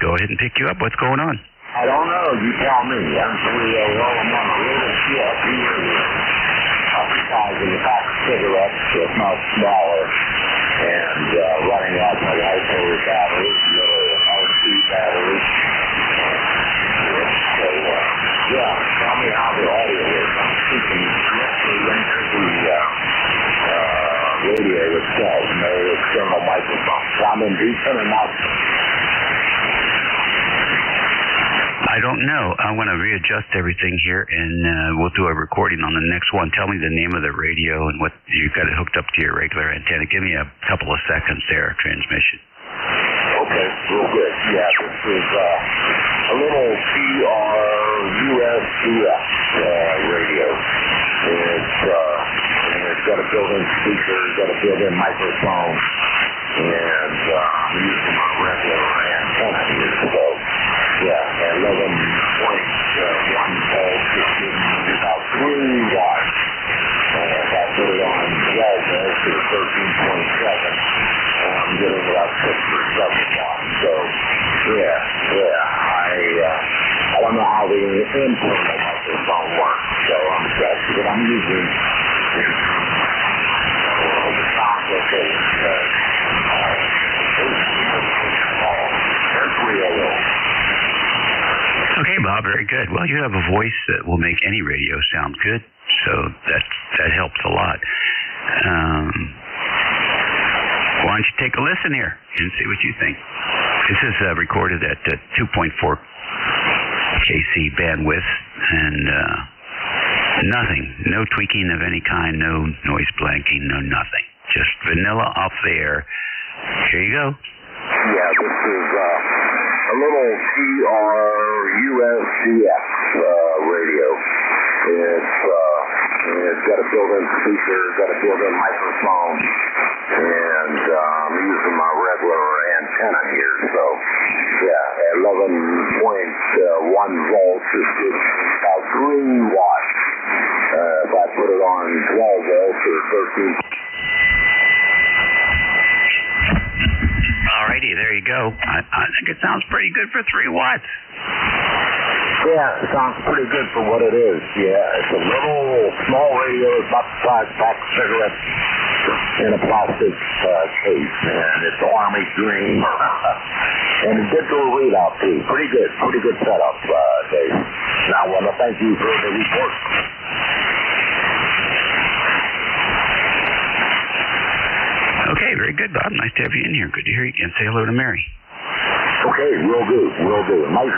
go ahead and pick you up. What's going on? I don't know. You tell me. I'm well, I'm on a little ship here. Occupying the pack of cigarettes, if not smaller, and running out my rifle battery, little RC battery. So, yeah, tell me how the audio is. I'm speaking directly into the radio itself, no external microphone. So I'm in decent enough. I don't know. I want to readjust everything here, and we'll do a recording on the next one. Tell me the name of the radio and what you've got it hooked up to your regular antenna. Give me a couple of seconds there of transmission. Okay, real good. Yeah, this is a little CRUSDF radio. It's got a built-in speaker, it's got a built-in microphone, and I'm using my regular antenna here, so yeah, 11.1 volts, it's giving me about 3 watts. If I put it on 12 volts, it's 13.7. I'm getting about 6 or 7 watts. So, I don't know how the internal microphone works, so I'm stressed, but I'm using the sound okay. There's 3 Okay, Bob, very good. Well, you have a voice that will make any radio sound good, so that helps a lot. Why don't you take a listen here and see what you think? This is recorded at 2.4 kc bandwidth, and nothing, no tweaking of any kind, no noise blanking, no nothing. Just vanilla off the air. Here you go. Yeah, this is a little CRUSDF radio. It's got a built-in speaker, it's got a built-in microphone, and I'm using my regular antenna here, so yeah, 11.1 volts is about 3 watts. If I put it on 12 volts or 13. Alrighty, there you go. I think it sounds pretty good for 3 watts. Yeah, it sounds pretty good for what it is. Yeah, it's a little small radio, about the size of a pack of cigarettes in a plastic case, and it's army green. And a digital readout too. Pretty good setup, Dave. Now I want to thank you for the report. Okay, very good, Bob. Nice to have you in here. Good to hear you again. Say hello to Mary. Okay, will do. Nice.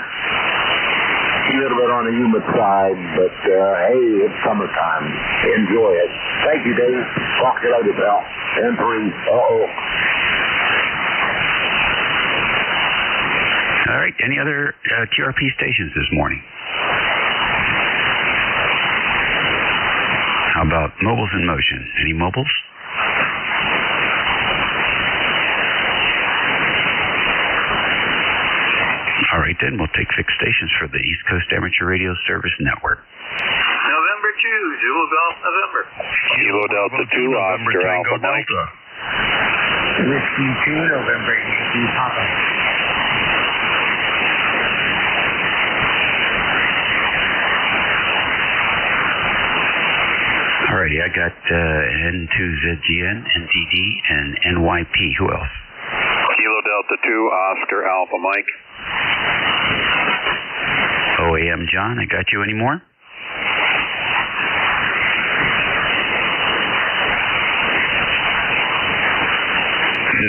A little bit on the humid side, but hey, it's summertime. Enjoy it. Thank you, Dave. Talk to you later, pal. N3. All right. Any other TRP stations this morning? How about mobiles in motion? Any mobiles? All right, then. We'll take fixed stations for the East Coast Amateur Radio Service Network. November 2, Zulu Golf, November. Kilo Delta 2, Oscar Alpha Mike. Whiskey 2, November Yankee Papa. All righty, I got N2ZGN, NTD, and NYP. Who else? Kilo Delta 2, Oscar Alpha Mike. OAM John, I got you any more?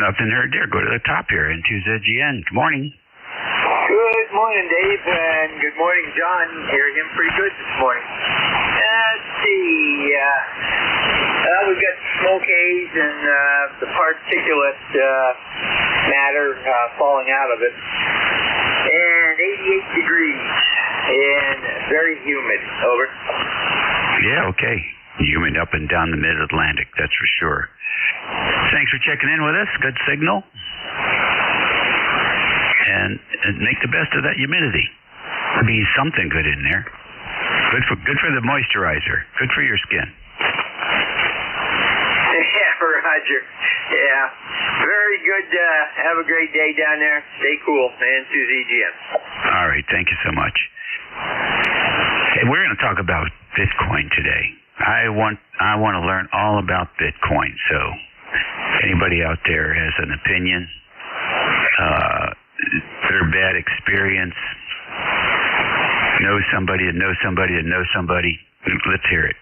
Nothing heard there. Go to the top here. N2ZGN. Good morning. Good morning, Dave, and good morning, John. Hearing him pretty good this morning. Let's see. We've got smoke haze and the particulate matter falling out of it. And 88 degrees and very humid. Over. Yeah, okay. Humid up and down the mid-Atlantic, that's for sure. Thanks for checking in with us. Good signal. And make the best of that humidity. There'll be something good in there. Good for the moisturizer. Good for your skin. Yeah, Roger. Yeah. Very good. Have a great day down there. Stay cool. And Susie GM. All right. Thank you so much. Hey, we're going to talk about Bitcoin today. I want to learn all about Bitcoin. So anybody out there has an opinion, their bad experience, knows somebody that knows somebody that knows somebody, let's hear it.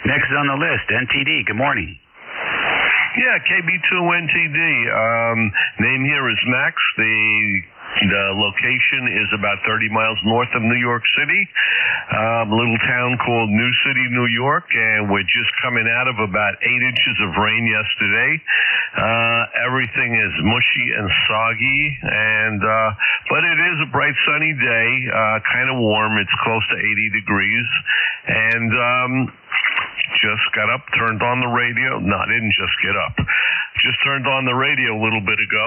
Next on the list, NTD. Good morning. Yeah, KB2NTD. Name here is Max. The location is about 30 miles north of New York City, a little town called New City, New York, and we're just coming out of about 8 inches of rain yesterday. Everything is mushy and soggy, but it is a bright sunny day, kind of warm. It's close to 80 degrees, and just got up, turned on the radio. No, I didn't just get up. Just turned on the radio a little bit ago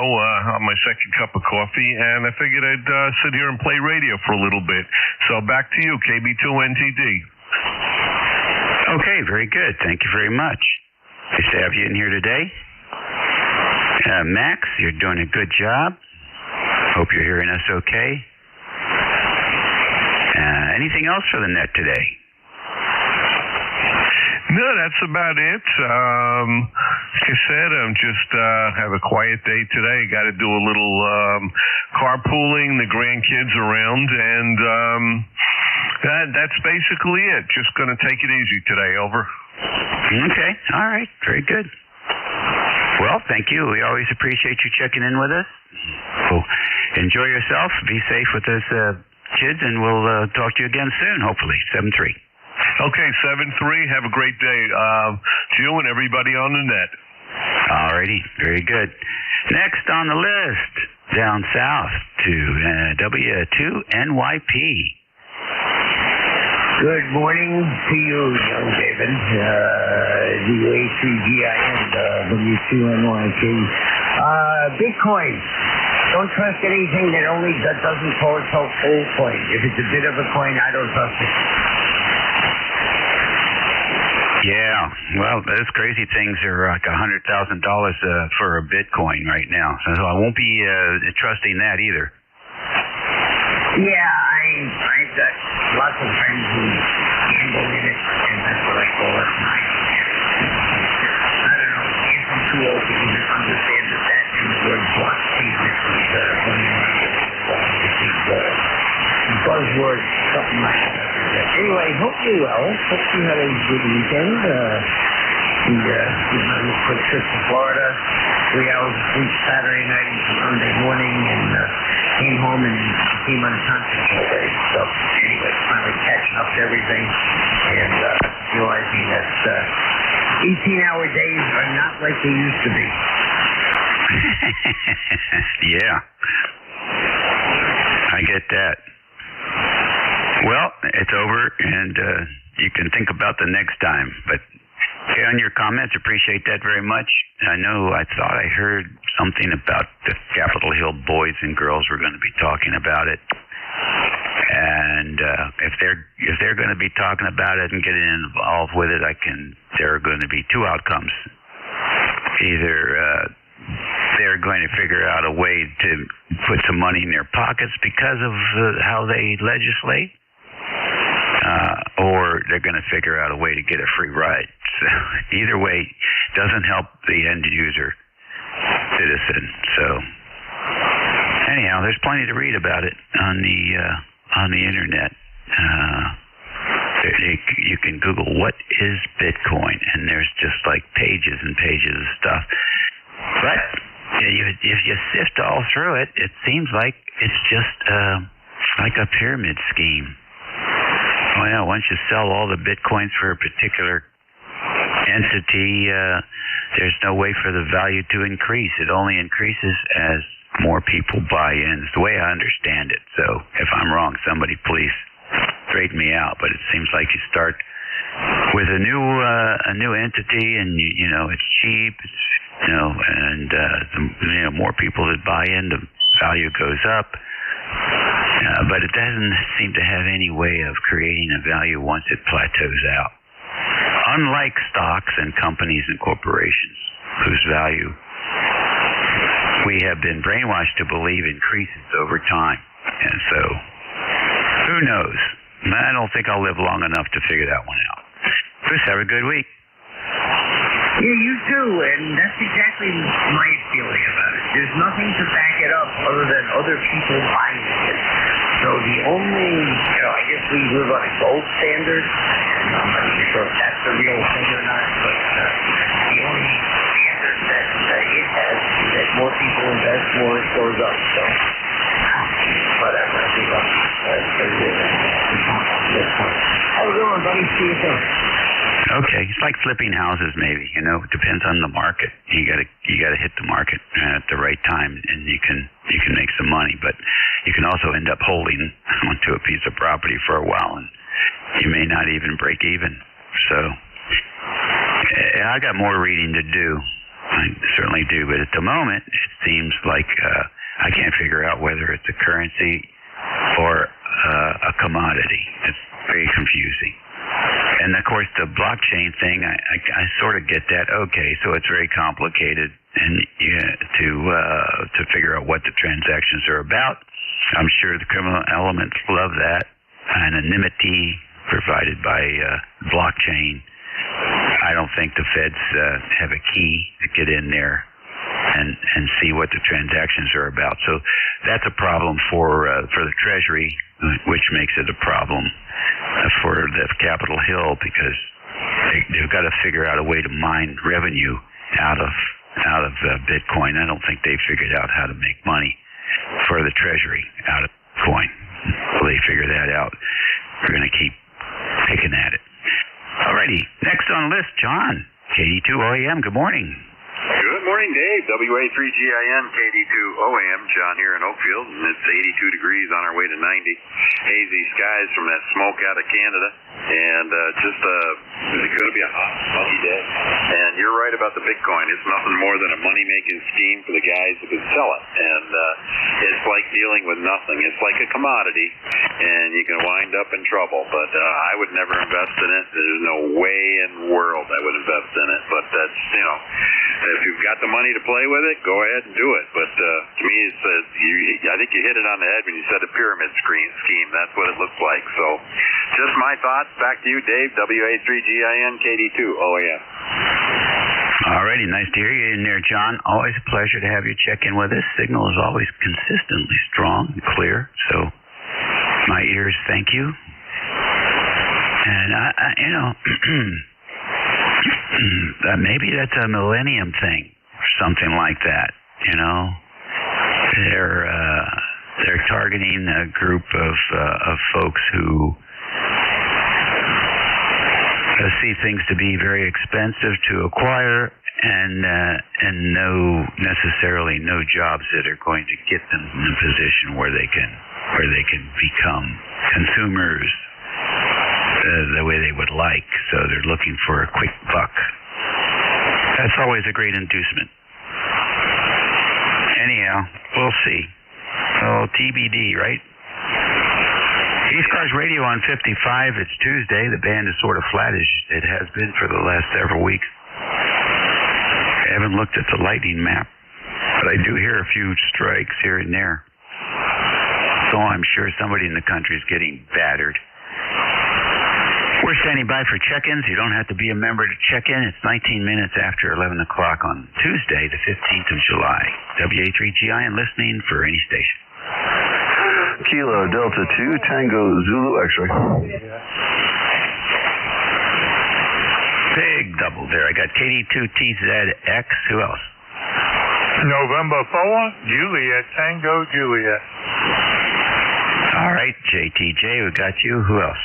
on my second cup of coffee, and I figured I'd sit here and play radio for a little bit. So back to you, KB2NTD. Okay, very good. Thank you very much. Nice to have you in here today. Max, you're doing a good job. Hope you're hearing us okay. Anything else for the net today? No, that's about it. Like I said, I'm just have a quiet day today. Got to do a little carpooling, the grandkids around, and that's basically it. Just going to take it easy today. Over. Okay. All right. Very good. Well, thank you. We always appreciate you checking in with us. So enjoy yourself. Be safe with those kids, and we'll talk to you again soon, hopefully. 7-3. Okay, 7-3. Have a great day to you and everybody on the net. Alrighty, very good. Next on the list, down south to W2NYP. Good morning to you, young David. W3GIN, W2NYP. Bitcoin. Don't trust anything that doesn't call itself full coin. If it's a bit of a coin, I don't trust it. Yeah, well, those crazy things are like $100,000 for a Bitcoin right now. So I won't be trusting that either. Yeah, I've got lots of friends who gamble in it, and that's what I call it. I don't know, I guess I'm too old to even understand that in the word blockchain is buzzword, something like that. Anyway, hope you're well. Hope you had a good weekend. We did a quick trip to Florida, 3 hours of sleep Saturday night and Sunday morning, and came home and became unconscious all day. So anyway, finally catching up to everything and realizing that 18-hour days are not like they used to be. Yeah, I get that. Well, it's over, and you can think about the next time. But okay, on your comments, appreciate that very much. I know I thought I heard something about the Capitol Hill boys and girls were going to be talking about it. And if they're going to be talking about it and getting involved with it, there are going to be two outcomes. Either they're going to figure out a way to put some money in their pockets because of how they legislate. Or they're going to figure out a way to get a free ride. So either way doesn't help the end user citizen. So anyhow, there's plenty to read about it on the internet. You can Google what is Bitcoin, and there's just like pages and pages of stuff. But if you sift all through it, it seems like it's just like a pyramid scheme. Oh yeah, once you sell all the Bitcoins for a particular entity, there's no way for the value to increase. It only increases as more people buy in. It's the way I understand it. So if I'm wrong, somebody please straighten me out. But it seems like you start with a new entity, and you know it's cheap. And the more people that buy in, the value goes up. But it doesn't seem to have any way of creating a value once it plateaus out. Unlike stocks and companies and corporations, whose value we have been brainwashed to believe increases over time. And so, who knows? I don't think I'll live long enough to figure that one out. Chris, have a good week. Yeah, you too, and that's exactly my feeling about it. There's nothing to back it up other than other people buying it. So the only, I guess we live on a gold standard, and I'm not even sure if that's the real thing or not, but the only standard that it has is that more people invest, more it goes up. So, whatever, I think I'll have a good one, buddy. See you soon. Okay, it's like flipping houses, maybe. It depends on the market. You gotta hit the market at the right time, and you can make some money. But you can also end up holding onto a piece of property for a while, and you may not even break even. So I got more reading to do. I certainly do, but at the moment, it seems like I can't figure out whether it's a currency or a commodity. It's very confusing. And of course, the blockchain thing, I sort of get that. Okay, so it's very complicated, and to figure out what the transactions are about. I'm sure the criminal elements love that anonymity provided by blockchain. I don't think the feds have a key to get in there and see what the transactions are about. So that's a problem for the Treasury, which makes it a problem for the Capitol Hill, because they've got to figure out a way to mine revenue out of Bitcoin. I don't think they figured out how to make money for the Treasury out of Bitcoin. Well, they figure that out. We're going to keep picking at it. Alrighty, next on the list, John, KD2 OAM. Good morning. Good morning, Dave. WA3GIN, KD2 OAM. John here in Oakfield, and it's 82 degrees on our way to 90. Hazy skies from that smoke out of Canada, and it's going to be a hot, muggy day. And you're right about the Bitcoin. It's nothing more than a money-making scheme for the guys who can sell it. And it's like dealing with nothing. It's like a commodity, and you can wind up in trouble. But I would never invest in it. There's no way in the world I would invest in it. But that's, if you've got the money to play with it, go ahead and do it. But to me, I think you hit it on the head when you said a pyramid scheme. That's what it looks like. So just my thoughts. Back to you, Dave. WA3GIN, KD2 OAM. Alrighty, nice to hear you in there, John. Always a pleasure to have you check in with us. Signal is always consistently strong and clear, so my ears thank you. And maybe that's a millennium thing or something like that. They're targeting a group of folks who see things to be very expensive to acquire, and necessarily no jobs that are going to get them in a position where they can become consumers the way they would like. So they're looking for a quick buck. That's always a great inducement. Anyhow, we'll see. Oh, TBD, right? ECARS Radio on 55. It's Tuesday. The band is sort of flat as it has been for the last several weeks. I haven't looked at the lightning map, but I do hear a few strikes here and there. So I'm sure somebody in the country is getting battered. We're standing by for check-ins. You don't have to be a member to check in. It's 19 minutes after 11 o'clock on Tuesday, the 15th of July. WA3GIN listening for any station. Kilo Delta 2 Tango Zulu X-ray. Big double there. I got KD2TZX. Who else? November 4, Juliet, Tango Juliet. All right, JTJ, we got you. Who else?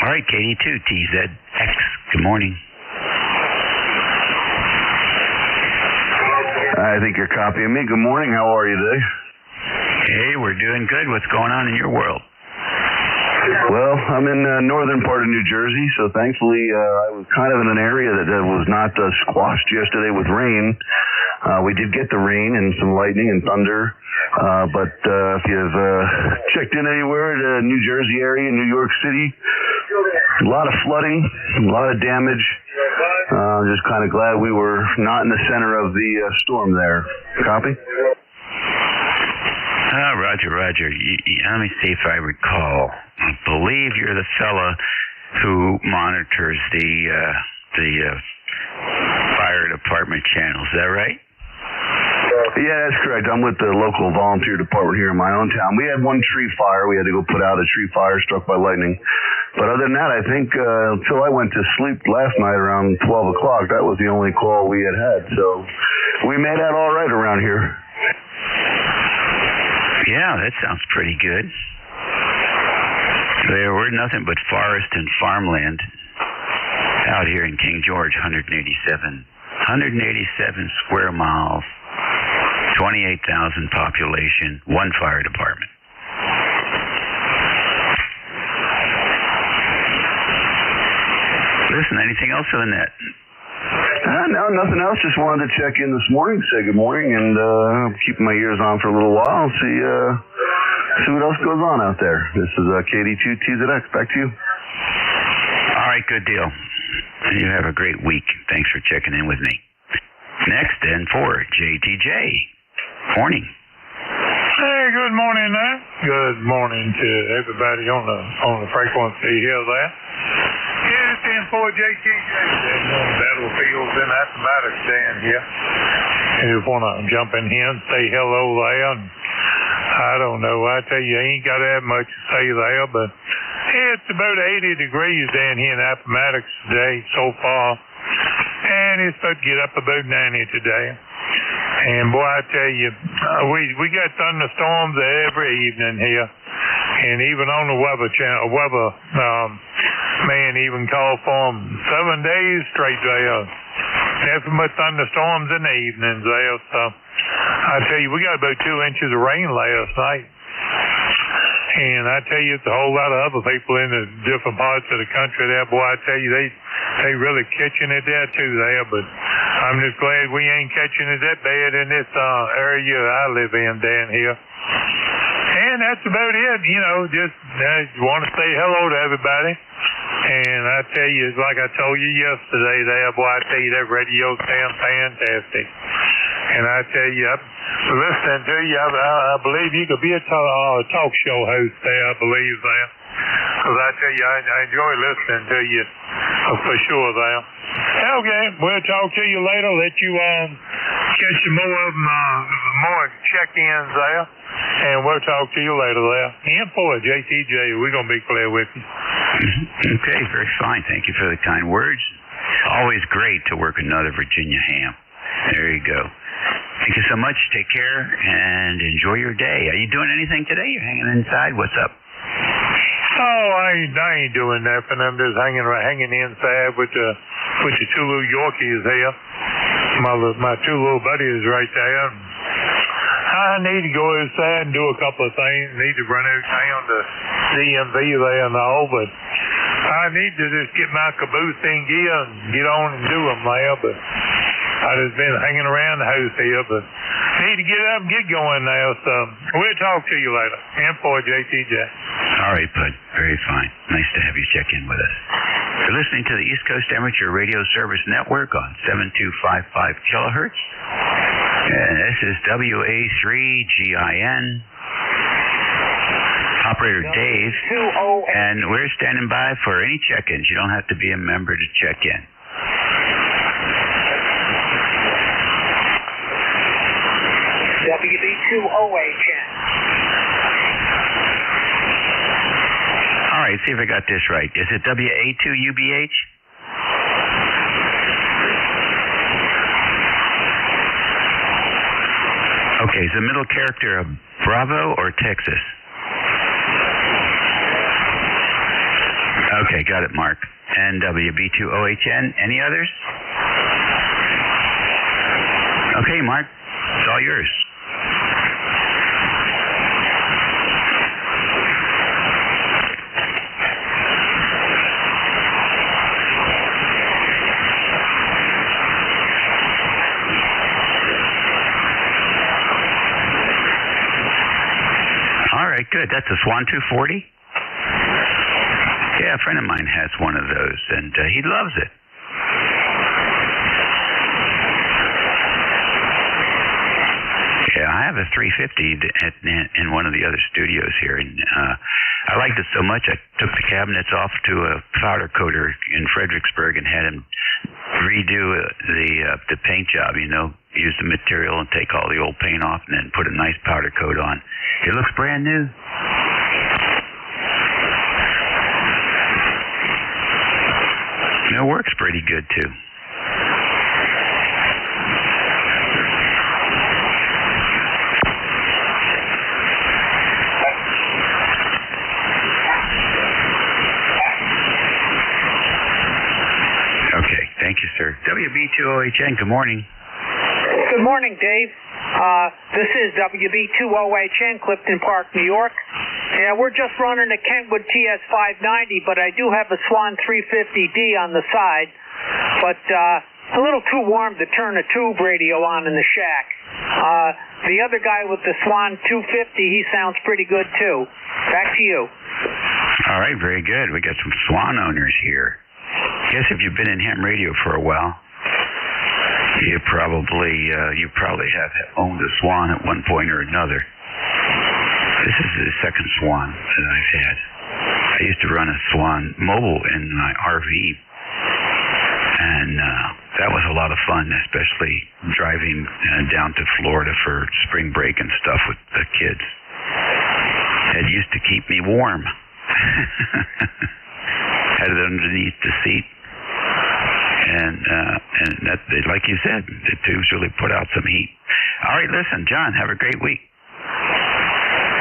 All right, KD2TZX. Good morning. I think you're copying me. Good morning. How are you today? Hey, we're doing good. What's going on in your world? Well, I'm in the northern part of New Jersey, so thankfully I was kind of in an area that was not squashed yesterday with rain. We did get the rain and some lightning and thunder, but if you've checked in anywhere, the New Jersey area, New York City, A lot of flooding, a lot of damage. Just kind of glad we were not in the center of the storm there. Copy? Roger. Let me see if I recall. I believe you're the fella who monitors the fire department channel. Is that right? Yeah, that's correct. I'm with the local volunteer department here in my own town. We had one tree fire. We had to go put out a tree fire struck by lightning. But other than that, I think until I went to sleep last night around 12 o'clock, that was the only call we had. So we made out all right around here. Yeah, that sounds pretty good. There were nothing but forest and farmland out here in King George, 187 square miles, 28,000 population, one fire department. Listen, anything else on that? No, nothing else. Just wanted to check in this morning, say good morning, and keep my ears on for a little while and see what else goes on out there. This is KD2TZX. Back to you. All right, good deal. You have a great week. Thanks for checking in with me. Next, then, for JTJ. Morning. Hey, good morning there. Good morning to everybody on the frequency here there. It's in for JTJ. Battlefields and Appomattox down here. I just want to jump in here and say hello there. And I don't know. I tell you, I ain't got that much to say there, but it's about 80 degrees down here in Appomattox today so far. And it's supposed to get up about 90 today. And boy, I tell you, we got thunderstorms every evening here. And even on the weather channel, man even called for them 7 days straight there. Nothing but thunderstorms in the evenings there. So I tell you, we got about 2 inches of rain last night. And I tell you, it's a whole lot of other people in the different parts of the country there. Boy, I tell you, they really catching it there too there. But I'm just glad we ain't catching it that bad in this area I live in down here. And that's about it. You know, just want to say hello to everybody. And I tell you, like I told you yesterday there, boy, I tell you, that radio sounds fantastic. And I tell you, listening to you, I believe you could be a talk show host there, I believe there. Because I tell you, I enjoy listening to you for sure there. Okay, we'll talk to you later. Let you catch some more check-ins there. And we'll talk to you later there. And for JTJ, we're going to be clear with you. Okay, very fine. Thank you for the kind words. Always great to work another Virginia ham. There you go. Thank you so much. Take care and enjoy your day. Are you doing anything today? You're hanging inside? What's up? Oh, I ain't doing nothing. I'm just hanging inside with the two little Yorkies here. My two little buddies right there. I need to go outside and do a couple of things. Need to run out down to DMV there and all, but I need to just get my caboose in gear and get on and do them there. But I just been hanging around the house here, but need to get up and get going now. So we'll talk to you later. And for JTJ. All right, bud. Very fine. Nice to have you check in with us. You're listening to the East Coast Amateur Radio Service Network on 7255 kilohertz. And this is WA3GIN. Operator Dave. And we're standing by for any check-ins. You don't have to be a member to check in. WB2OHN. All right, see if I got this right. Is it WA2UBH? Okay, is the middle character a Bravo or Texas? Okay, got it, Mark. And WB2OHN. Any others? Okay, Mark, it's all yours. All right, good. That's a Swan 240? Yeah, a friend of mine has one of those, and he loves it. Yeah, I have a 350 in one of the other studios here, and I liked it so much I took the cabinets off to a powder coater in Fredericksburg and had him redo the paint job, use the material and take all the old paint off and then put a nice powder coat on. It looks brand new. It works pretty good, too. Okay, thank you, sir. WB2OHN, good morning. Good morning, Dave. This is WB2OHN, Clifton Park, New York. Yeah, we're just running a Kentwood TS590, but I do have a Swan 350D on the side. But a little too warm to turn a tube radio on in the shack. The other guy with the Swan 250, he sounds pretty good too. Back to you. All right, very good. We got some Swan owners here. Guess if you've been in ham radio for a while, you probably have owned a Swan at one point or another. This is the second Swan that I've had. I used to run a Swan mobile in my RV, and that was a lot of fun, especially driving down to Florida for spring break and stuff with the kids. It used to keep me warm. Had it underneath the seat. And that, like you said, the tubes really put out some heat. All right, listen, John, have a great week.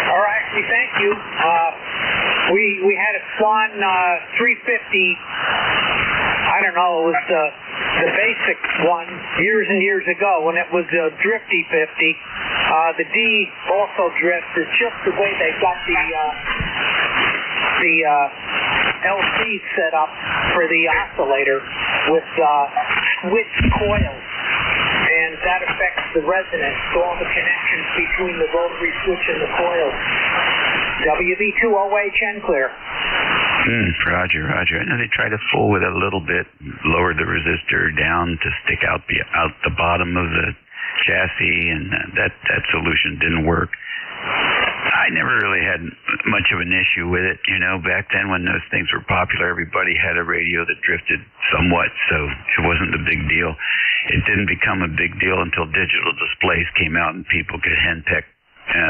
All right, thank you. We had a Swan 350. I don't know, it was the basic one years and years ago when it was a Drifty 50. The D also drifted, just the way they got the LC set up for the oscillator with switched coils, and that affects the resonance, so all the connections between the rotary switch and the coils. WB2OHN clear. Roger. I know they tried to fool with it a little bit, lowered the resistor down to stick out the bottom of the chassis, and that solution didn't work. I never really had much of an issue with it. Back then when those things were popular, everybody had a radio that drifted somewhat, so it wasn't a big deal. It didn't become a big deal until digital displays came out and people could henpeck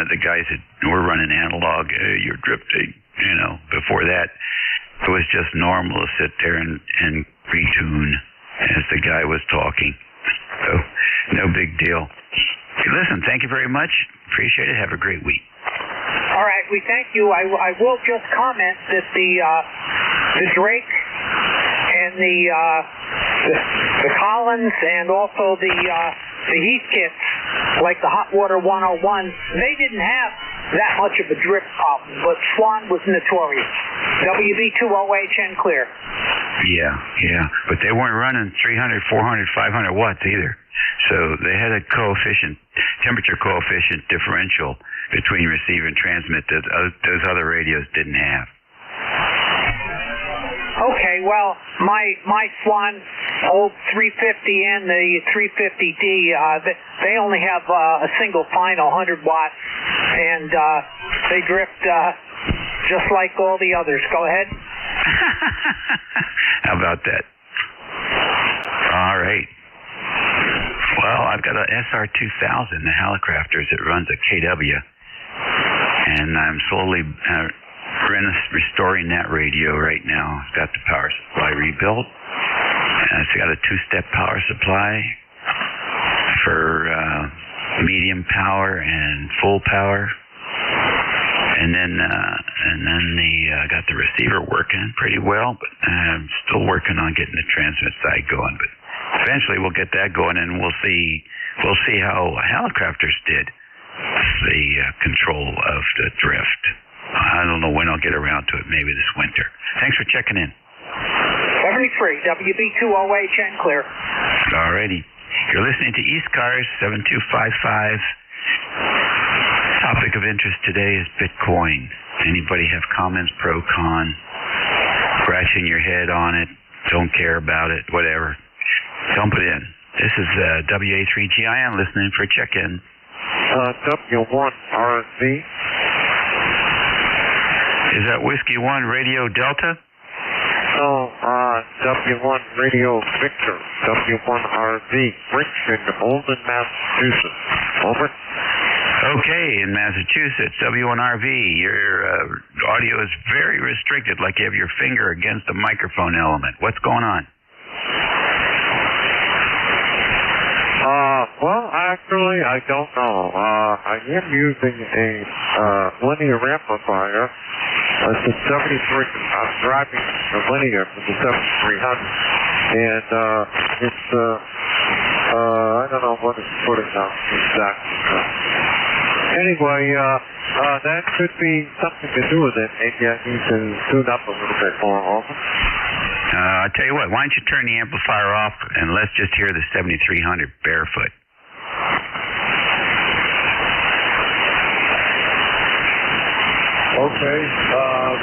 the guys that were running analog. Hey, you're drifting. Before that, it was just normal to sit there and retune as the guy was talking. So, no big deal. Hey, listen, thank you very much. Appreciate it. Have a great week. All right, we thank you. I will just comment that the Drake and the Collins and also the Heath kits, like the Hot Water 101, they didn't have that much of a drift problem, but Swan was notorious. WB2OHN clear. Yeah, but they weren't running 300, 400, 500 watts either. So they had a temperature coefficient differential between receive and transmit that those other radios didn't have. Okay, well, my Swan old 350 and the 350D, they only have a single final 100 watts, and they drift just like all the others. Go ahead. How about that? All right. Well, I've got an SR2000, the Helicrafters, that runs a KW, and I'm slowly restoring that radio right now. It's got the power supply rebuilt, and it's got a two-step power supply for medium power and full power, and then got the receiver working pretty well, but I'm still working on getting the transmit side going, but eventually we'll get that going, and we'll see how Helicrafters did the control of the drift. I don't know when I'll get around to it, maybe this winter. Thanks for checking in. 73, WB2OHN clear. All righty. You're listening to ECARS 7255. Topic of interest today is Bitcoin. Anybody have comments, pro, con? scratching your head on it, don't care about it, whatever. Dump it in. This is WA3GIN listening for check-in. W1RV. Is that Whiskey 1 Radio Delta? No, W1 Radio Victor. W1RV. Richmond, Olden, Massachusetts. Over. Okay, in Massachusetts, W1RV, your audio is very restricted, like you have your finger against the microphone element. What's going on? Well, actually, I don't know. I am using a linear amplifier. It's a 73. I'm driving a linear with the 7300, and it's I don't know what it's putting out exactly. Anyway, that could be something to do with it. Maybe I need to tune up a little bit more often. I'll tell you what, why don't you turn the amplifier off and let's just hear the 7300 barefoot. Okay,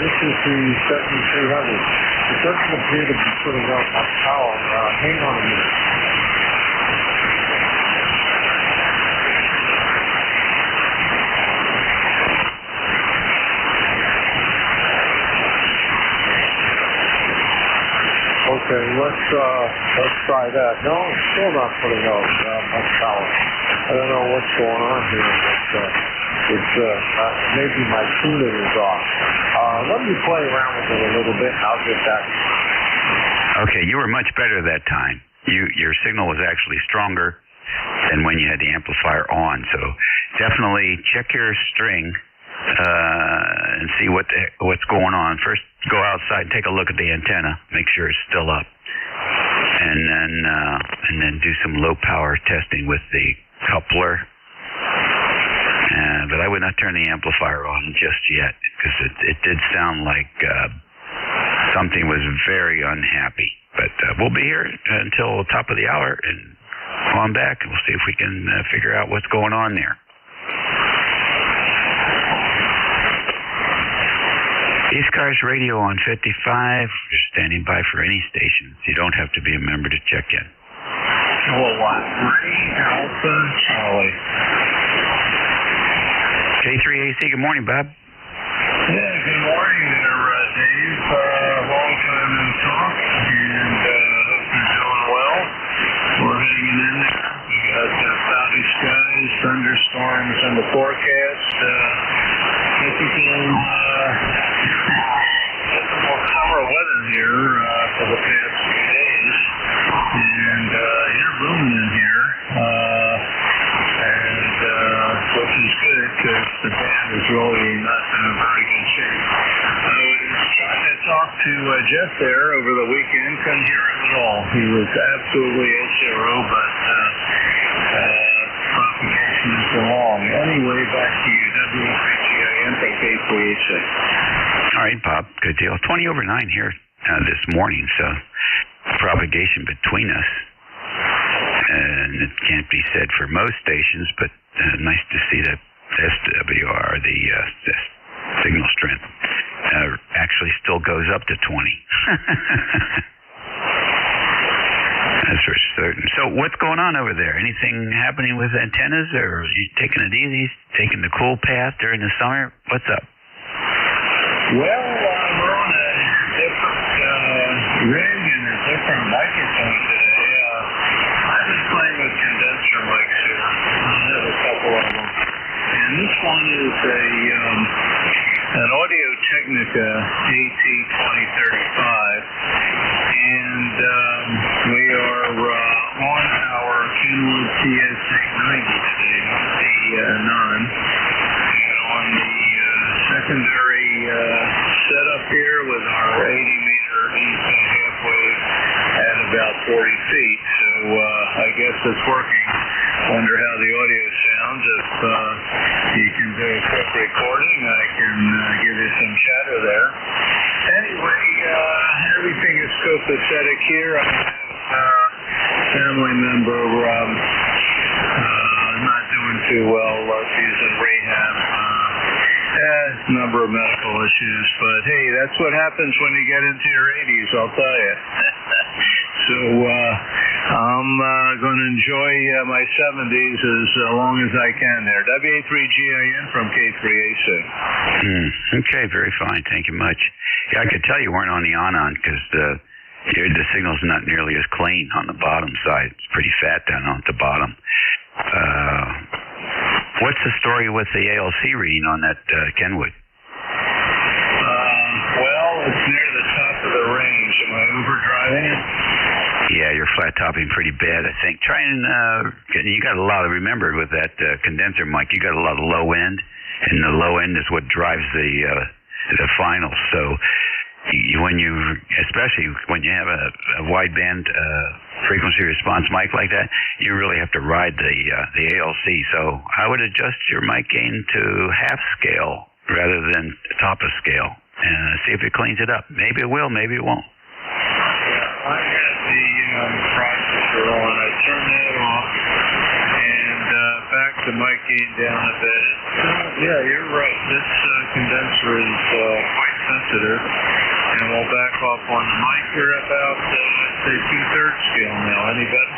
this is the 7300. It doesn't appear to be putting out much power. Hang on a minute. Okay, let's try that. No, it's still not putting out much power. I don't know what's going on here, but it's maybe my tuner is off. Let me play around with it a little bit, and I'll get back. Okay, you were much better that time. Your signal was actually stronger than when you had the amplifier on. So definitely check your string and see what's going on. First, go outside and take a look at the antenna, make sure it's still up, and then do some low power testing with the coupler. But I would not turn the amplifier on just yet, because it did sound like something was very unhappy. But we'll be here until the top of the hour, and on back, and we'll see if we can figure out what's going on there. ECARS Radio on 55. You're standing by for any stations. You don't have to be a member to check in. Oh, what? Alpha Charlie. K3AC, good morning, Bob. Yeah, good morning there, Dave. Long time no talk, and hope you're doing well. We're hanging in there. We got cloudy skies, thunderstorms in the forecast. Typical summer weather here for the past few days, and you're booming in here, which is good because the band is really not in a very good shape. I was trying to talk to Jeff there over the weekend, couldn't hear him at all. He was absolutely HRO, but propagation is wrong. Anyway, back to you, WA3GIN, K3AC. All right, Bob, good deal. 20 over 9 here this morning, so propagation between us. And it can't be said for most stations, but nice to see that SWR, the signal strength, actually still goes up to 20. That's for certain. So what's going on over there? Anything happening with antennas, or are you taking it easy, taking the cool path during the summer? What's up? Well, we're on a different rig and a different microphone today. I'm just playing with condenser mics here. I have a couple of them. And this one is an Audio Technica AT2035. And we are on our Kenwood TS890 today, the non. And on the secondary setup here with our 80-meter instant half wave at about 40 feet. So I guess it's working. Wonder how the audio sounds. If you can do a quick recording, I can give you some chatter there. Anyway, everything is copacetic here. I have a family member not doing too well. She's in rehab. number of medical issues, but hey, that's what happens when you get into your 80s, I'll tell you. So I'm going to enjoy my 70s as long as I can there. WA3GIN from K3AC. Okay, very fine. Thank you much. Yeah, I could tell you weren't on the on because the signal's not nearly as clean on the bottom side. It's pretty fat down on the bottom. What's the story with the ALC reading on that Kenwood? Well, it's near the top of the range. Am I overdriving it? Yeah, you're flat topping pretty bad, I think. Try and you got a lot of, remember with that condenser mic, you got a lot of low end, and the low end is what drives the final. So especially when you have a wideband frequency response mic like that, you really have to ride the ALC. So I would adjust your mic gain to half scale rather than top of scale and see if it cleans it up. Maybe it will, maybe it won't. Yeah, I got the processor on. I turned that off and back the mic gain down a bit. Yeah, you're right. This condenser is quite sensitive. And we'll back off on the mic. We're about, say, 2/3 scale now. Any better?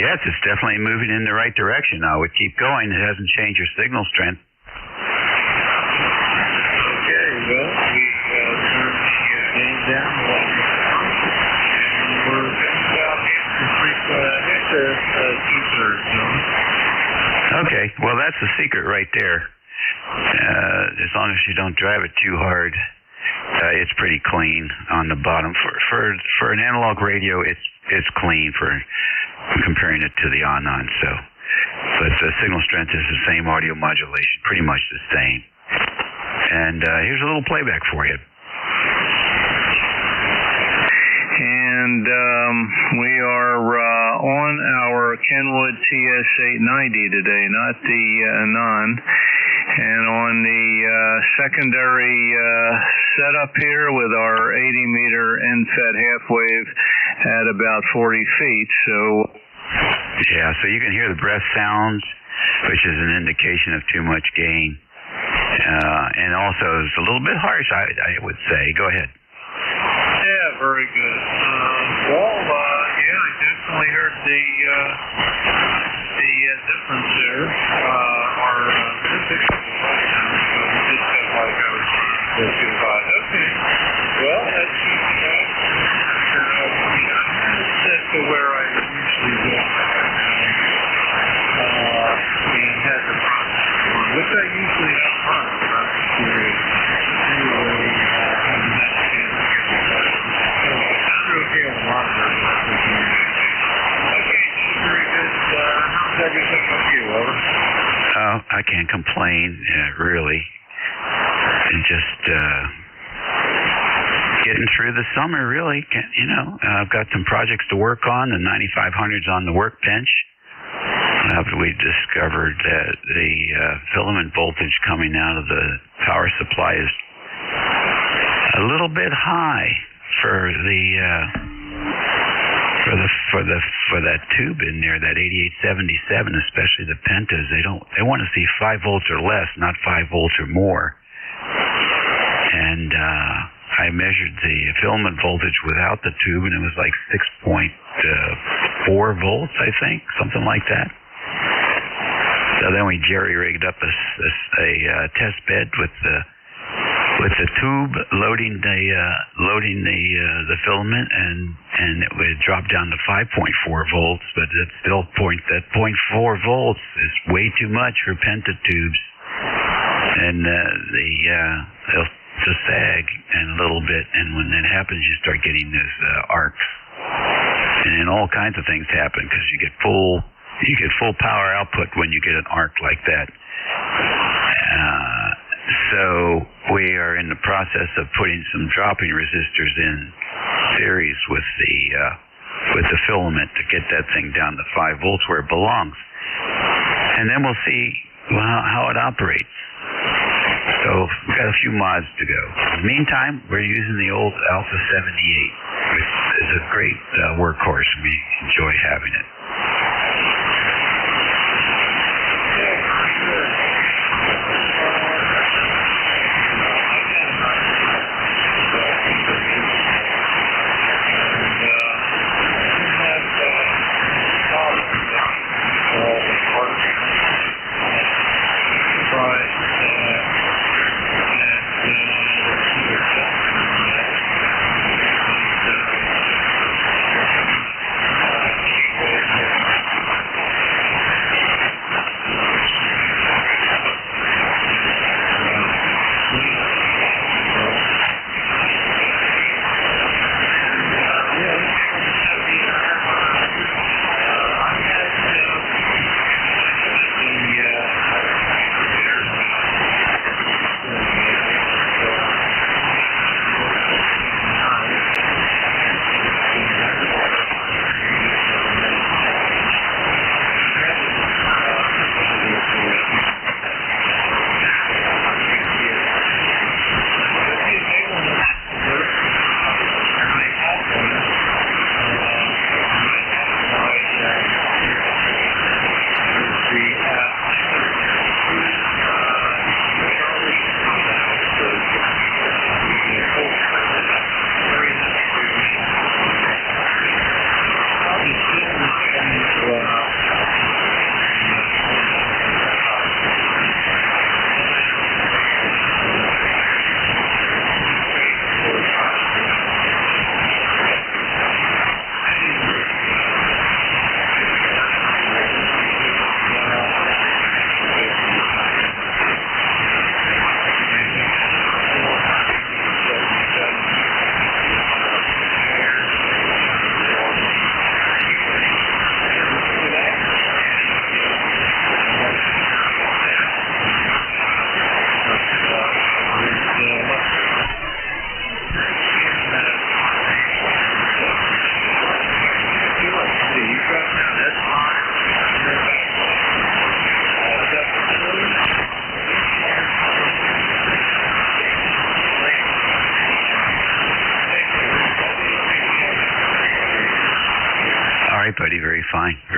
Yes, it's definitely moving in the right direction. I would keep going. It hasn't changed your signal strength. Okay, well, we turned the gain down a little bit. And we're about hit the 2/3 zone. Okay, well, that's the secret right there. As long as you don't drive it too hard. It's pretty clean on the bottom. For an analog radio, it's clean for comparing it to the on. So, but the signal strength is the same, audio modulation pretty much the same. And here's a little playback for you. And we are on our Kenwood TS890 today, not the non. And on the secondary setup here with our 80-meter end-fed half-wave at about 40 feet. So yeah, so you can hear the breath sounds, which is an indication of too much gain. And also it's a little bit harsh, I would say. Go ahead. Yeah, very good. Yeah, I definitely heard the difference there. Our physics was right now, so we just felt like I was running too hot. Okay. Well, that's set to where I usually go. And had the process on, which I usually don't run around this period. Anyway, having that chance to get the question. So, okay on the monitor. Okay, very good. How's everything with you, Over? Oh, I can't complain, really. And just getting through the summer, really. I've got some projects to work on. The 9500's on the workbench. We discovered that the filament voltage coming out of the power supply is a little bit high for that tube in there, that 8877, especially the pentas. They want to see 5 volts or less, not 5 volts or more. And I measured the filament voltage without the tube, and it was like 6.4 volts, I think, something like that. So then we jerry-rigged up a test bed with the tube loading the filament, and it would drop down to 5.4 volts, but it's still 0.4 volts is way too much for pentatubes, and they'll just sag a little bit, and when that happens, you start getting those arcs, and then all kinds of things happen because you get full power output when you get an arc like that. So we are in the process of putting some dropping resistors in series with the filament to get that thing down to 5 volts where it belongs, and then we'll see how it operates. So we've got a few mods to go. In the meantime, we're using the old Alpha 78, which is a great workhorse. We enjoy having it.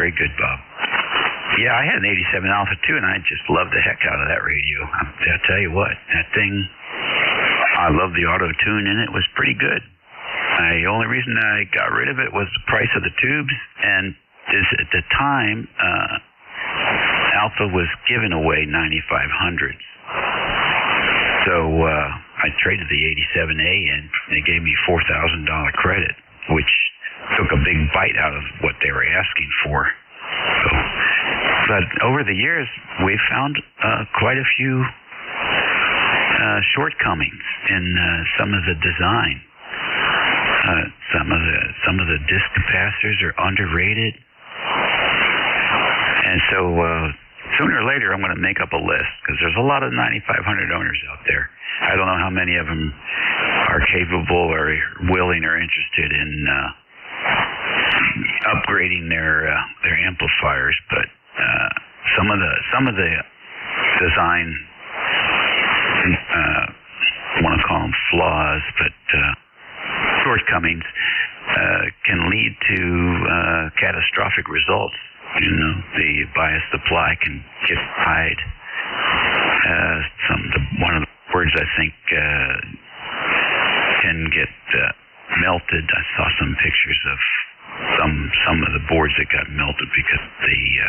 very good, Bob. Yeah, I had an 87 Alpha too, and I just loved the heck out of that radio. I'll tell you what, that thing, I loved the auto tune in it. Was pretty good. The only reason I got rid of it was the price of the tubes, and at the time, Alpha was giving away 9500s. So I traded the 87A in. They gave me $4,000 credit, which took a big bite out of what they were asking for. So, but over the years, we've found quite a few shortcomings in some of the design. Some of the disc capacitors are underrated, and so sooner or later I'm going to make up a list, because there's a lot of 9500 owners out there. I don't know how many of them are capable or willing or interested in upgrading their amplifiers, but some of the design, I want to call them flaws, but shortcomings can lead to catastrophic results. You know, the bias supply can get tied. One of the boards, I think, can get melted. I saw some pictures of some of the boards that got melted because of the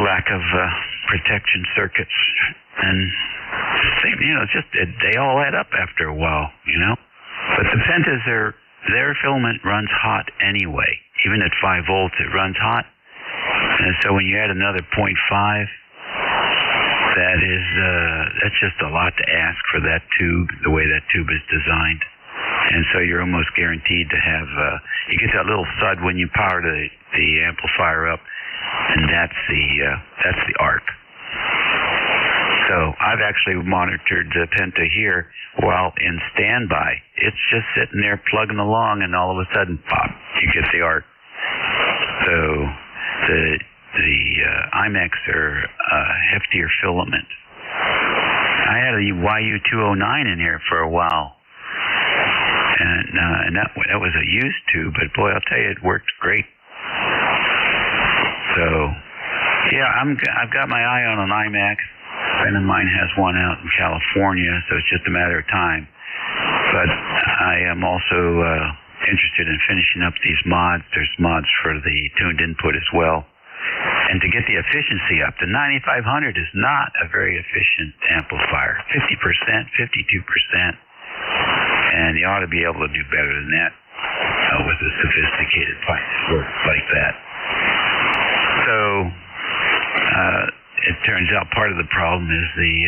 lack of protection circuits. And same, you know, it's just they all add up after a while, you know. But the Pentas, their filament runs hot anyway. Even at 5 volts, it runs hot. And so when you add another 0.5, that's just a lot to ask for that tube, the way that tube is designed. And so you're almost guaranteed to have, you get that little thud when you power the amplifier up, and that's the arc. So I've actually monitored the Penta here while in standby. It's just sitting there plugging along, and all of a sudden, pop, you get the arc. So the IMAX are heftier filament. I had a YU209 in here for a while, and that was a used tube, but boy, I'll tell you, it worked great. So yeah, I've got my eye on an IMAX. A friend of mine has one out in California, so it's just a matter of time. But I am also interested in finishing up these mods. There's mods for the tuned input as well. And to get the efficiency up, the 9500 is not a very efficient amplifier. 50%, 52%. And you ought to be able to do better than that with a sophisticated pipe like that. So it turns out part of the problem is the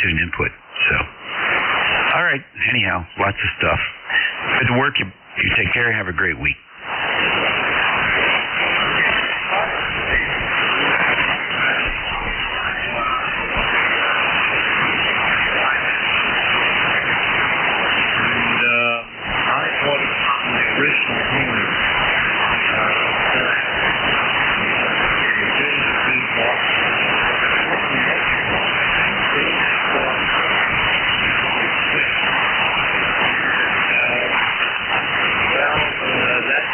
tuned input. So, all right. Anyhow, lots of stuff. Good work. You take care. Have a great week. That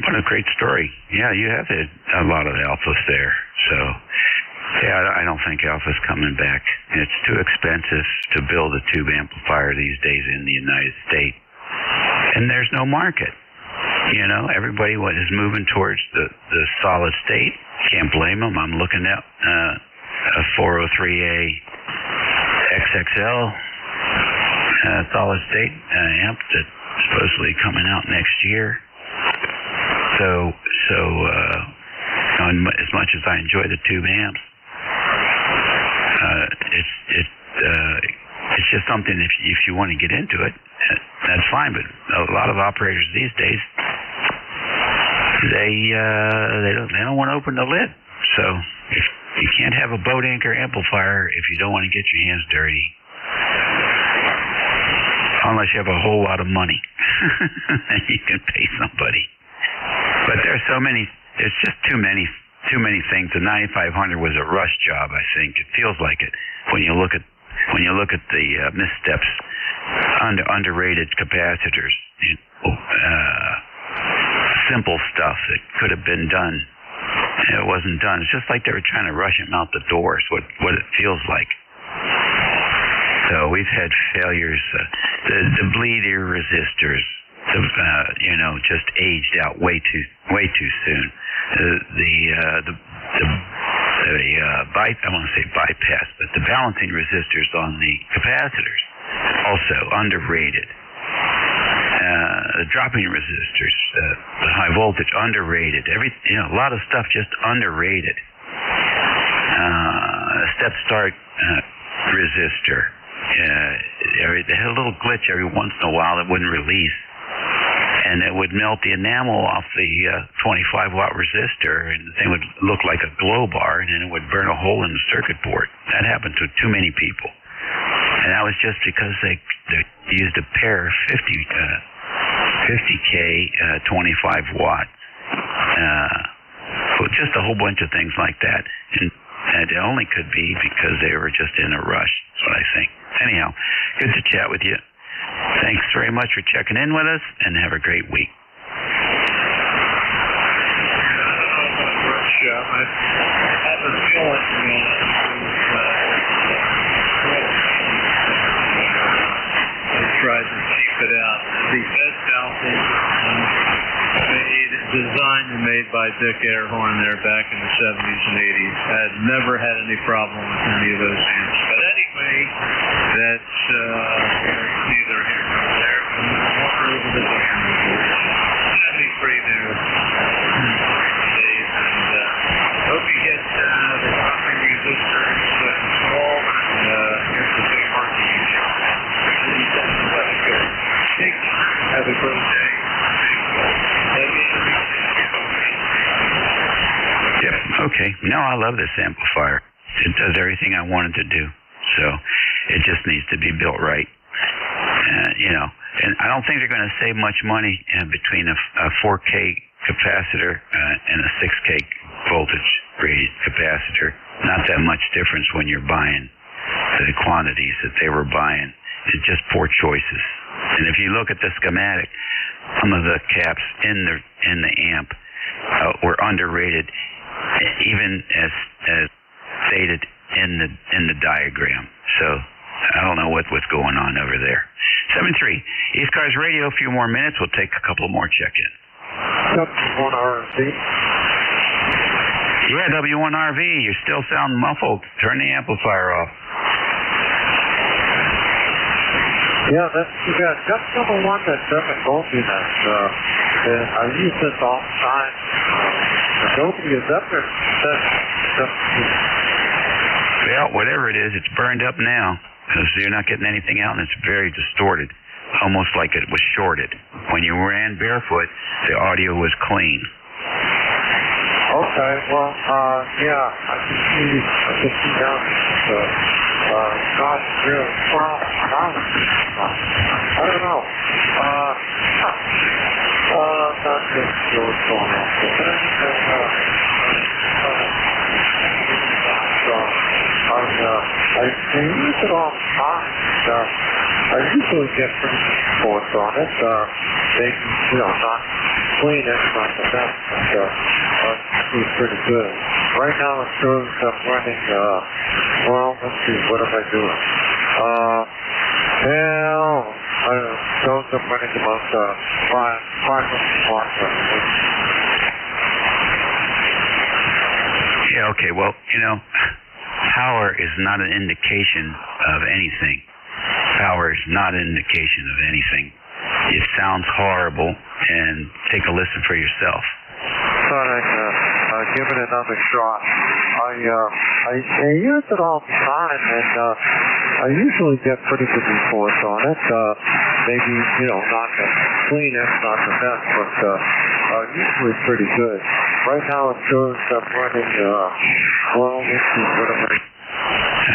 what a great story. Yeah, you have a lot of alphas there. So, yeah, I don't think alpha's coming back. It's too expensive to build a tube amplifier these days in the United States. And there's no market. You know, everybody is moving towards the solid state. Can't blame them. I'm looking at a 403A XXL solid state amp that's supposedly coming out next year. So as much as I enjoy the tube amps, it's just something if you want to get into it, that's fine. But a lot of operators these days, they don't want to open the lid. So if you can't have a boat anchor amplifier if you don't want to get your hands dirty, unless you have a whole lot of money, and you can pay somebody. But there's just too many things. The 9500 was a rush job, I think. It feels like it when you look at the missteps, underrated capacitors, simple stuff that could have been done. It wasn't done. It's just like they were trying to rush him out the door. Is what it feels like. So we've had failures. The bleed-ear resistors, just aged out way too soon. I want to say bypass, but the balancing resistors on the capacitors also underrated. The dropping resistors, the high voltage, underrated. A lot of stuff just underrated. Step start resistor. They had a little glitch every once in a while that wouldn't release, and it would melt the enamel off the 25-watt resistor, and the thing would look like a glow bar, and then it would burn a hole in the circuit board. That happened to too many people, and that was just because they used a pair of 50K 25 watts. Just a whole bunch of things like that, and it only could be because they were just in a rush. That's what I think. Anyhow, good to chat with you. Thanks very much for checking in with us, and have a great week. I have a feeling I tried to cheap it out. The best outfit designed and made by Dick Airhorn there back in the 70s and 80s. I had never had any problem with any of those amps. But anyway, that's neither here nor there. Walk over to the 73 there, Dave, and hope you get the dropping resistors installed, and here's the big market you shot. Have a great day. Yep, okay. No, I love this amplifier. It does everything I wanted to do. So it just needs to be built right. And I don't think they're going to save much money between a 4K capacitor and a 6K voltage rated capacitor. Not that much difference when you're buying the quantities that they were buying. It's just poor choices. And if you look at the schematic, some of the caps in the amp were underrated, even as stated in the diagram. So I don't know what's going on over there. 73 ECARS Radio. A few more minutes. We'll take a couple more check-in. W1RV. Yeah, W1RV. You still sound muffled. Turn the amplifier off. Yeah, that's number one that doesn't go through that. I use this all the time. Nobody is up there. Well, whatever it is, it's burned up now, because you're not getting anything out, and it's very distorted, almost like it was shorted. When you ran barefoot, the audio was clean. Okay, well, yeah, I can see down. God, really, well, I don't know. Not just what's going on. I use it all the time. I usually get pretty good reports on it. They, not clean, that's not the best, but it's pretty good. Right now it shows I'm running, well, let's see, what am I doing? It shows I'm running about 500 watts. Yeah, okay, well, power is not an indication of anything. Power is not an indication of anything. It sounds horrible, and take a listen for yourself. Thought I'd give it another shot. I use it all the time, and I usually get pretty good reports on it. Maybe, not the cleanest, not the best, but usually pretty good. Right now it shows I'm running, well, let's see, what am I...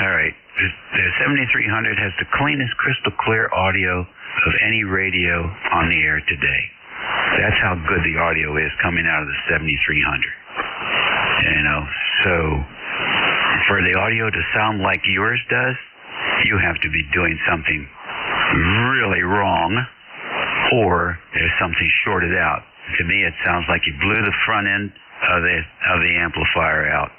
All right. The 7300 has the cleanest, crystal clear audio of any radio on the air today. That's how good the audio is coming out of the 7300. So for the audio to sound like yours does, you have to be doing something really wrong, or there's something shorted out. To me, it sounds like you blew the front end of the amplifier out,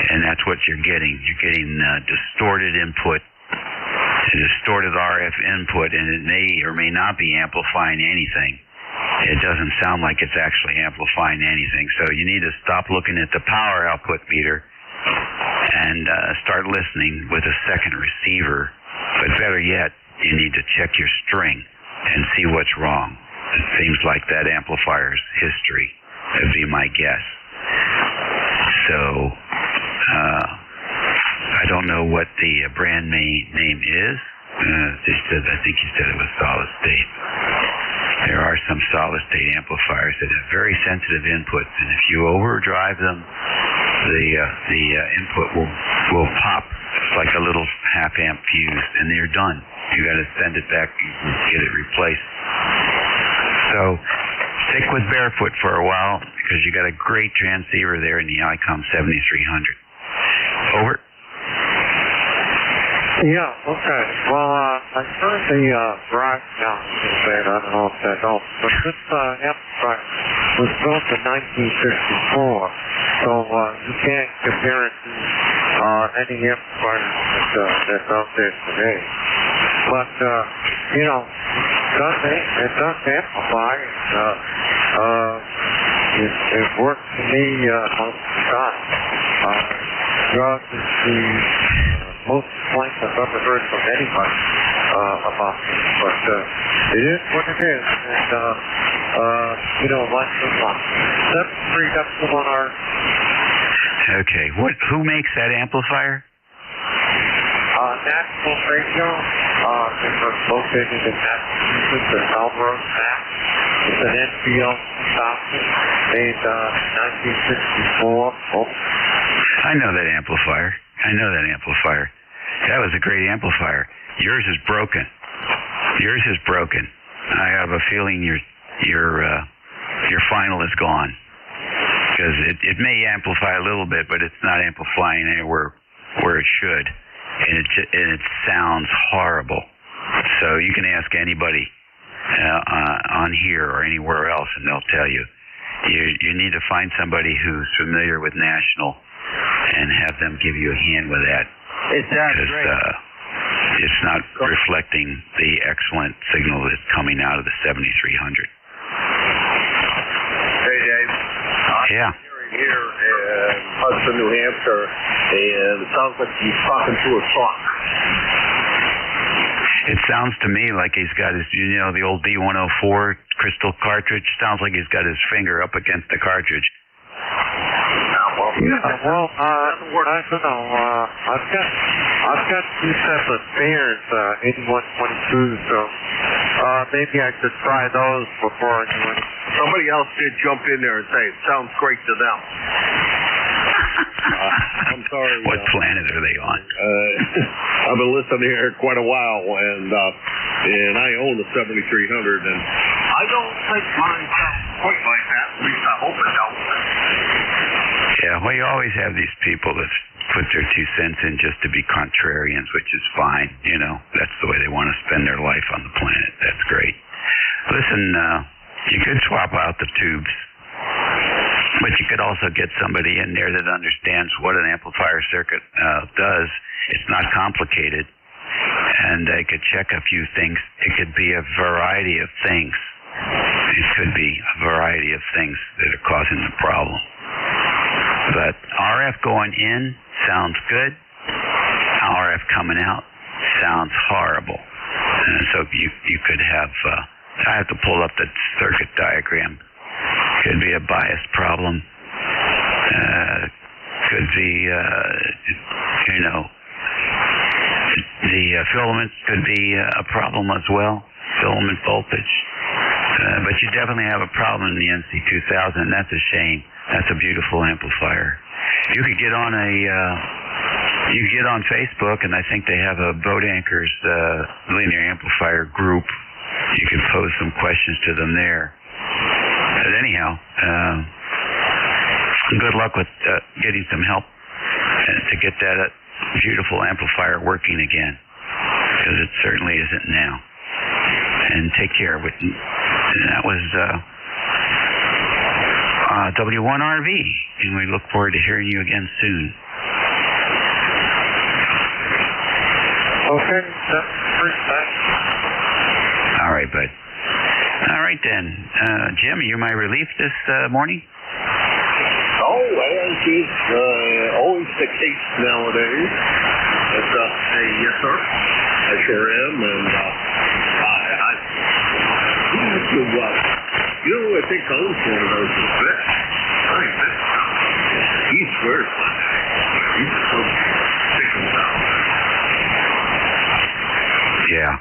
and that's what you're getting. You're getting distorted input, distorted RF input, and it may or may not be amplifying anything. It doesn't sound like it's actually amplifying anything. So you need to stop looking at the power output meter and start listening with a second receiver. But better yet, you need to check your string and see what's wrong. It seems like that amplifier's history would be my guess. So I don't know what the brand name is. I think you said it was solid state. There are some solid state amplifiers that have very sensitive inputs, and if you overdrive them, the input will pop like a little half amp fuse, and they're done. You got to send it back and get it replaced. So stick with barefoot for a while, because you got a great transceiver there in the ICOM 7300. Over. Yeah, okay. Well, I turned the drive down a little bit. I don't know if that helps. But this amplifier was built in 1964, so you can't compare it to any amplifier that's out there today. But, it does amplify. It works for me most of the time. Drug is the most complaints I've ever heard from anybody about this, but it is what it is, and life is life. 73W1R. Okay, who makes that amplifier? National Radio. It was located in Massachusetts at Melrose, Mass. It's an NPL 2000, made 1964. Oh. I know that amplifier. That was a great amplifier. Yours is broken. I have a feeling your final is gone, because it may amplify a little bit, but it's not amplifying anywhere where it should, and it sounds horrible. So you can ask anybody on here or anywhere else, and they'll tell you. You need to find somebody who's familiar with National and have them give you a hand with that. It sounds great. It's not reflecting the excellent signal that's coming out of the 7300. Hey, Dave. Yeah. I'm here in Hudson, New Hampshire, and it sounds like he's talking to a truck. It sounds to me like he's got his, the old D104 crystal cartridge. Sounds like he's got his finger up against the cartridge. Yeah, well, I don't know. I've got two sets of spares, 8122, so maybe I could try those before I do it. Somebody else did jump in there and say it sounds great to them. I'm sorry. What planet are they on? I've been listening here quite a while, and I own the 7300, and I don't think mine sounds quite like that. At least I hope it don't. Yeah, well, you always have these people that put their 2 cents in just to be contrarians, which is fine. That's the way they want to spend their life on the planet. That's great. Listen, You could swap out the tubes, but you could also get somebody in there that understands what an amplifier circuit does. It's not complicated, and they could check a few things. It could be a variety of things. It could be a variety of things that are causing the problem. But RF going in sounds good. RF coming out sounds horrible. So you could have, I have to pull up the circuit diagram. Could be a bias problem. Could be, the filaments could be a problem as well, filament voltage. But you definitely have a problem in the NC2000, and that's a shame. That's a beautiful amplifier. You could get on Facebook, and I think they have a Boat Anchors linear amplifier group. You can pose some questions to them there. But anyhow, good luck with getting some help to get that beautiful amplifier working again, because it certainly isn't now. And take care. And that was W1RV, and we look forward to hearing you again soon. Okay, that's great. Thanks. All right, bud. All right, then. Jim, are you my relief this morning? Oh, as is always the case nowadays. But, hey, yes, sir. I sure am, and I think Cole's one of those is best. I think that's he swears by that. He's so sick out. Yeah,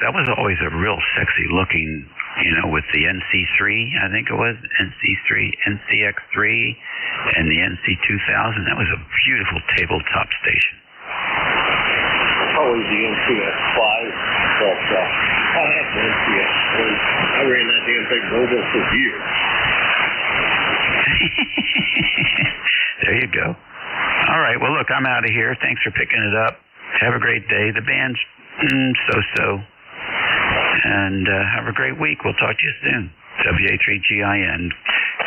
that was always a real sexy looking, with the NC3, I think it was, NCX3, and the NC2000. That was a beautiful tabletop station. Always the NCX5, but I had the NCX3. I ran that damn thing mobile for years. There you go. All right, well, look, I'm out of here. Thanks for picking it up. Have a great day. The band's so-so. And have a great week. We'll talk to you soon. WA3GIN.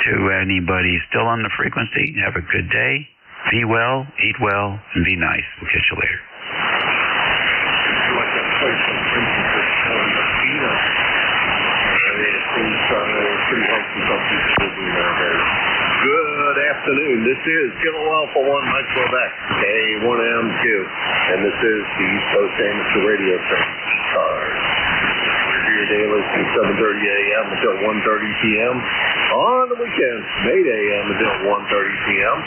To anybody still on the frequency, have a good day. Be well, eat well, and be nice. We'll catch you later. Good afternoon. This is Kilo Alpha 1 Mike Quebec, K1M2, and this is the East Coast Amateur Radio Service, ECARS. We're here daily from 7:30 a.m. until 1:30 p.m. On the weekends, 8 a.m. until 1:30 p.m.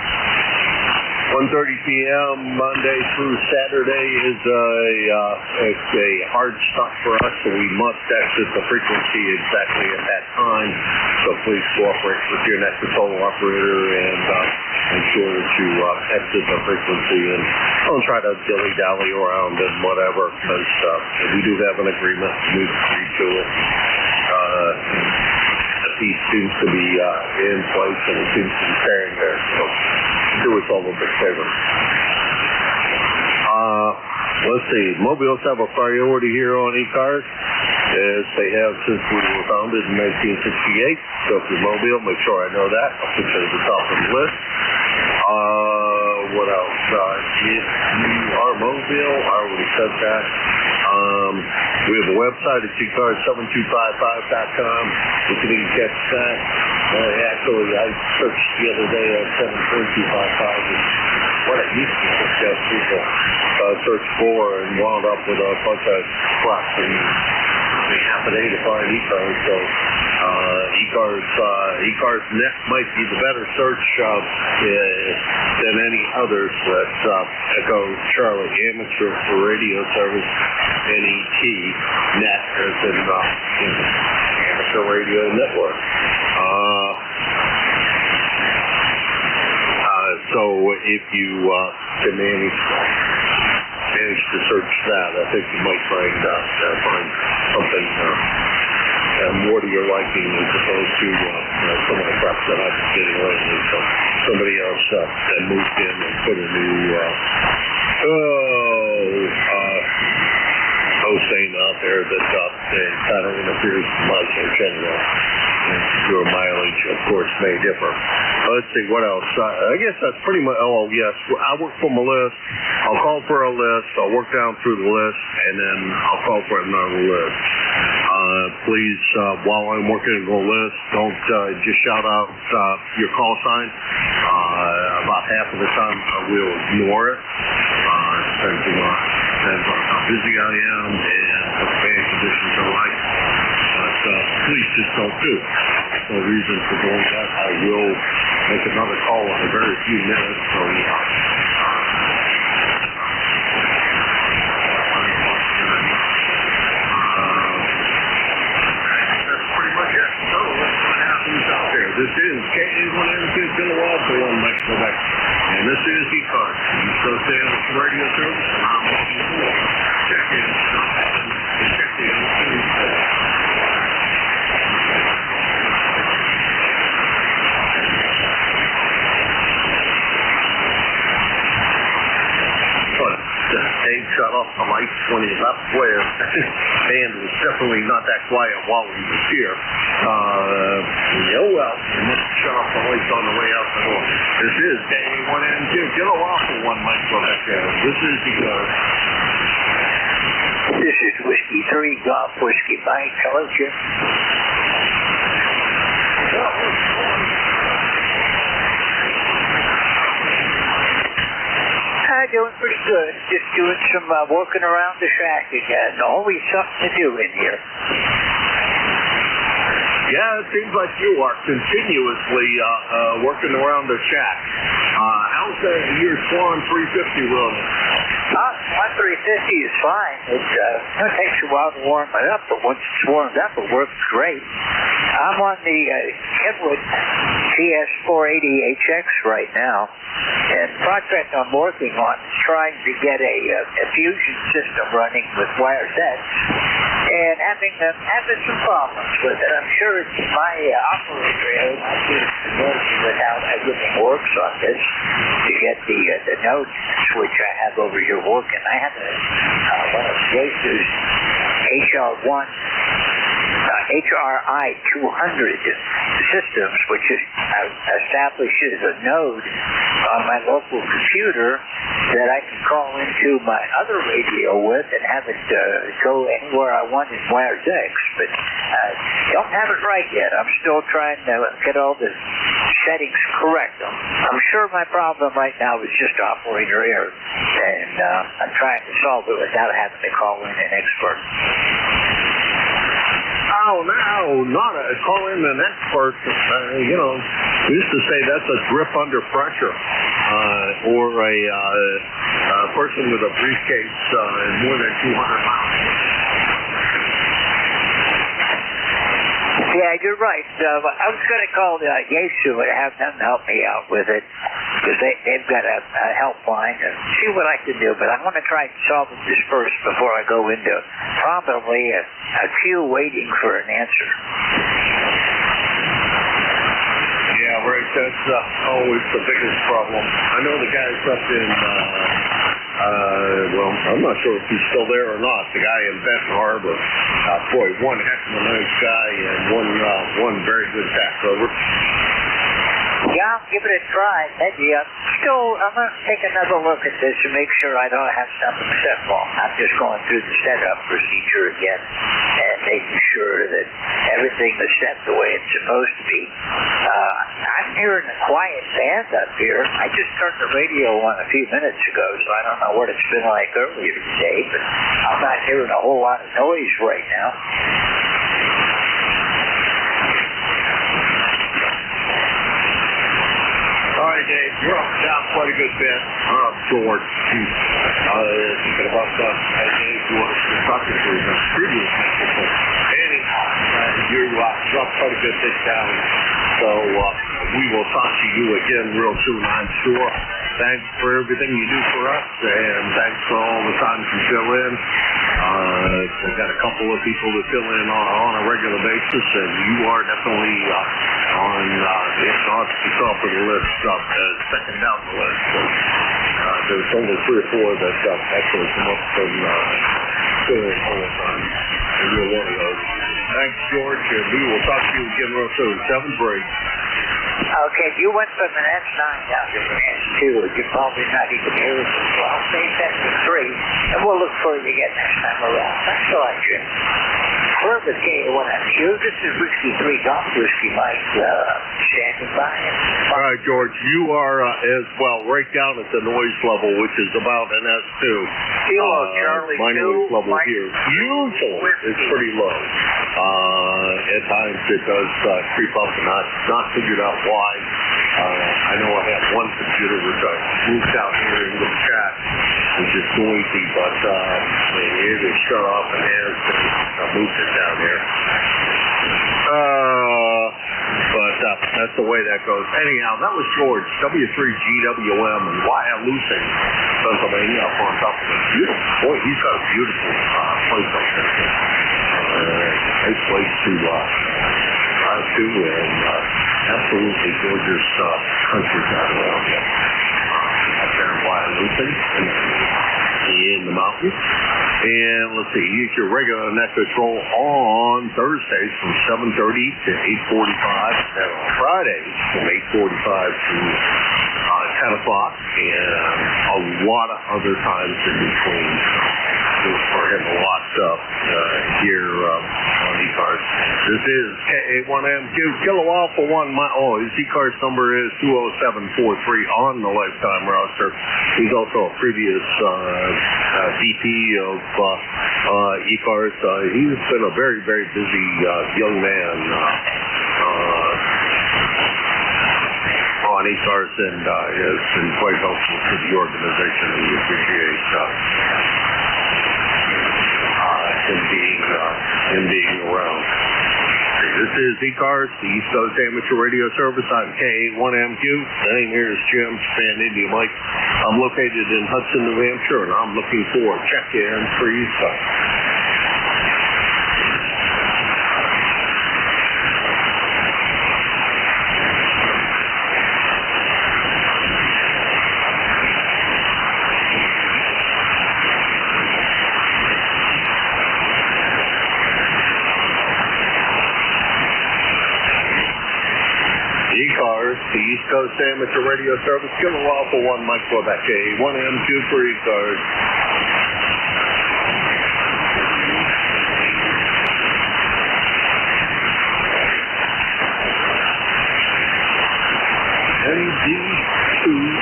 1:30 p.m. Monday through Saturday is a hard stop for us, so we must exit the frequency exactly at that time. So please cooperate with your net control operator and make sure that you exit the frequency, and don't try to dilly-dally around and whatever, because we do have an agreement. We agree to it. The piece seems to be in place, and it seems to be carrying there. So do us all a big favor. Let's see. Mobiles have a priority here on ECARS, as they have since we were founded in 1968. So if you're mobile, make sure I know that. I'll put you at the top of the list. What else? If you are mobile, I already said that. We have a website at ECARS7255.com. You can even catch that. Actually, I searched the other day at 73255. What I used to suggest people search for, and wound up with a bunch of crap, and half a day to find ECARS. So ECARS Net might be the better search than any others. That's Echo Charlie Amateur for Radio Service, NET, Net as in Amateur Radio Network. So if you can manage to search that, I think you might find something more to your liking as opposed to some of the crap that I've been getting lately. So somebody else that moved in and put a new hosting out there that it kind of interferes with mileage anyway. And your mileage, of course, may differ. Let's see, what else? I guess that's pretty much, oh, yes, I work from a list. I'll call for a list. I'll work down through the list, and then I'll call for another list. Please, while I'm working the list, don't just shout out your call sign. About half of the time, I will ignore it. Depends on how busy I am and what the bad conditions are like. But please just don't do it. No reason for doing that. I will make another call in a very few minutes. So, that's pretty much it. So let's find out who's out there. This is KA1M2 Kilowatt for 1 Mike Quebec. And this is ECARS, the East Coast Sales Radio Service. And I'm looking for check-in. Dave shut off the lights when he left where and it was definitely not that quiet while he was here. Oh well, he must have shut off the lights on the way out the door. This is KA1M2 Kilowatt for 1 Mike Quebec. This is ECARS. This is Whiskey 3 Golf Whiskey Mike. Hello, Jim. Doing pretty good. Just doing some working around the shack again. Always something to do in here. Yeah, it seems like you are continuously working around the shack. How's your Swan 350 running? My 350 is fine. It takes a while to warm it up, but once it's warmed up, it works great. I'm on the Kenwood TS480HX right now, and the project I'm working on is trying to get a fusion system running with wires X, and having some problems with it. I'm sure it's my operator who might be familiar with how everything works on this to get the node switch I have over here working. I have one of Yaesu's HRI 200 systems, which establishes a node on my local computer that I can call into my other radio with and have it go anywhere I want in wires X. But don't have it right yet. I'm still trying to get all the settings correct. I'm sure my problem right now is just operator error, and I'm trying to solve it without having to call in an expert. Oh, no, not call in an expert. We used to say that's a grip under pressure, or a person with a briefcase more than 200 pounds. Yeah, you're right. I was going to call Yaesu and have them help me out with it, because they've got a helpline and see what I can do. But I want to try to solve this first before I go into probably a queue waiting for an answer. Yeah, right. That's always the biggest problem. I know the guys up in, well, I'm not sure if he's still there or not, the guy in Benton Harbor. Boy, one heck of a nice guy and one very good tax over. Yeah, I'll give it a try. Maybe I'm going to take another look at this and make sure I don't have something set wrong. I'm just going through the setup procedure again and making sure that everything is set the way it's supposed to be. I'm hearing a quiet band up here. I just turned the radio on a few minutes ago, so I don't know what it's been like earlier today, but I'm not hearing a whole lot of noise right now. All right, Dave, you're up down quite a good bit. George, thinking about Dave, who was talking to his previous message. Anyhow, you're up quite a good bit down. So we will talk to you again real soon, I'm sure. Thanks for everything you do for us, and thanks for all the times you fill in. We've got a couple of people that fill in on a regular basis, and you are definitely on, if not the top of the list, second down the list. So, there's only 3 or 4 that actually come up from filling all the time, and you're one of those. Thanks, George. And we will talk to you again real soon. 7-3. Okay, you went from an S9 down to an S2. You're probably not even here, so I'll save that for 3, and we'll look for you again next time around. Thanks a lot, Jim. We're the K1MQ. This is Whiskey 3 Golf Whiskey Mike standing by. All right, George, you are as well right down at the noise level, which is about an S2. Kilo Charlie my 2. noise level Mike here usually is pretty low. At times it does creep up, and I've not figured out why. I know I have one computer which I moved out here into the chat, which is noisy, but it is shut off and has moved it down here. But that's the way that goes. Anyhow, that was George, W3GWM in Wyalusing, Pennsylvania, up on top of a beautiful, boy, he's got a beautiful place up there. Nice place to drive to, and absolutely gorgeous countryside around here. Up there in Wyalusing, in the mountains. And let's see, here's your regular net control on Thursdays from 7:30 to 8:45, and on Fridays from 8:45 to 10 o'clock, and a lot of other times in between. For him a lot here on ECARS. This is K1MQ, Kilo Alpha 1. His ECARS number is 20743 on the lifetime roster. He's also a previous VP of ECARS. He's been a very, very busy young man on ECARS, and has been quite helpful to the organization, and we appreciate him being around. This is ECARS, the East Coast Amateur Radio Service. I'm K1MQ. The name here is Jim, Japan India Mike. I'm located in Hudson, New Hampshire, and I'm looking for a check-in for ECARS. The East Coast Amateur Radio Service, Kilo Alpha 1, Mike Quebec, K1MQ for ECARS. ND210.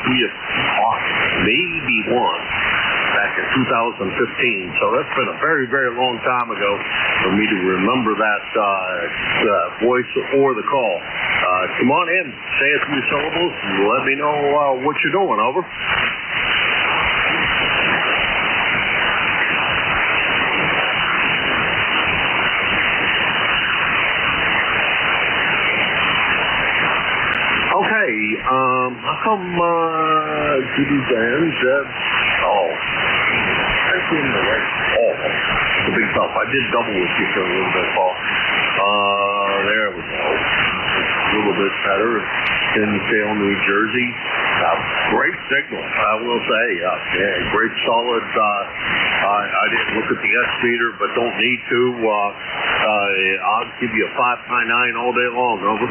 We have talked maybe once back in 2015, so that's been a very, very long time ago for me to remember that voice or the call. Come on in, say a few syllables, and let me know what you're doing, over. How come Judy's ends actually in the right ball. The big tough. I did double with you for a little bit, Paul. There we go. A little bit better. Kinsale, New Jersey. Great signal, I will say. Great solid. I didn't look at the S meter, but don't need to. I'll give you a 599 all day long, over.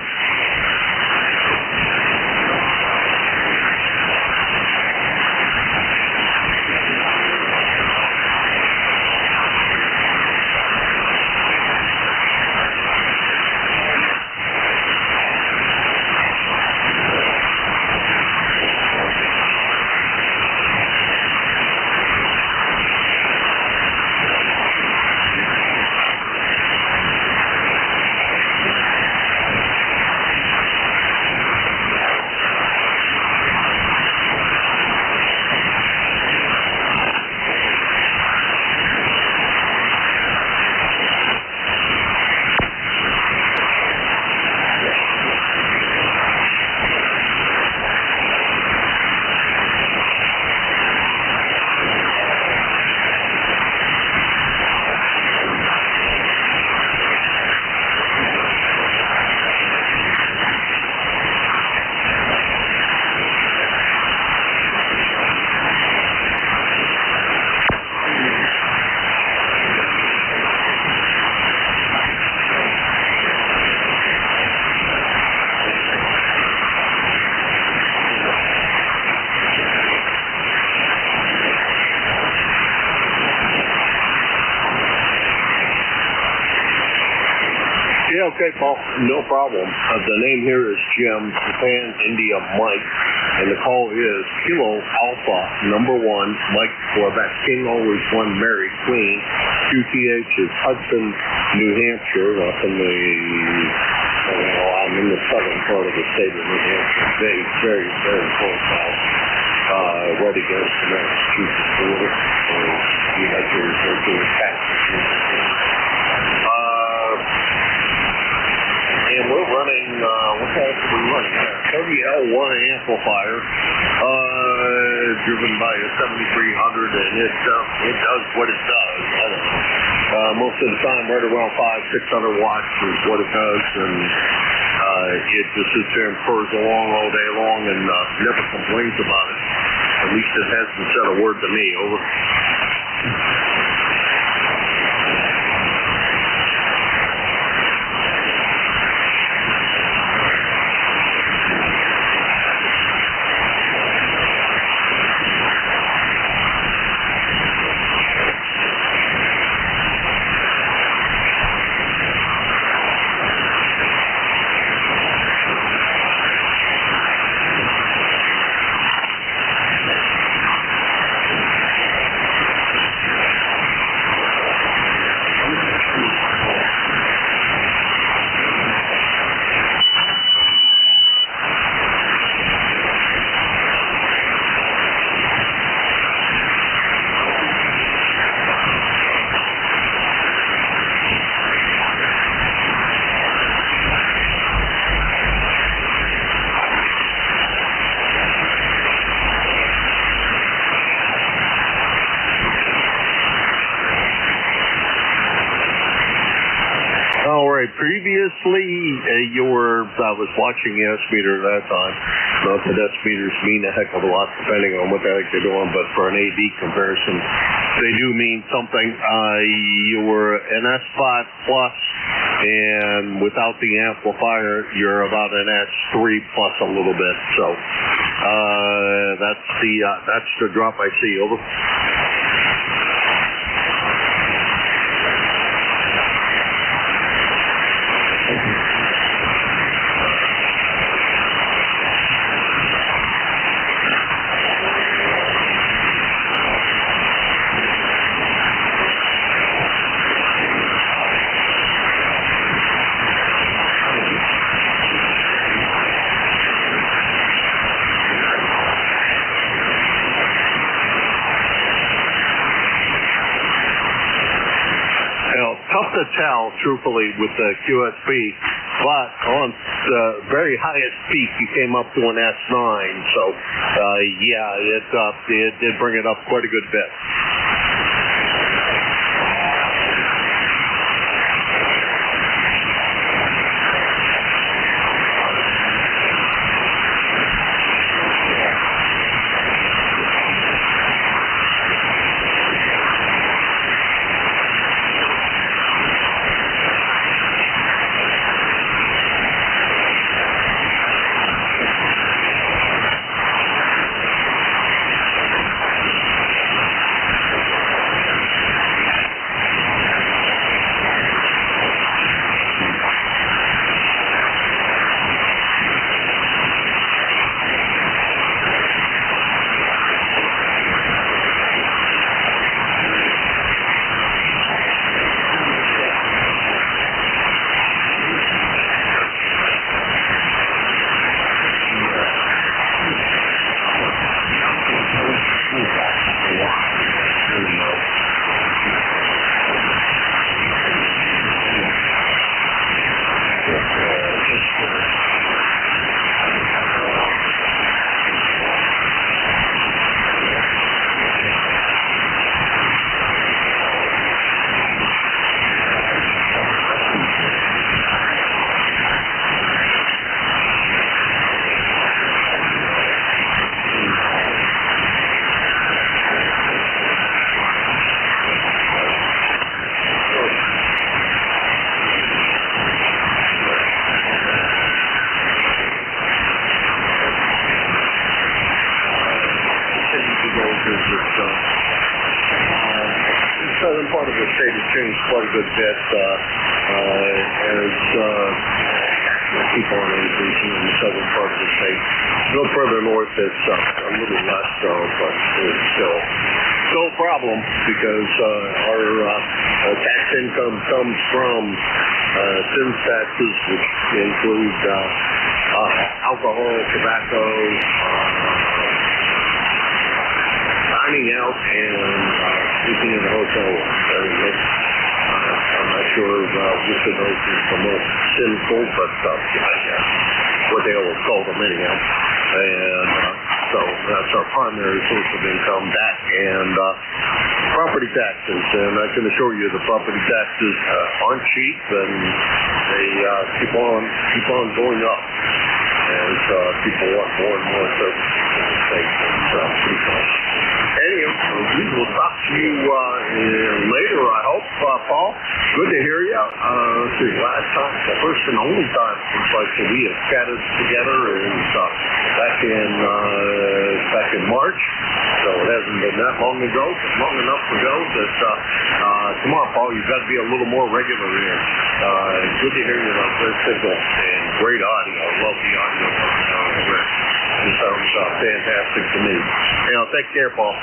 Yeah, okay, Paul. No problem. The name here is Jim, Japan, India, Mike, and the call is Kilo Alpha number 1, Mike Quebec, King always one, Mary Queen. QTH is Hudson, New Hampshire, up in the, I'm in the southern part of the state of New Hampshire. Very, very, very close out. Right against the Massachusetts border. So you have to refer to as and we're running, what kind are we running? 30L1 amplifier, driven by a 7300, and it does what it does. Most of the time, right around 500-600 watts is what it does, and it just sits there and purrs along all day long and never complains about it. At least it hasn't said a word to me. Over. Previously, I was watching the S-meter at that time. Not that S-meters mean a heck of a lot depending on what the heck they're doing, but for an AD comparison, they do mean something. You were an S5 plus, and without the amplifier, you're about an S3 plus a little bit. So that's the drop I see. Over. Tough to tell, truthfully, with the QSB, but on the very highest peak, you came up to an S9. So, it did bring it up quite a good bit. part of the state has changed quite a good bit as keep on increasing in the southern part of the state. A little further north, it's a little less so, but it's still a problem because our tax income comes from sales taxes, which include alcohol, tobacco, dining out, and sleeping in the hotel room. I'm not sure which of those is the most sinful, but what they always call them anyhow. And so that's our primary source of income, that and property taxes. And I can assure you the property taxes aren't cheap, and they keep on going up as people want more and more services in the state. It's pretty cool. Anyway, we will talk to you later, I hope, Paul. Good to hear you. Let's see, last time, the first and only time looks like we have chatted together is back in March. So it hasn't been that long ago, but long enough ago that come on, Paul, you've got to be a little more regular here. Good to hear you on great signal and great audio. I love the audio. It sounds fantastic to me. Take care, Paul.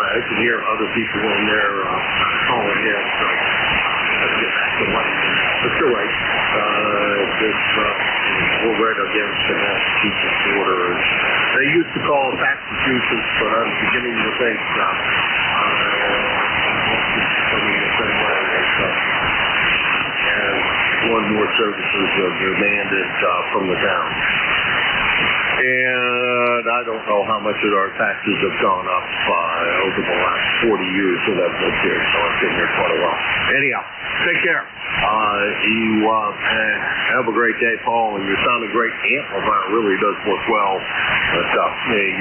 I can hear other people in there calling in, so let's get back to life. But you're right. We're right against the Massachusetts border. They used to call it Massachusetts, but I'm beginning to think and more and more services are demanded from the town. And I don't know how much of our taxes have gone up over the last 40 years that I've lived here, so I've been here quite a while. Anyhow, take care. You have a great day, Paul, and your sounding great. Amplifier really does work well. But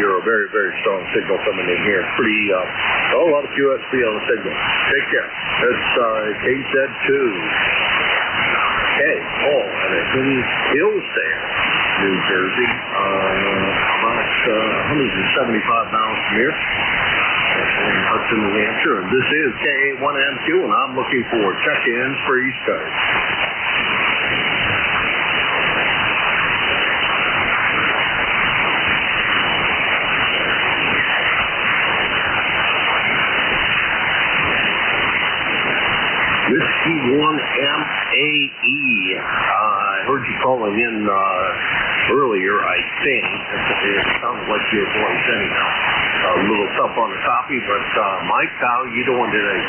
you're a very, very strong signal coming in here. Pretty, a lot of QSB on the signal. Take care. It's KZ2. Hey, Paul, and it's in Hillsdale, New Jersey, about 175 miles from here in Hudson, New Hampshire. And this is KA1MQ, and I'm looking for check-ins for East Coast. Whiskey 1MAE. I heard you calling in earlier, I think. It sounds like your voice anyhow. A little tough on the copy, but Mike, how are you doing today?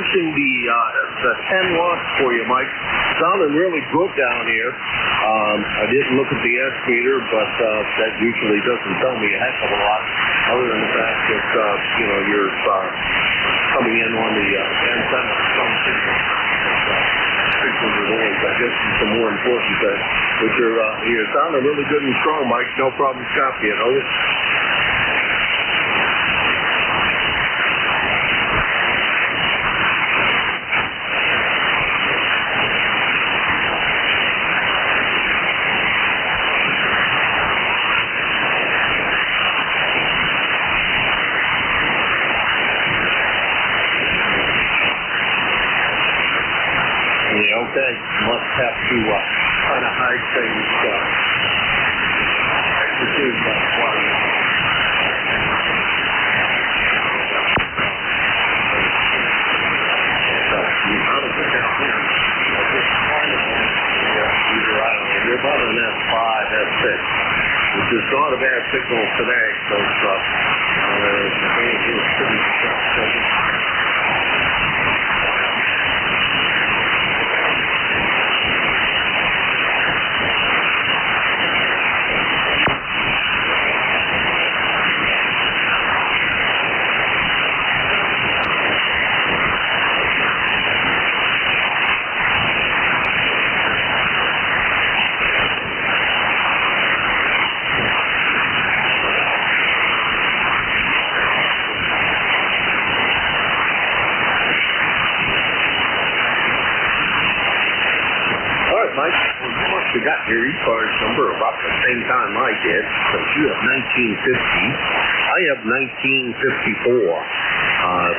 testing the 10 watts for you, Mike. Sounding really good down here. I didn't look at the S meter, but that usually doesn't tell me a heck of a lot, other than the fact that you're coming in on the antenna phone signal. I guess it's the more important thing. But you're sounding really good and strong, Mike. No problem copying, over. Okay, must have to kind of hide things. You're about an S5, S6, which is not a bad signal today. So you got your ECARS number about the same time I did, because you have 1950. I have 1954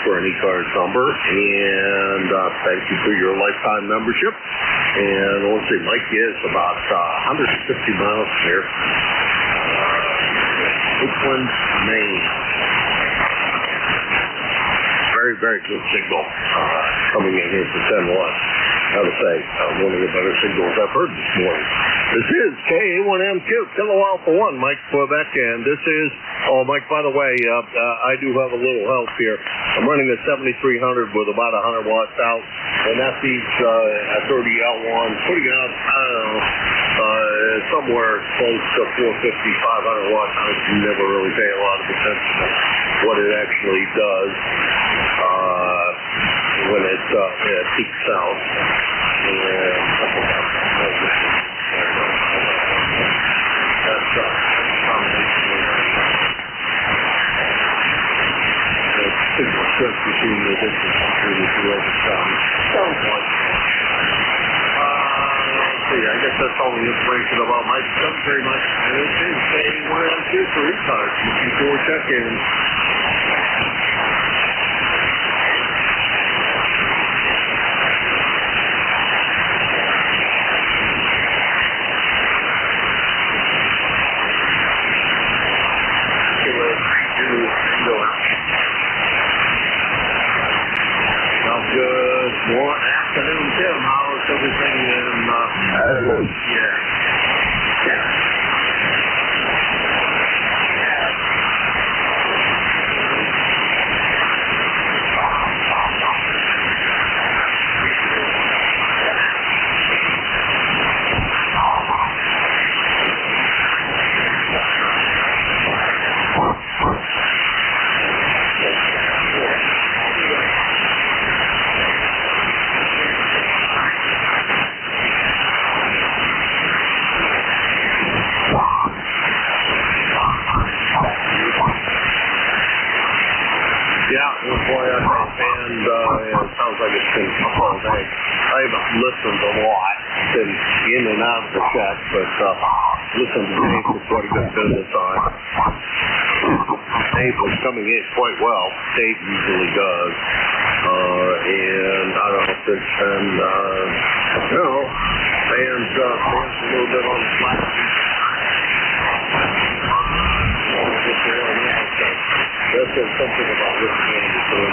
for an ECARS number, and thank you for your lifetime membership. And let's see, Mike is about 150 miles from here. Oakland, Maine. Very, very good signal coming in here for 10 watts. I gotta say, one of the better signals I've heard this morning. This is KA1MQ, Kilo Alpha 1, Mike Quebec, and this is, Mike, by the way, I do have a little help here. I'm running a 7300 with about 100 watts out, and that feeds a 30L1, putting out, I don't know, somewhere close to 450, 500 watts. I never really pay a lot of attention to what it actually does when it peaks out. Between the distance between the two of us. I guess that's all the information about Mike. Thanks very much. And this is KA1MQ for ECARS. Looking for check-ins. Good afternoon, Tim. How's everything in yeah. It sounds like it's been all day. I've listened a lot, been in and out of the chat, but listened to Dave for quite a good bit of time. Dave was coming in quite well. Dave usually does. And I don't know if it's been, fans a little bit on the slack. That says something about listening to the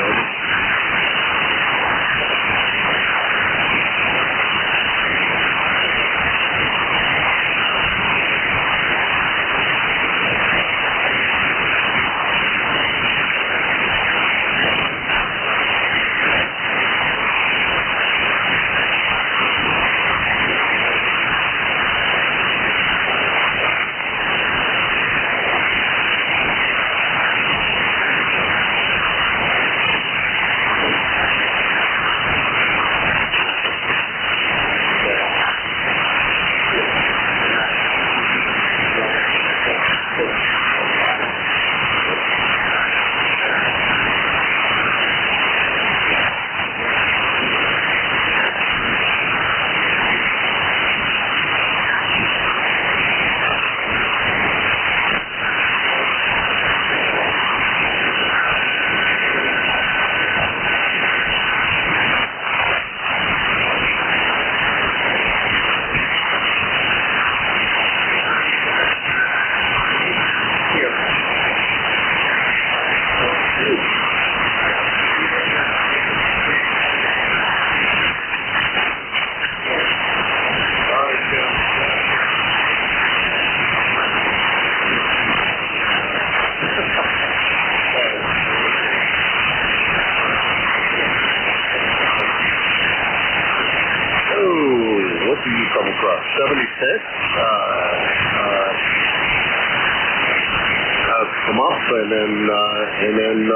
and then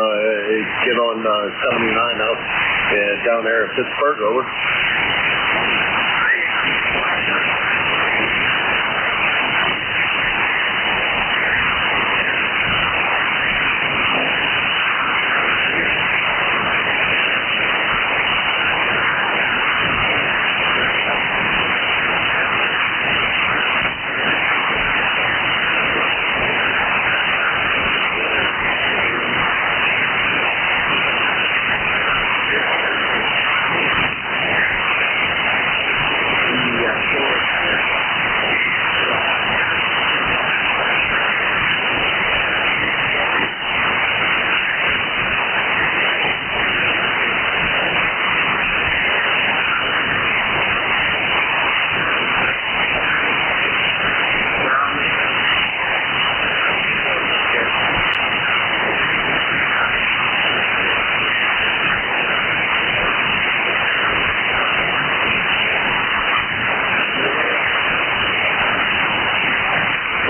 get on 79 out down there at Pittsburgh. Over.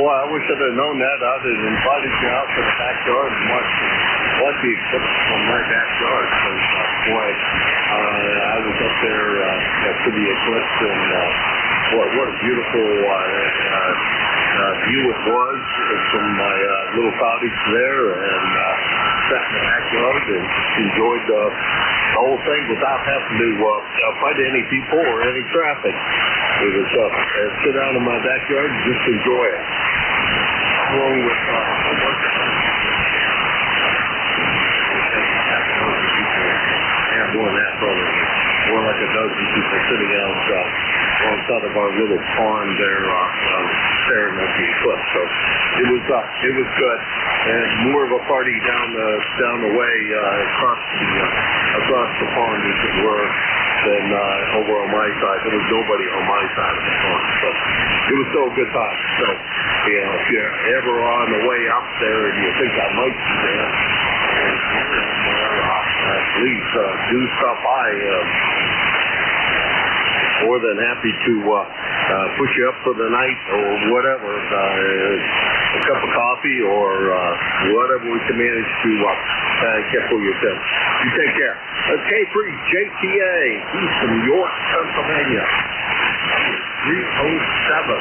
Boy, I wish I'd have known that. I'd have invited you out to the backyard and watch the eclipse from my backyard. Because, boy, I was up there for the eclipse, and what a beautiful view it was from my little cottage there, and sat in the backyard and just enjoyed the whole thing without having to fight any people or any traffic. It was sit down in my backyard and just enjoy it. Along with more than that, probably more like a dozen people sitting out alongside of our little pond there, staring at the eclipse. So it was good, and more of a party down the way across the pond, as it were, than over on my side. There was nobody on my side of the pond, but it was still a good time. So, if you're ever on the way up there and you think I might be there, please do stop by. More than happy to put you up for the night or whatever. A cup of coffee or whatever we can manage to get for you. You take care. K3 JTA, Eastern York, Pennsylvania. 307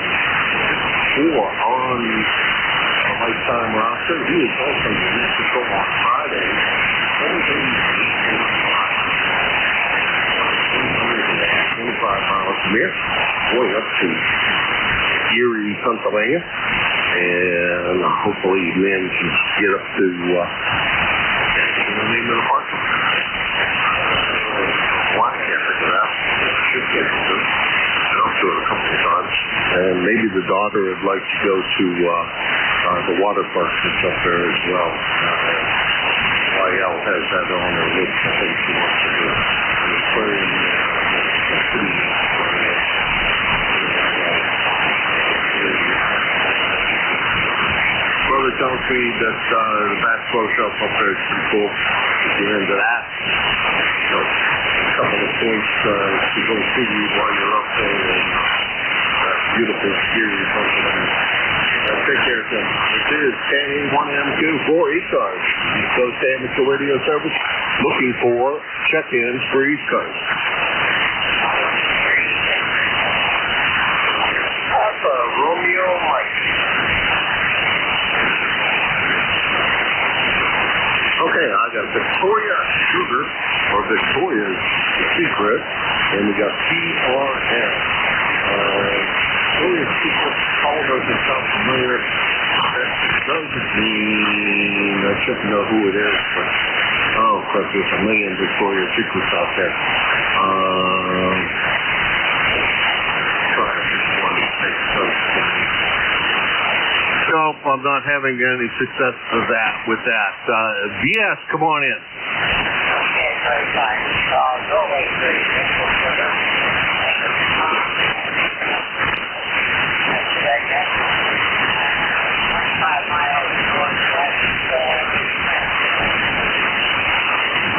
on a lifetime roster. He is also in New Mexico on Friday. 25 miles from here, going up to Erie, Pennsylvania, and hopefully manage to get up to the name of the park. I can't figure it out. Should get to it. I'll do it a couple of times. And maybe the daughter would like to go to the water park that's up there as well. YL has that on her list. I think she wants to do it. Brother tells me that the basketball shop up there is pretty cool. If you're into that, so a couple of points to go see while you're up there, and beautiful view or something. Take care of them. This is K1M2 for ECARS, East Coast Amateur Radio Service, looking for check-ins for ECARS. Alpha Romeo Mike. Okay, I got Victoria Sugar, or Victoria's Secret, and we got PRS. Victoria's Secret, all doesn't sound familiar. That doesn't mean I shouldn't know who it is, but oh, of course, there's a million Victoria's Secrets out there. Nope, I'm not having any success with that. BS, come on in. Okay, very fine. Go away, 25 miles northwest.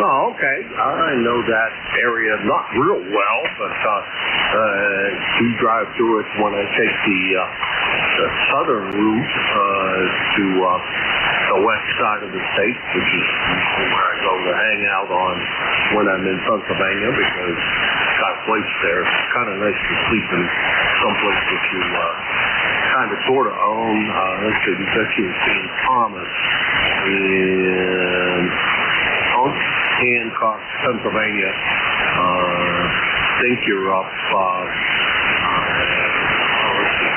Oh, okay. I know that area not real well, but do drive through it when I take the southern route to the west side of the state, which is where I go to hang out on when I'm in Pennsylvania, because I've got a place there. It's kind of nice to sleep in some place that you kind of sort of own. That's in St. Thomas in Hancock, Pennsylvania. I think you're up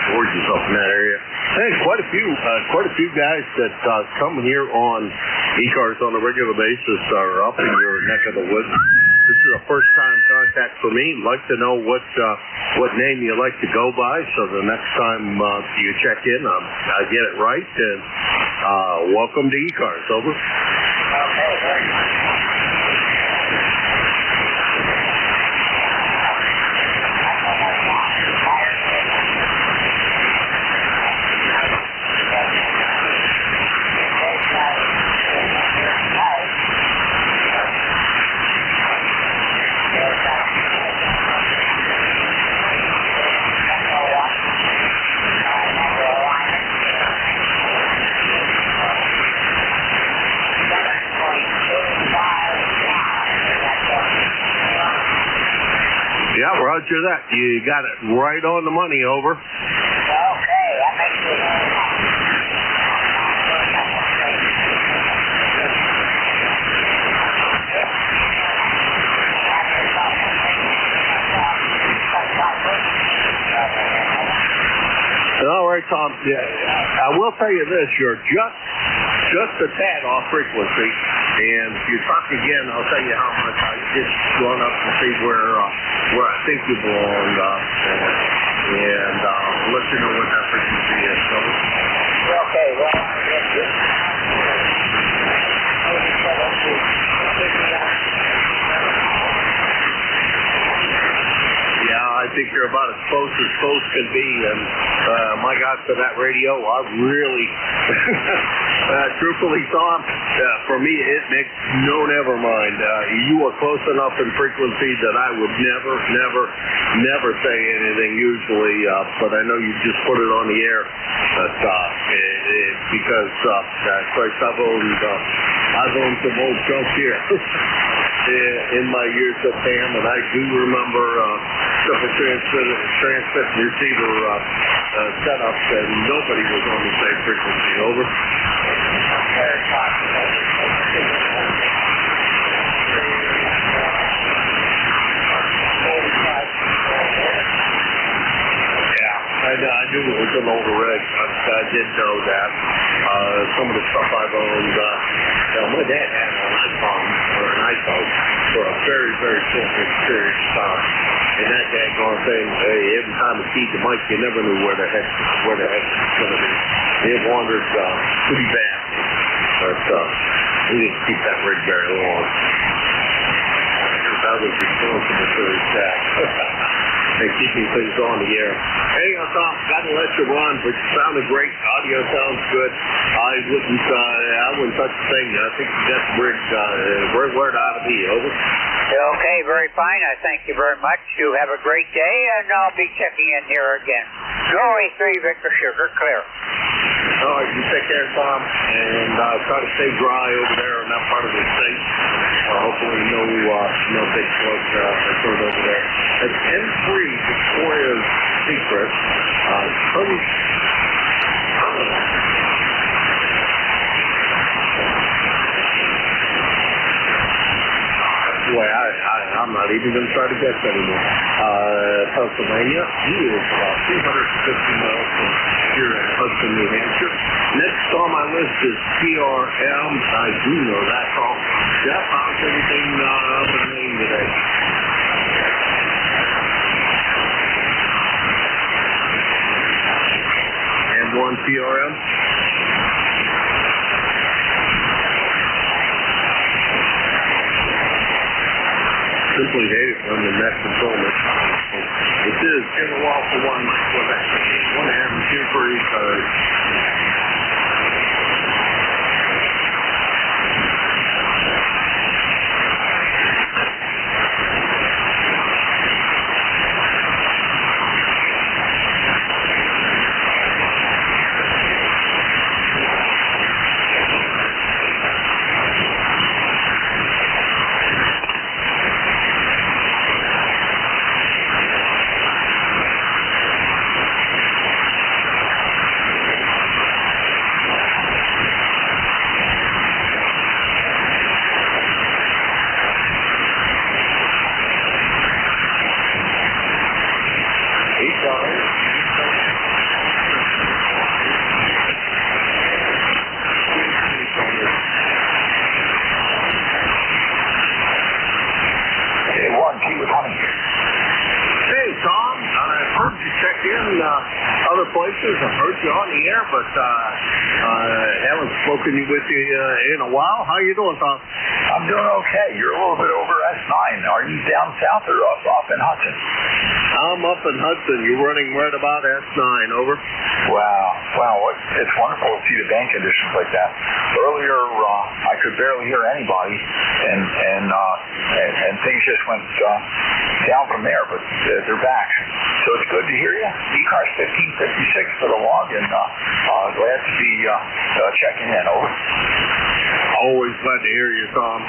gorgeous up in that area. Hey, quite a few guys that come here on ECARS on a regular basis are up in your neck of the woods. This is a first-time contact for me. I'd like to know what name you like to go by, so the next time you check in, I get it right. And welcome to ECARS. Over. Okay, very much. Yeah, roger that. You got it right on the money, over. Okay, that makes me very happy. All right, Tom. Yeah, I will tell you this: you're just a tad off frequency, and if you talk again, I'll tell you how much I just gone up to see where I think you belong, and I'll let you know what that frequency is. So. Okay, well, I think you're about as close can be, and my God, for that radio, I really, truthfully, Tom, for me, it makes no never mind. You are close enough in frequency that I would never say anything usually, but I know you just put it on the air, because, Christ, I've owned some old junk here. In my years of ham, and I do remember triple transmit receiver setups, and nobody was on the same frequency. Over. I knew it was an older rig. I did know that. Some of the stuff I've owned, my dad had an iPhone for a very, very short period of time. And that daggone thing, every time it keyed the mic, you never knew where the heck it was going to be. It wandered pretty bad. But we didn't keep that rig very long. I was responsible for that. And keeping things on the air. Hey, Tom, got to let you run, but you sounded great. Audio sounds good. I wouldn't touch the thing. I think you got the rig where it ought to be. Over. Okay, very fine. I thank you very much. You have a great day, and I'll be checking in here again. Norway 3 Victor Sugar, clear. All right, you take care, Tom, and try to stay dry over there in that part of the state. Hopefully no big flood occurred over there. It's M3 Victoria's Secret. Boy, I'm not even going to try to guess anymore. Pennsylvania, he is about 250 miles from here in Hudson, New Hampshire. Next on my list is PRM. I do know that call. Jeff, how's everything up in Maine today? And one PRM. Simply hate it when the next controlment. This is General Alpha 1 Mike Quebec. 1 AM 2 for ECARS. the air, but haven't spoken with you in a while. How you doing, Tom? I'm doing okay. You're a little bit over S9. Are you down south or up in Hudson? I'm up in Hudson. You're running right about S9, over. Wow, it's wonderful to see the band conditions like that. Earlier, I could barely hear anybody, and things just went down from there, but they're back. So it's good to hear you. ECARS 1556 for the log, and glad to be checking in, over. Always glad to hear you, Tom.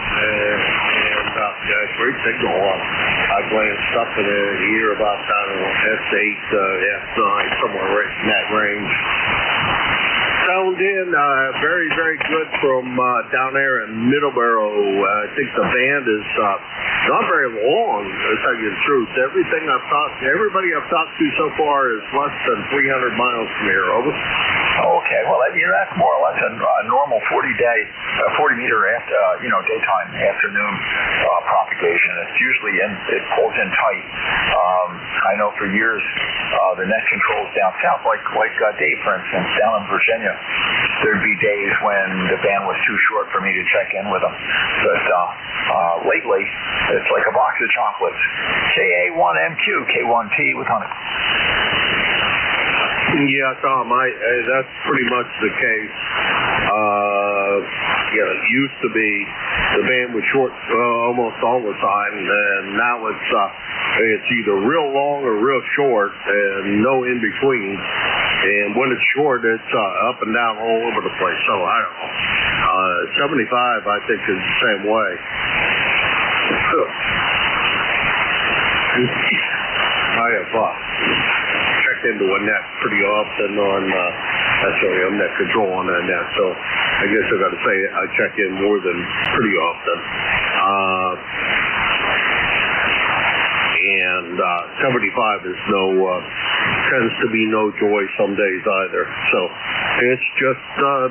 Great signal. I glanced up at it here about, S8, S9, somewhere right in that range. Sound in very, very good from down there in Middleborough. I think the band is not very long, to tell you the truth. Everybody I've talked to so far is less than 300 miles from here, over. Okay, well, that's more or less a normal 40-meter daytime afternoon propagation. It's usually it pulls in tight. I know for years the net controls down south, like Dave, for instance, down in Virginia, there'd be days when the band was too short for me to check in with them. But lately, it's like a box of chocolates. KA1MQ, K1T with honey. Yeah, Tom, that's pretty much the case. It used to be the band was short almost all the time, and now it's either real long or real short, and no in between. And when it's short, it's up and down all over the place. So I don't know. 75, I think, is the same way. I have checked into a net pretty often on net control on that net. So I guess I got to say I check in more than pretty often. And 75 is tends to be no joy some days either. So it's just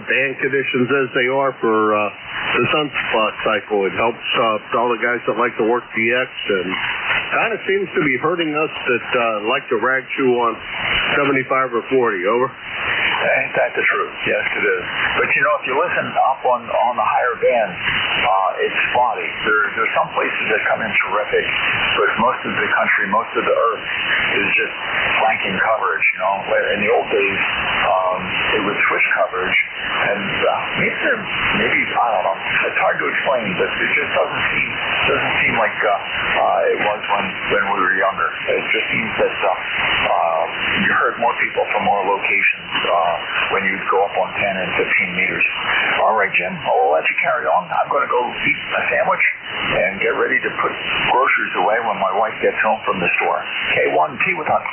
band conditions as they are for the sunspot cycle. It helps all the guys that like to work DX, and kind of seems to be hurting us that like to rag chew on 75 or 40, over. Ain't that the truth? Yes, it is. But if you listen up on the higher bands, it's spotty. There's some places that come in terrific, but most of the country, most of the earth is just flanking coverage. In the old days, they would switch coverage, and maybe I don't know. It's hard to explain, but it just doesn't seem like it was when we were younger. It just seems that you heard more people from more locations when you go up on 10 and 15 meters. All right, Jim, I'll let you carry on. I'm going to go eat a sandwich and get ready to put groceries away when my wife gets home from the store. K1T with honey.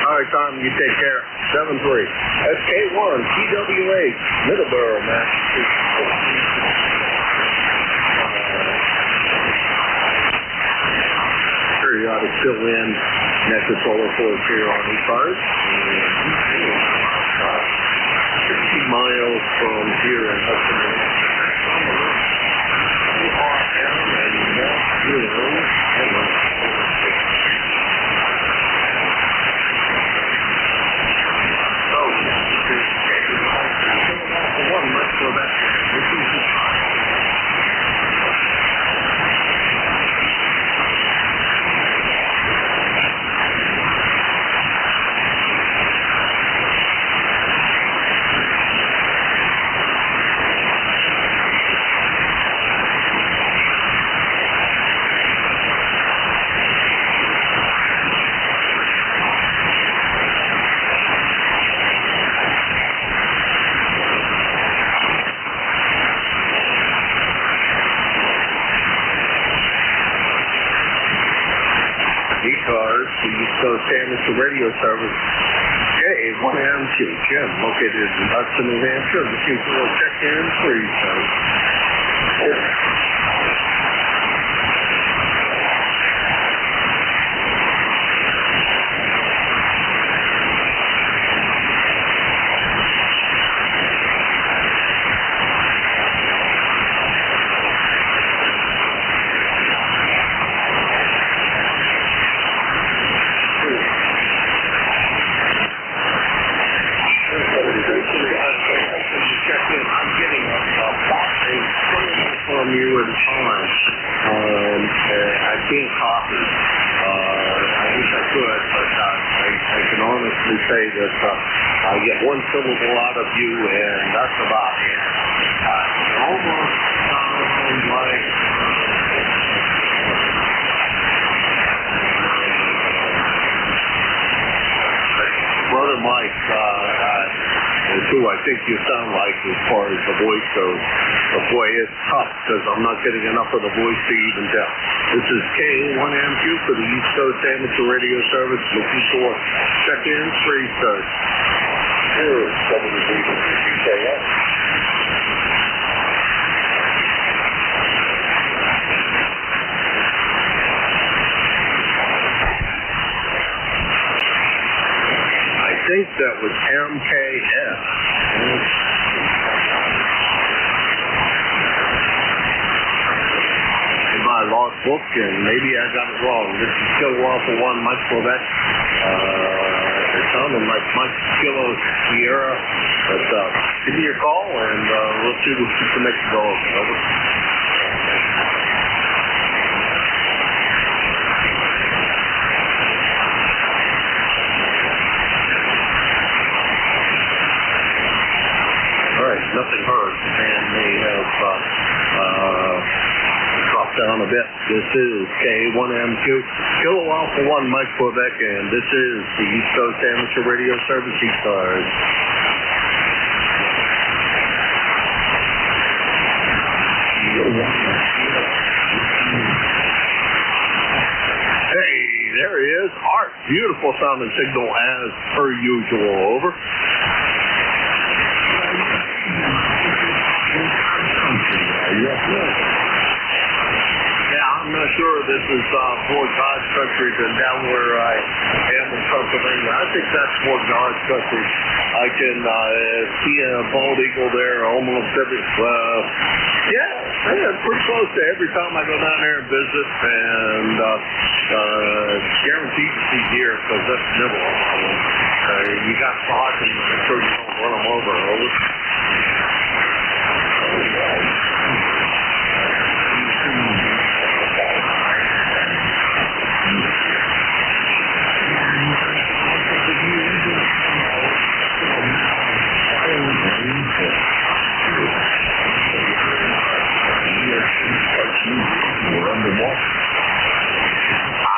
All right, Tom, you take care. 7-3. SK1, TWH, Middleborough, Massachusetts. Periodic fill-in net control reports here on ECARS. 60 miles from here in Hudson. ECARS, the East Coast Amateur Radio Service, J1MQ, Jim, located in Hudson, New Hampshire. Looking for a check-in free service. you in time. I can't copy. I wish I could, but I can honestly say that I get one syllable out of you, and that's about it. Almost sounds like Brother Mike, is who I think you sound like as far as the voice goes. But boy, it's tough because I'm not getting enough of the voice to even tell. This is K1MQ for the East Coast Amateur Radio Service, looking for check-in free stars. Here's WBKS. I think that was MKS. In my lost book, and maybe I got it wrong. This is Kilo Alpha 1, Mike Quebec. It sounded like Mike Kilo Sierra. But give me your call, and we'll see what you can make it go. Over. Nothing heard, and they have dropped down a bit. This is K1MQ, Kilo Alpha 1, Mike Quebec, and this is the East Coast Amateur Radio Service, ECARS. Hey, there he is. Art, beautiful sounding signal as per usual. Over. Yeah, I'm not sure this is more God's country than down where I am in Pennsylvania. I think that's more God's country. I can see a bald eagle there almost every, pretty close to every time I go down there and visit, and guaranteed to see deer, because that's never a problem. You got spots, and make sure you don't run them over. Over.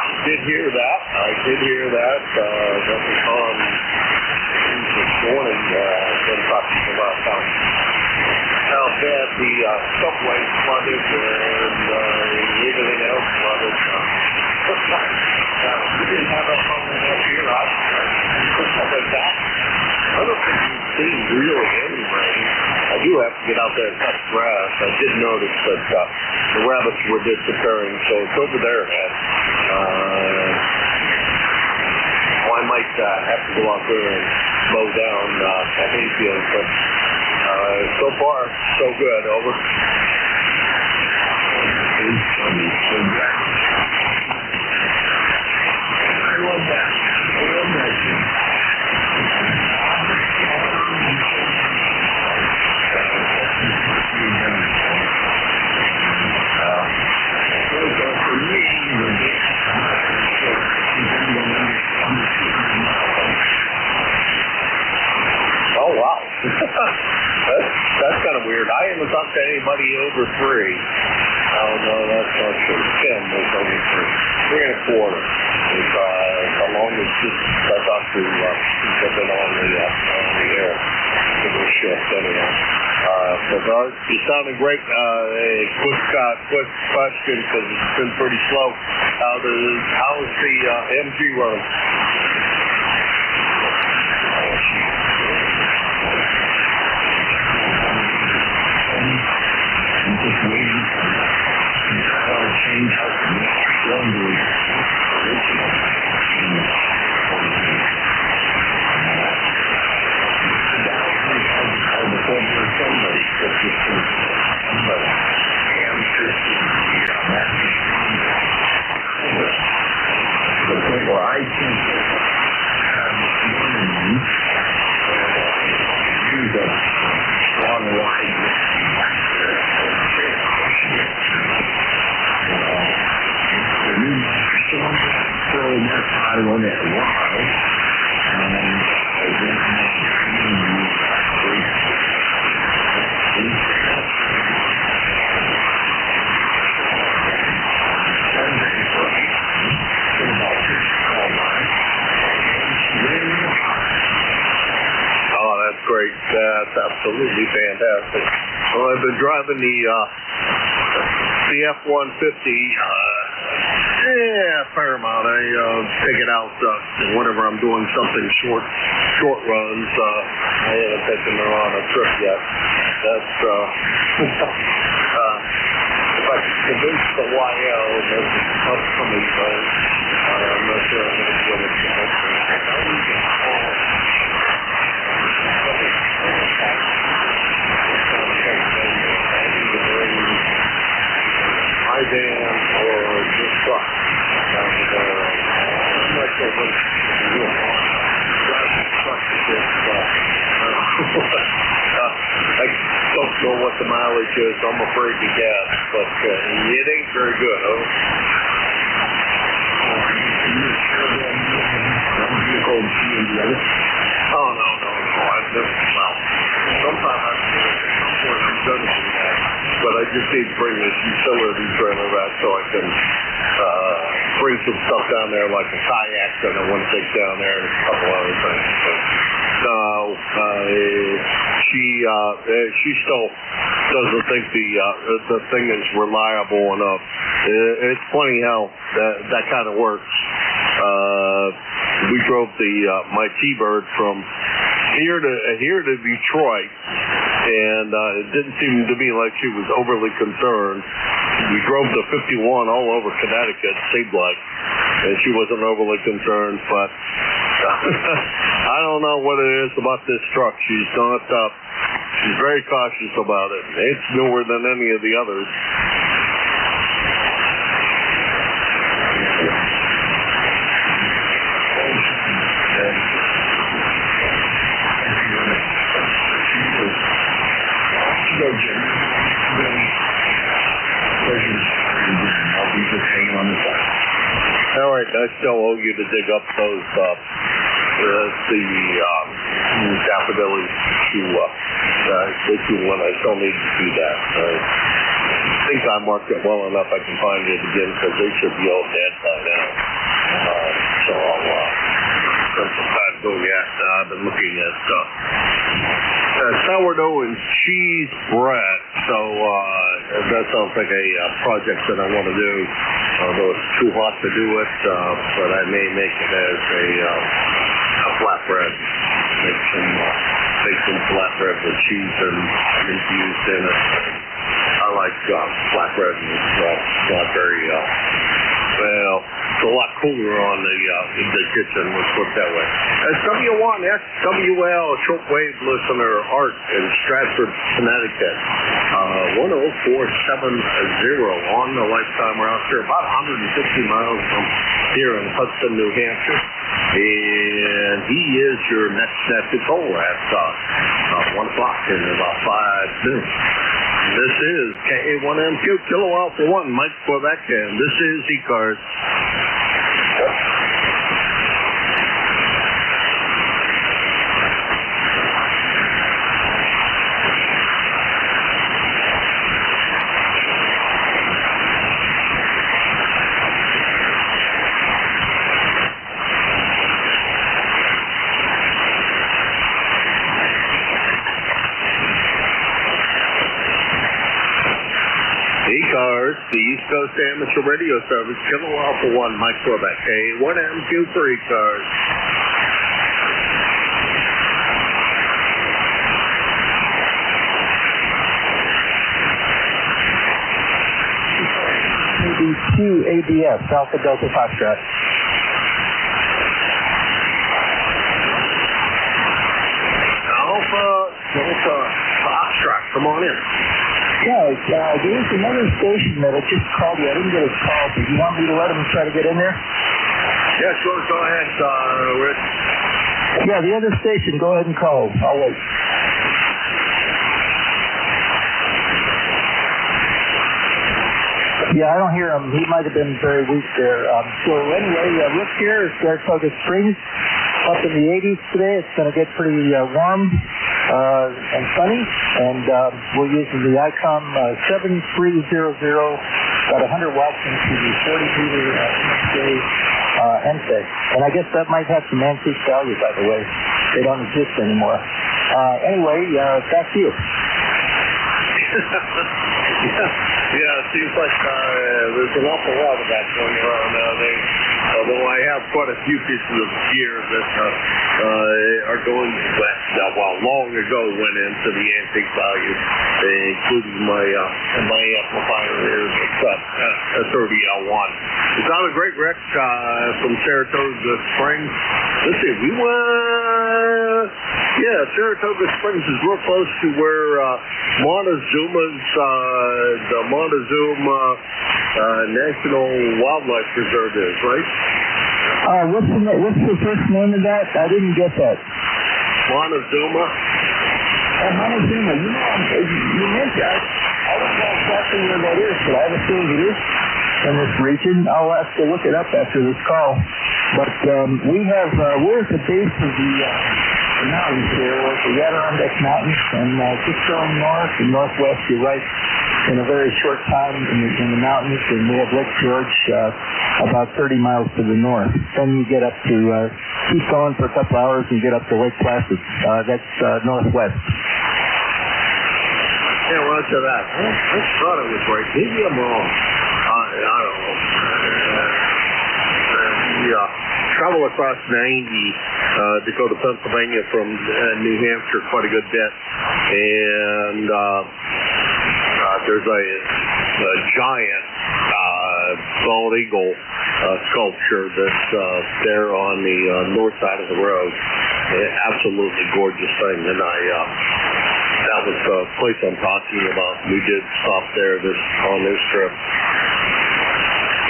I did hear that. That was on this morning. Been talking about how bad the subway flooded and everything else flooded. We didn't have a problem up here. I that. I don't think we've seen really any rain. I do have to get out there and cut grass. I did notice that the rabbits were disappearing, so it's over there, man. I might have to go out there and mow down at Hayfield, but so far, so good. Over. I love that. I love that. For me, oh, wow. That's kind of weird. I haven't talked to anybody over 3. Oh, no, that's not true. Tim was over 3. 3 1/4 is the longest I talked to since I've been on the air. For this shift, anyway. You sounded great. Quick question, because it's been pretty slow. How's the MG running? I'm just waiting for a change out from the original. Somebody that you can, but I'm interested in that. The point where I think on it a while. Oh, that's great. That's absolutely fantastic. Well, I've been driving the F-150 a fair amount. I take it out whenever I'm doing something short runs. I haven't taken her on a trip yet. That's if I can convince the YL that it's tough for me, though, I'm not sure I'm going to be able to get it. My van or this truck. I'm not sure what it's doing. Driving the truck is I don't know what the mileage is. I'm afraid to guess, but it ain't very good. Oh, no. Sometimes I'm done with that. But I just need to bring this utility trailer back so I can bring some stuff down there, like a kayak that I want to take down there and a couple other things. She still doesn't think the thing is reliable enough. It's funny how that kind of works. We drove my T-Bird from here to Detroit, and it didn't seem to me like she was overly concerned. We drove the 51 all over Connecticut, seemed like, and she wasn't overly concerned, but I don't know what it is about this truck. She's very cautious about it. It's newer than any of the others. I'll be just hanging on the side. All right, I still owe you to dig up those daffodils when I still need to do that. I think I marked it well enough I can find it again because they should be all dead by now. So I'll spend some time doing that. I've been looking at sourdough and cheese bread. So that sounds like a project that I want to do. Although it's too hot to do it, but I may make it as a flatbread. Make some flatbread with cheese and infused in it. I like flatbread, and it's not very well. It's a lot cooler on in the kitchen. Let's put it that way. WL shortwave listener Art in Stratford, Connecticut. 10470 on the lifetime route here, about 160 miles from here in Hudson, New Hampshire. And he is your next call at 1 o'clock in about 5 minutes. This is KA1MQ Kilo Alpha 1, Mike Quebec, and this is ECARS. ECARS, the East Coast Amateur Radio Service, Kilo Alpha 1, Mike Quebec, K1MQ for ECARS. ABS, Alpha Delta Foxtrot. Alpha Delta Foxtrot, come on in. Yeah, there's another station that I just called you. I didn't get a call. Do you want me to let him try to get in there? Yeah, sure. Go ahead, Rich. Yeah, the other station. Go ahead and call. I'll wait. Yeah, I don't hear him. He might have been very weak there. So anyway, Rick here is Saratoga Springs, up in the 80s today. It's going to get pretty warm and sunny, and we're using the ICOM 7300, about 100 watts into the 40-meter MSA NSEG. And I guess that might have some antique value, by the way. They don't exist anymore. Anyway, back to you. Yeah, it seems like there's an awful lot of that going around nowadays. Although I have quite a few pieces of gear that are going long ago went into the antique value, including my amplifier here, a 30L1. It's on a great wreck from Saratoga Springs. Let's see, we were, Saratoga Springs is real close to where Montezuma's, the Montezuma National Wildlife Preserve is, right? What's the first name of that? I didn't get that. Montezuma. Montezuma. You mentioned I don't know exactly where that is, but I have a feeling it is in this region. I'll have to look it up after this call. But we're at the base of the mountains here, with the Adirondack Mountains, and just going north and northwest, you're right in a very short time in the mountains, and we have Lake George about 30 miles to the north. Then you get up to, keep going for a couple hours and get up to Lake Placid. That's northwest. Yeah, roger that. I thought it was right. Maybe I'm wrong. I don't know. Travel across 90 to go to Pennsylvania from New Hampshire quite a good bit. And there's a giant bald eagle sculpture that's there on the north side of the road. Absolutely gorgeous thing. And that was the place I'm talking about. We did stop there on this trip.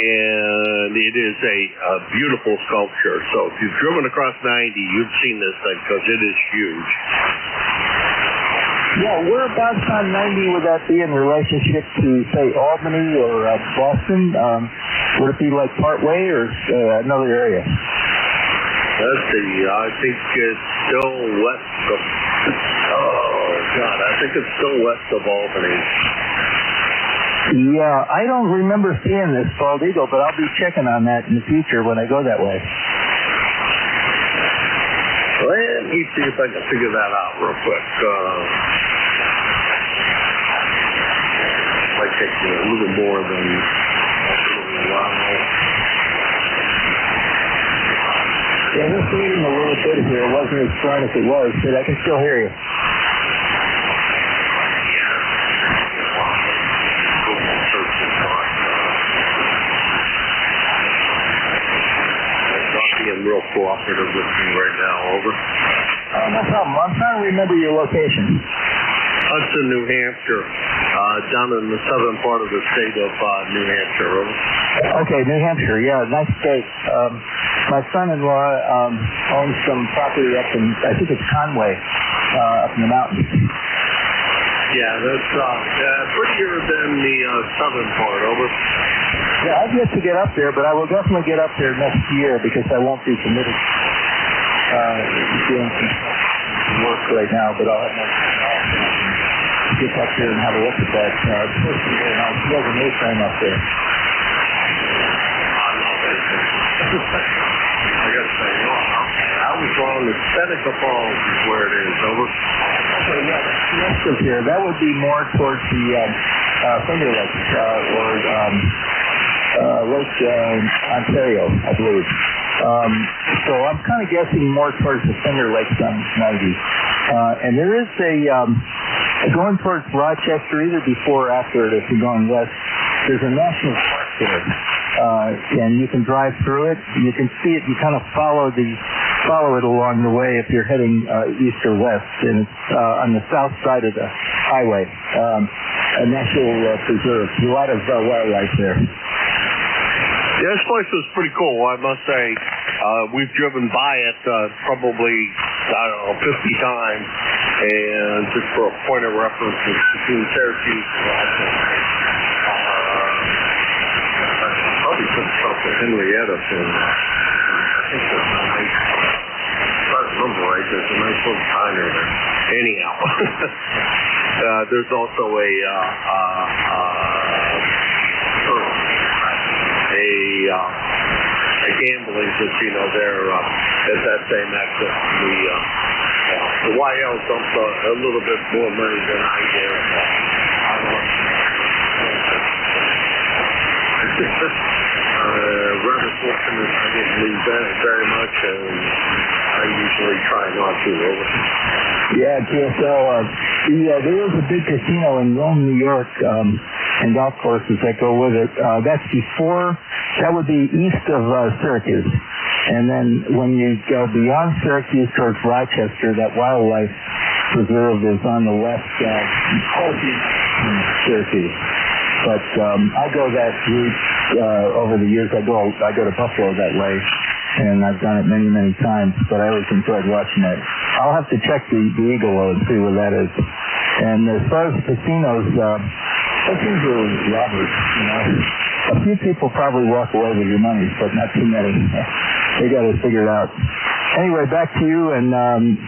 And it is a beautiful sculpture. So if you've driven across 90, you've seen this thing because it is huge. Yeah, whereabouts on 90 would that be in relationship to, say, Albany or Boston? Would it be like part way or another area? Let's see. I think it's still west of... I think it's still west of Albany. Yeah, I don't remember seeing this bald eagle, but I'll be checking on that in the future when I go that way. Let me see if I can figure that out real quick. Might take me a little more than a while. Yeah, just reading a little bit here. It wasn't as strong as it was, but I can still hear you. Real cooperative with me right now, over. No problem. I'm trying to remember your location. Hudson, New Hampshire, down in the southern part of the state of New Hampshire, over. Okay, New Hampshire, yeah, nice state. My son-in-law owns some property up in, I think it's Conway, up in the mountains. Yeah, that's prettier than the southern part, over. Yeah, I've yet to get up there, but I will definitely get up there next year because I won't be committed doing some work right now, but I'll get up there and have a look at that. It's supposed to be very nice. He has an A-frame up there. I love it. I got to say, I was wrong. The Seneca Falls is where it is, over. Okay, yeah, that's west of here. That would be more towards the Finger Lakes, or Lake Ontario, I believe. So I'm kind of guessing more towards the Finger Lakes on 90. And there is going towards Rochester, either before or after it if you're going west, there's a national park there. And you can drive through it. You can see it. You kind of follow it along the way if you're heading east or west. And it's on the south side of the highway. A national preserve. A lot of wildlife there. Yeah, this place was pretty cool, I must say. We've driven by it probably, 50 times. And just for a point of reference, it's between Syracuse and Rochester. actually took stuff to Henrietta, and I think there's a nice, if I remember right, there's a nice little diner there. Anyhow, there's also a gambling casino there at that same exit. The YL dumps a little bit more money than I did. Rather fortunate I didn't lose very much, and I usually try not to. Yeah, TSL. There is a big casino in Rome, New York, and golf courses that go with it. That's before, that would be east of Syracuse. And then when you go beyond Syracuse towards Rochester, that wildlife preserve is on the west Syracuse. But I go that route over the years. I go to Buffalo that way, and I've done it many, many times. But I always enjoyed watching it. I'll have to check the Eagle and see where that is. And as far as casinos, that seems really robbers. You know, a few people probably walk away with your money, but not too many. They got to figure it out. Anyway, back to you, and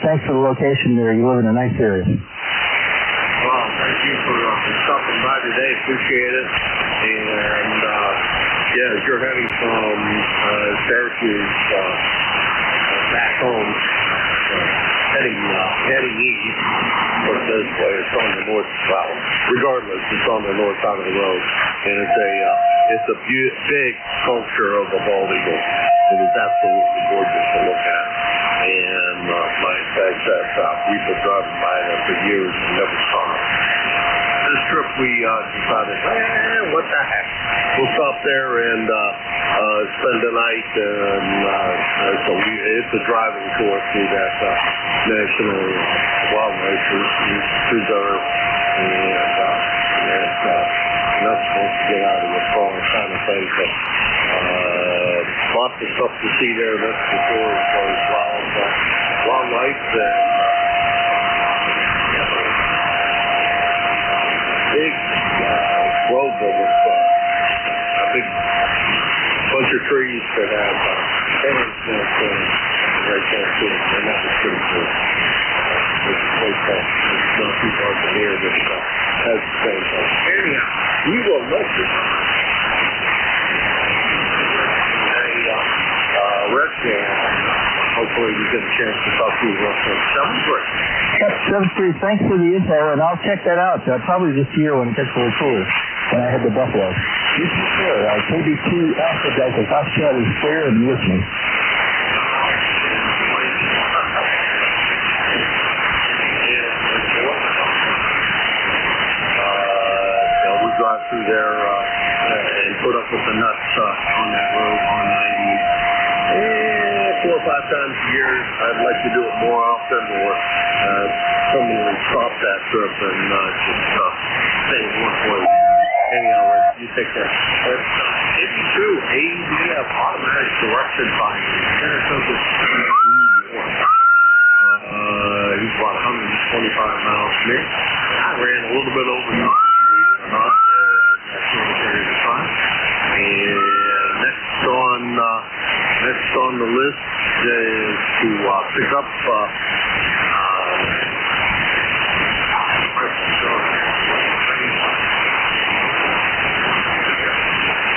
thanks for the location there. You live in a nice area. Well, thank you for stopping by today. Appreciate it. And yeah, as you're heading from Syracuse back home, heading east, put it this way, it's on the north. Well, regardless, it's on the north side of the road, and it's a big sculpture of a bald eagle. It is absolutely gorgeous to look at. And like I said, we've been driving by it for years and never saw it. This trip we decided, what the heck? We'll stop there and spend the night. And so it's a driving tour through that National Wildlife Preserve. And you're not supposed to get out of your car kind of thing. But lots of stuff to see there. That's for sure as far as wildlife and big grove with a big bunch of trees that have parents right next to it, and that was pretty cool. There's a place that is not too far from here that has the same thing. Anyhow, we will let you rest there. Hopefully we get a chance to talk to you real soon. 7-3. Yep, 7-3. Thanks for the info, and I'll check that out. Probably this year when it gets a little cooler, when I head to Buffalo. You can sure. KB2 Alpha Delta Foxtrot is clear and listening. We drive through there and put up with the nuts on that road on 90. 4 or 5 times a year. I'd like to do it more often, or permanently stop that trip and just stay in one place. Anyhow, you take care. 82 ADF automatic direction finder. He's about 125 miles from here. I ran a little bit over that short period of time. And next on the list is to pick up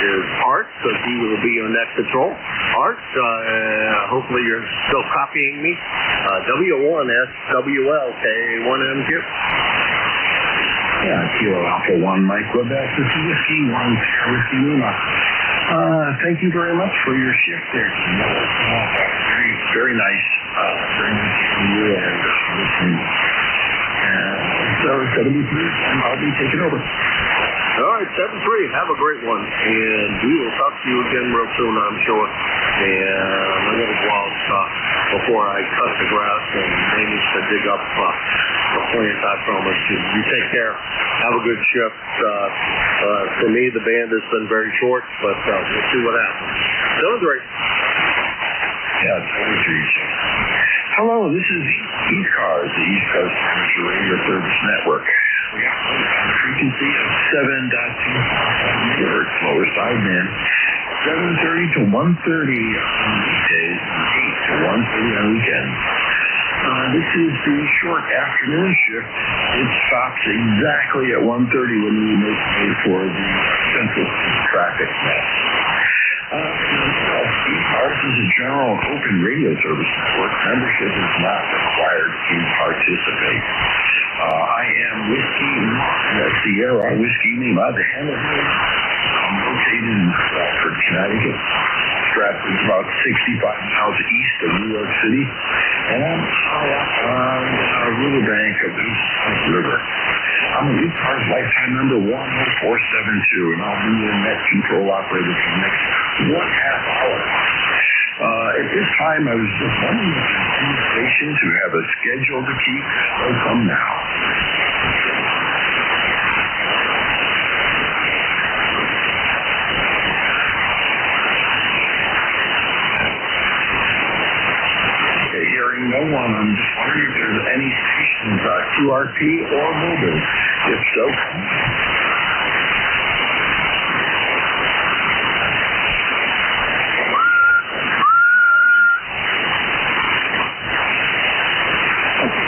is Art, so he will be on that patrol. Art, hopefully you're still copying me. W1SWLK1MQ. Yeah, Kilo Alpha 1, Mike Quebec. This is Whiskey 1, Whiskey Lima. Thank you very much for your shift there. Very, very nice. Very nice from you and listening. So 73, and I'll be taking over. All right, 7-3. Have a great one. And we will talk to you again real soon, I'm sure. And I'm going to go out before I cut the grass and manage to dig up the plant, I promise you. You take care. Have a good shift. For me, the band has been very short, but we'll see what happens. 7-3. Yeah, 73. Hello, this is ECARS, the East Coast Amateur Radio Service Network. We got a frequency of 7.2 megahertz, lower side band. 7:30 to 1:30 on weekdays, 8 to 1:30 on weekends. This is the short afternoon shift. It stops exactly at 1:30 when we make way for the central traffic mess. ECARS is a general open radio service network. Membership is not required to participate. I am Whiskey Sierra Whiskey Lima, the Hamilton. I'm located in Stratford, Connecticut. Stratford is about 65 miles east of New York City, and I'm on the riverbank of the East River. I'm an ECARS lifetime number 10472, and I'll be your net control operator for the next 1/2 hour. At this time, I was just wondering if there's any station to have a schedule to keep. So come now. Okay, hearing no one, I'm just wondering if there's any stations, QRP or mobile. If so,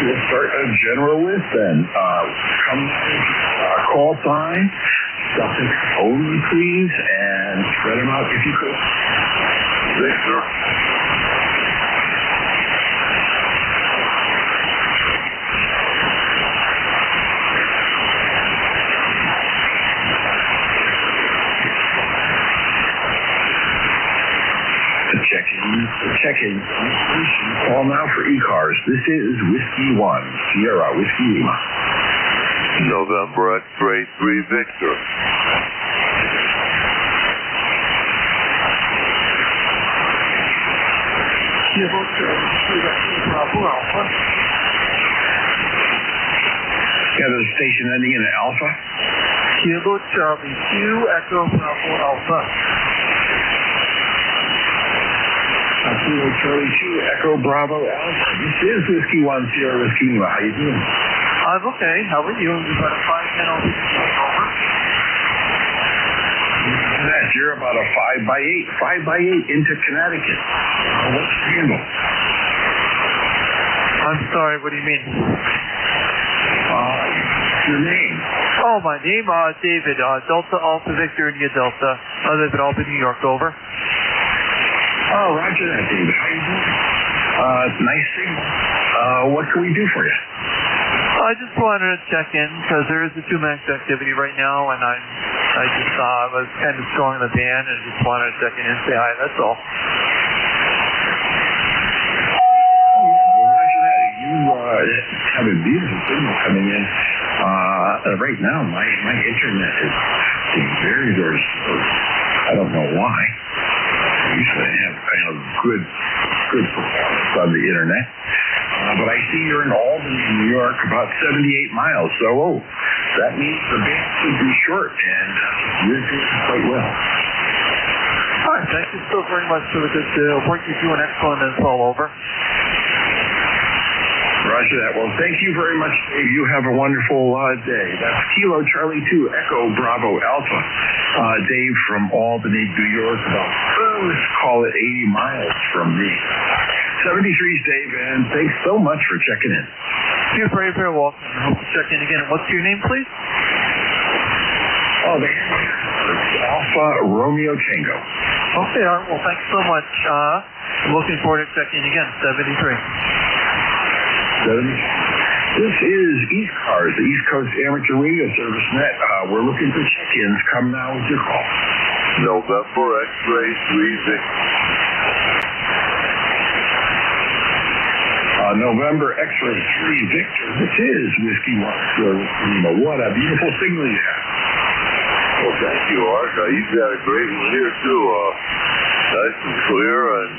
we'll start a general list then. Call sign, suffix only please, and spread them out if you could. Victor. Check-in. Call now for ECARS. This is Whiskey 1, Sierra Whiskey Lima. November X-Ray 3 Victor. Yeah, there's a station ending in Alpha. Kilo Charlie 2 Echo Bravo Alpha. Kilo Charlie 2 Echo Bravo Alpha. This is Whiskey 1, Sierra Whiskey Lima. How you doing? I'm okay. How are you? You've got a 5-minute over. That you're about a 5x8 into Connecticut. What's your handle? I'm sorry. What do you mean? Your name? Oh, my name? David. Delta Alpha Victor India Delta. I live in Albany, New York. Over. Oh, roger that, David. How you doing? Nice signal. What can we do for you? I just wanted to check in because there is a 2-max activity right now, and I just was kind of strong in the band and just wanted to check in and say hi. That's all. Roger that. You have a beautiful signal coming in. Right now, my internet is very, very slow. I don't know why. Usually I have kind of good performance on the internet. But I see you're in Albany, New York, about 78 miles. So, that means the band should be short, and you're doing quite well. All right, thank you so very much for the good work you do, and excellent info. Over. Roger that. Well, thank you very much, Dave. You have a wonderful day. That's Kilo Charlie 2 Echo Bravo Alpha. Dave from Albany, New York, about, let's call it 80 miles from me. 73's Dave, and thanks so much for checking in. You're very, very welcome. I hope to check in again. What's your name, please? Oh, it's Alpha Romeo Tango. Okay, all right. Well, thanks so much. I'm looking forward to checking in again. 73. This is ECARS, the East Coast Amateur Radio Service Net. We're looking for check-ins. Come now with your call. November X-Ray 3 Victor. November X-Ray 3 Victor. This is Whiskey 1. What a beautiful signal you have. Well, thank you, Art. You've got a great one here, too. Nice and clear, and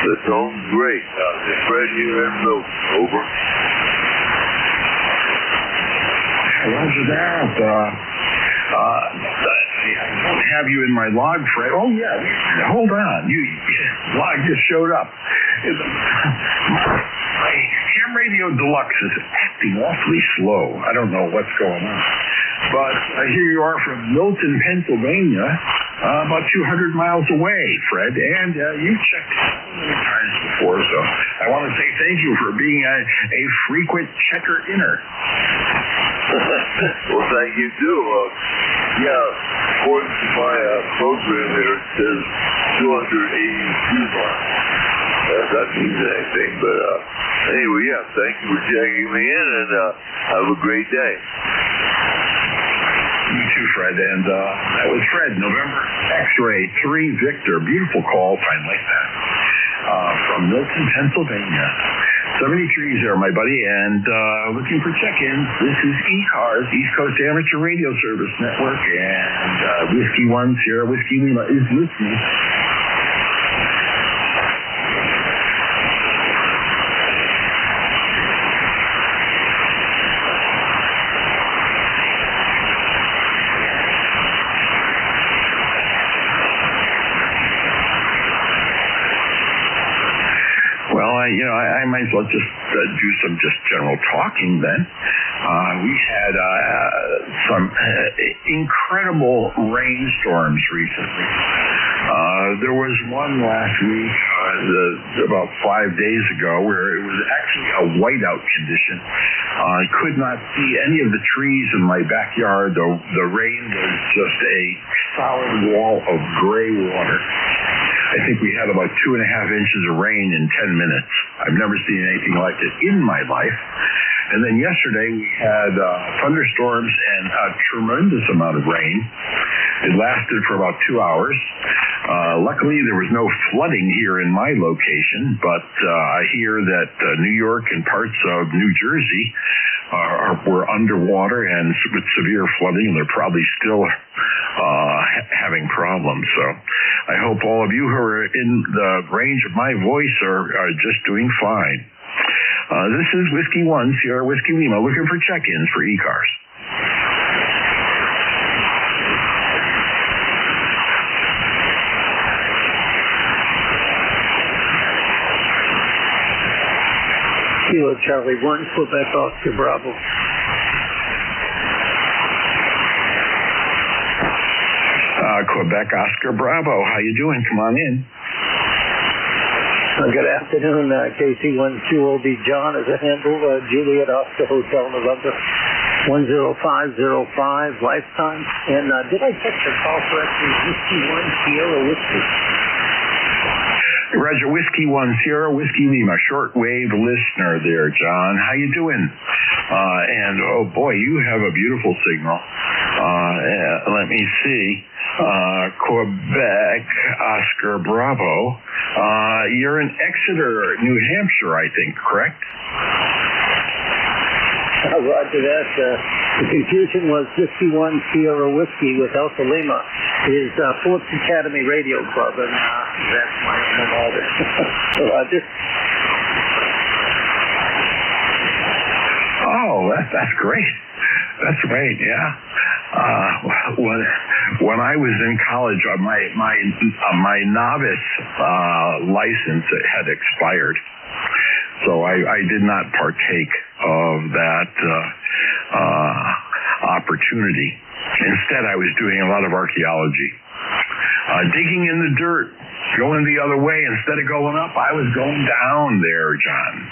the tone's great. It's right here in Milton. Over. Roger that. I don't have you in my log, Fred. Oh, yeah. Hold on. Log just showed up. My ham radio deluxe is acting awfully slow. I don't know what's going on. But here you are from Milton, Pennsylvania. about 200 miles away, Fred. And you've checked many times before, so I want to say thank you for being a frequent checker-inner. Well, thank you, too. According to my program here, it says 282 miles. That doesn't mean anything, but anyway, thank you for checking me in, and have a great day. You too, Fred. And that was Fred, November X-Ray 3 Victor. Beautiful call, find like that. From Milton, Pennsylvania. 73s there, my buddy, and looking for check-ins. This is ECARS, East Coast Amateur Radio Service Network, and Whiskey 1 Sierra Whiskey Lima is listening. I might as well just do some general talking then. We had some incredible rainstorms recently. There was one last week, about 5 days ago, where it was actually a whiteout condition. I could not see any of the trees in my backyard. The rain was just a solid wall of gray water. I think we had about 2.5 inches of rain in 10 minutes. I've never seen anything like it in my life. And then yesterday we had thunderstorms and a tremendous amount of rain. It lasted for about 2 hours. Luckily, there was no flooding here in my location, but I hear that New York and parts of New Jersey were underwater and with severe flooding. They're probably still having problems. So I hope all of you who are in the range of my voice are just doing fine. This is Whiskey 1 Sierra Whiskey Lima looking for check-ins for ECARS. Kilo Charlie 1, Quebec Oscar Bravo. Quebec Oscar Bravo, how you doing? Come on in. Good afternoon, KC12OB John is a handle, Juliet Oscar Hotel November 10505 lifetime. And did I catch the call correctly? Whiskey 1 Sierra Whiskey. Roger, Whiskey 1 Sierra Whiskey Lima, shortwave listener there, John. How you doing? And oh boy, you have a beautiful signal. Let me see. Quebec Oscar Bravo. You're in Exeter, New Hampshire, I think, correct? Roger that. The confusion was Whiskey 1 Sierra Whiskey with Alpha Lima is Fourth Academy Radio Club, and that's my alma mater. Roger. Oh, that's great. That's great, yeah. When I was in college, my novice license had expired, so I did not partake of that opportunity. Instead, I was doing a lot of archaeology, digging in the dirt, going the other way. Instead of going up, I was going down there, John.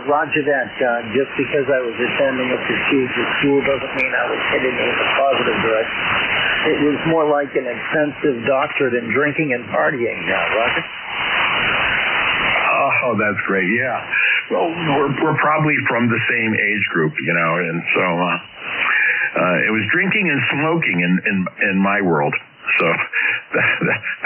Roger that. Just because I was attending a prestigious school doesn't mean I was heading in a positive direction. It was more like an extensive doctorate in drinking and partying, Roger. Oh, that's great. Yeah. Well, we're probably from the same age group, and so it was drinking and smoking in my world. So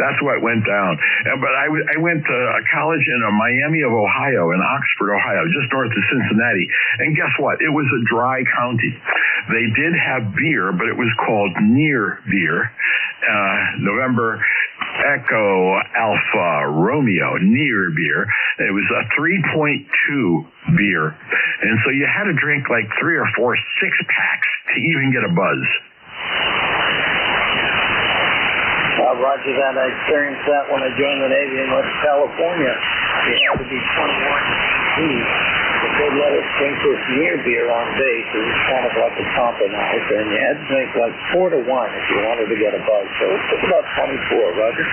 that's what went down. But I went to a college in Miami of Ohio, in Oxford, Ohio, just north of Cincinnati. And guess what? It was a dry county. They did have beer, but it was called near beer. November Echo Alpha Romeo, near beer. It was a 3.2 beer. And so you had to drink like 3 or 4 6-packs to even get a buzz. Roger that. I experienced that when I joined the Navy in West California. You had to be 21 to go would let us drink this near beer on base. It was kind of like a compromise, and you had to drink like 4 to 1 if you wanted to get a buzz. So it took about 24, Roger.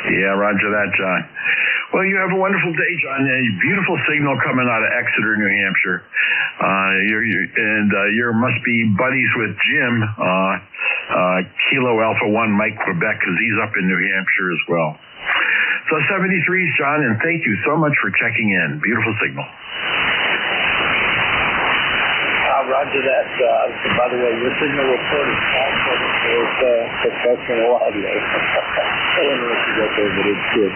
Yeah, roger that, John. Well, you have a wonderful day, John. A beautiful signal coming out of Exeter, New Hampshire. You must be buddies with Jim, Kilo Alpha 1 Mike Quebec, because he's up in New Hampshire as well. So 73's, John, and thank you so much for checking in. Beautiful signal. Roger that. By the way, your signal report is professional audio. I don't know if you got there, but it's good.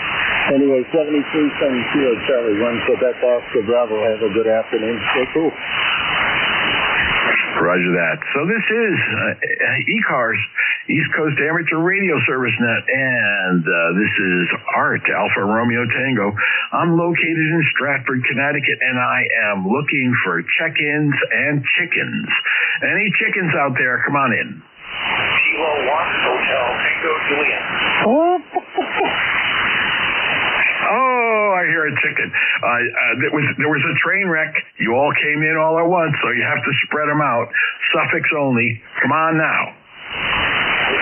Anyway, 7372 Charlie 1 Quebec Oscar Bravo. Have a good afternoon. Stay cool. Roger that. So this is ECARS, East Coast Amateur Radio Service Net, and this is Art, Alpha Romeo Tango. I'm located in Stratford, Connecticut, and I am looking for check-ins and chickens. Any chickens out there, come on in. Kilo 1 Hotel Tango Juliet. Oh, I hear a chicken. There was a train wreck. You all came in all at once, so you have to spread them out. Suffix only. Come on now.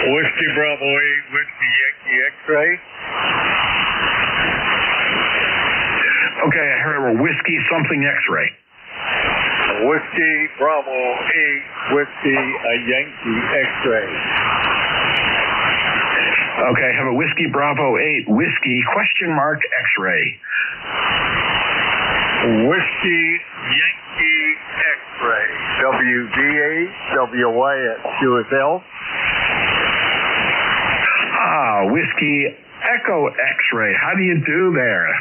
Whiskey Bravo 8, Whiskey Yankee X-ray. Okay, I heard a whiskey something X-ray. Whiskey Bravo 8, Whiskey Yankee X-ray. Okay, I have a Whiskey Bravo 8, Whiskey question mark X-ray. Whiskey Yankee X-ray. WDA, WY at QSL. Whiskey Echo X-ray. How do you do there?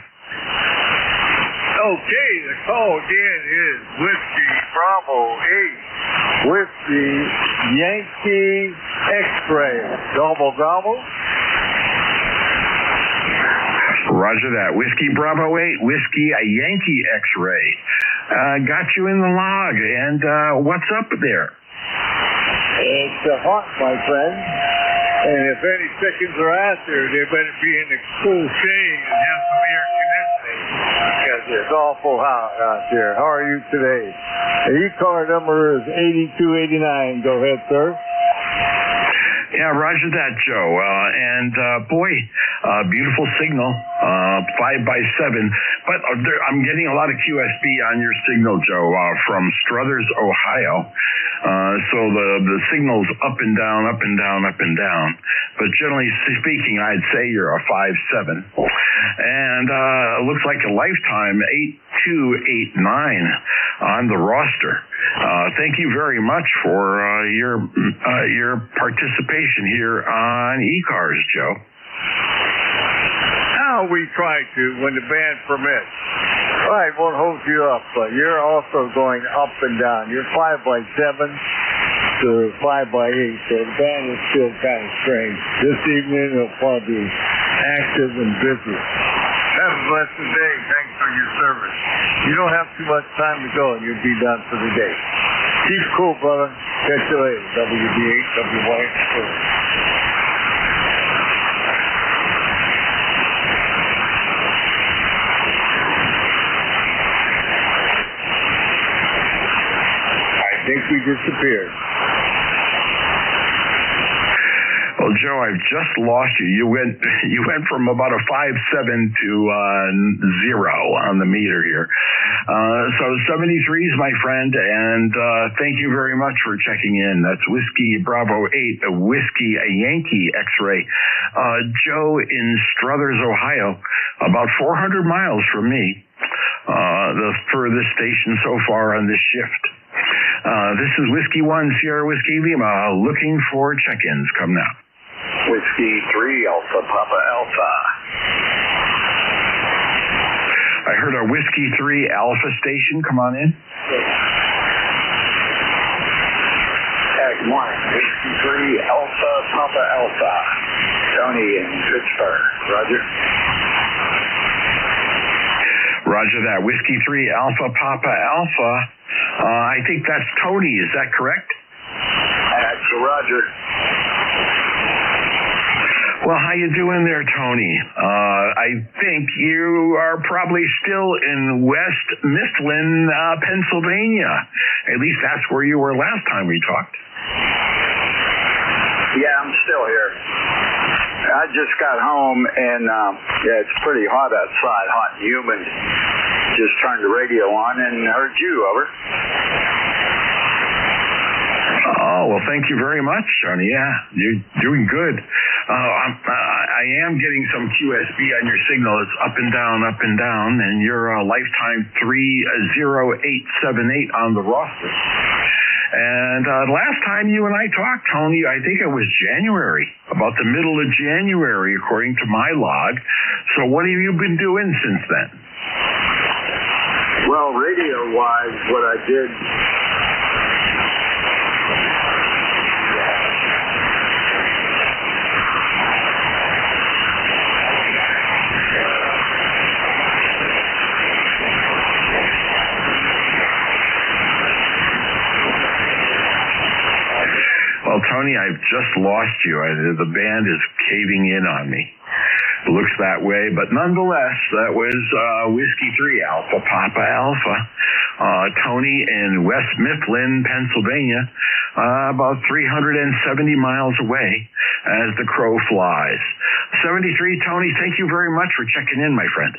Okay, the call again is Whiskey Bravo 8, Whiskey Yankee X-ray. Gobble, gobble. Roger that. Whiskey Bravo 8, Whiskey Yankee X-ray. Got you in the log. And what's up there? It's hot, my friend. And if any chickens are out there, they better be in the cool shade and have some air conditioning because it's awful hot out there. How are you today? The ECAR number is 8289. Go ahead, sir. Yeah, roger that, Joe. Beautiful signal, 5x7. But I'm getting a lot of QSB on your signal, Joe, from Struthers, Ohio. So the signal's up and down, up and down, up and down. But generally speaking, I'd say you're a 5.7. And it looks like a lifetime 8289 on the roster. Thank you very much for your participation here on ECARS, Joe. Now we try to when the band permits. All right, won't hold you up, but you're also going up and down. You're 5x7 to 5x8, so the band is still kind of strange. This evening it'll probably be active and busy. Have a blessed day. Thanks for your service. You don't have too much time to go, and you'll be done for the day. Keep cool, brother. Catch you later. WD8, WY. I think we disappeared. Well, Joe, I've just lost you. You went from about a 5.7 to 0 on the meter here. So 73's my friend, and thank you very much for checking in. That's Whiskey Bravo 8, a Whiskey Yankee X-ray. Joe in Struthers, Ohio, about 400 miles from me. The furthest station so far on this shift. This is Whiskey 1 Sierra Whiskey Lima looking for check-ins. Come now. Whiskey 3 Alpha Papa Alpha. I heard a Whiskey 3 Alpha station. Come on in. Tag 1 Whiskey 3 Alpha Papa Alpha. Tony in Pittsburgh. Roger. Roger that. Whiskey 3 Alpha Papa Alpha. I think that's Tony. Is that correct? That's Roger. Well, how you doing there, Tony? I think you are probably still in west Mifflin, Pennsylvania. At least that's where you were last time we talked. Yeah, I'm still here. I just got home, and yeah, it's pretty hot outside, hot and humid. Just turned the radio on and heard you, over. Oh, well, thank you very much, Johnny. Yeah, you're doing good. I am getting some QSB on your signal. It's up and down, and you're lifetime 30878 on the roster. And last time you and I talked, Tony, I think it was January, about the middle of January, according to my log. So what have you been doing since then? Well, radio-wise, what I did... Well, Tony, I've just lost you. The band is caving in on me. It looks that way, but nonetheless, that was Whiskey 3 Alpha Papa Alpha. Tony in West Mifflin, Pennsylvania, about 370 miles away as the crow flies. 73, Tony, thank you very much for checking in, my friend.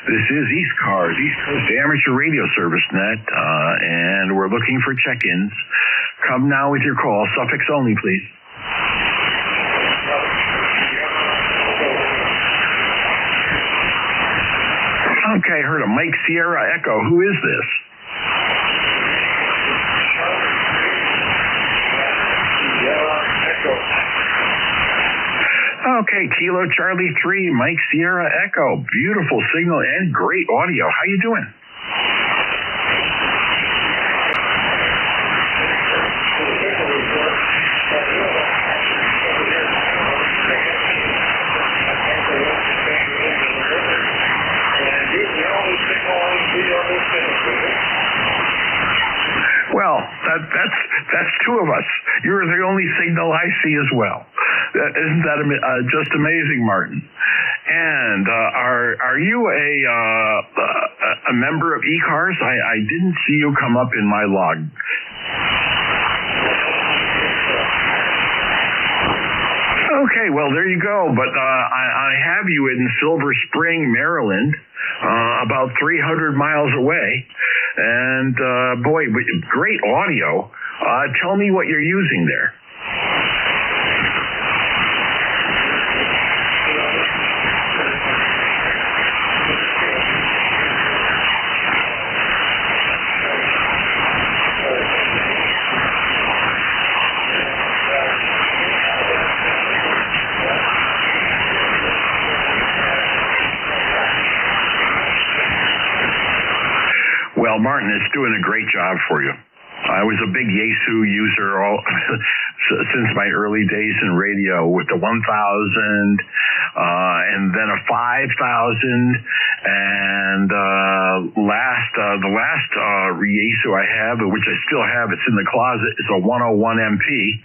This is ECARS, East Coast Amateur Radio Service Net, and we're looking for check-ins. Come now with your call. Suffix only, please. Okay, heard a Mike Sierra Echo. Who is this? Okay, Kilo Charlie 3, Mike Sierra Echo. Beautiful signal and great audio. How you doing? Well, that's two of us. You're the only signal I see as well. Isn't that just amazing, Martin? And are you a member of ECARS? I didn't see you come up in my log. Okay, well, there you go. But I have you in Silver Spring, Maryland, about 300 miles away. And, boy, great audio. Tell me what you're using there. Well, Martin, it's doing a great job for you. I was a big Yaesu user since my early days in radio with the 1000 and then a 5000 and the last Yaesu I have, which I still have, it's in the closet, is a 101 MP.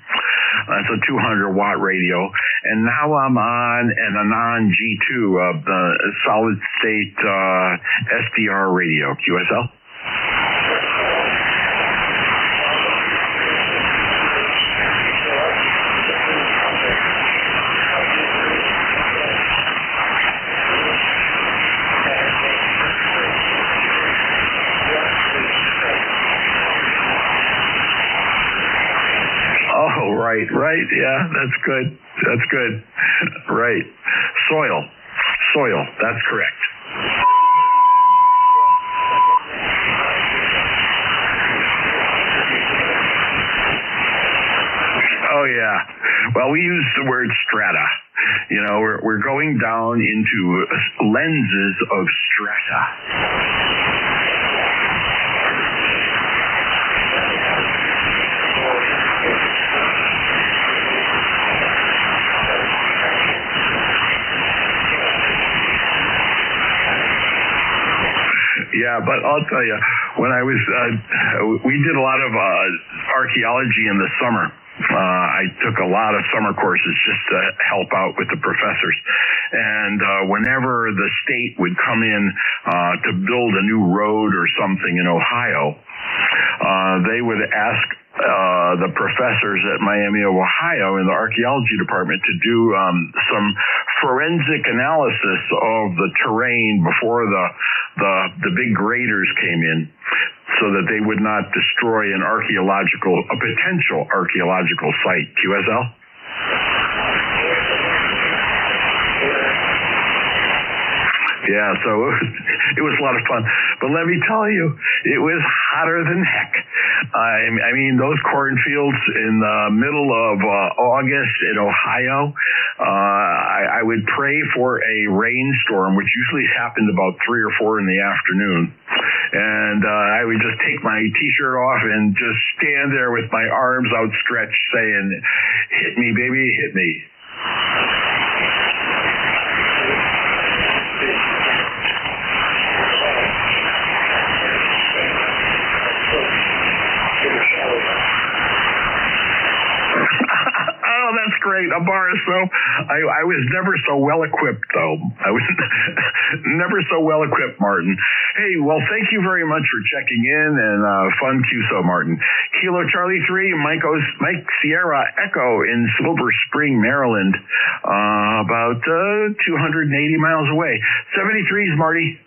That's a 200-watt radio. And now I'm on an Anon G2, the solid-state SDR radio, QSL. Oh, right. Yeah, that's good. Right. Soil. That's correct. Oh, yeah. Well, we use the word strata. You know, we're going down into lenses of strata. Yeah, Yeah, but I'll tell you, when I was, we did a lot of archaeology in the summer. I took a lot of summer courses just to help out with the professors. And whenever the state would come in to build a new road or something in Ohio, they would ask the professors at Miami of Ohio in the archaeology department to do some forensic analysis of the terrain before the big graders came in, so that they would not destroy a potential archaeological site. QSL? Yeah, so it was a lot of fun. But let me tell you, it was hotter than heck. I mean, those cornfields in the middle of August in Ohio, I would pray for a rainstorm, which usually happened about 3 or 4 in the afternoon. And I would just take my T-shirt off and just stand there with my arms outstretched saying, "Hit me, baby, hit me." Oh, that's great. A bar is so... I was never so well-equipped, though. I was never so well-equipped, Martin. Hey, well, thank you very much for checking in, and fun QSO, Martin. Kilo Charlie 3, Mike Sierra Echo in Silver Spring, Maryland, about 280 miles away. 73s, Marty.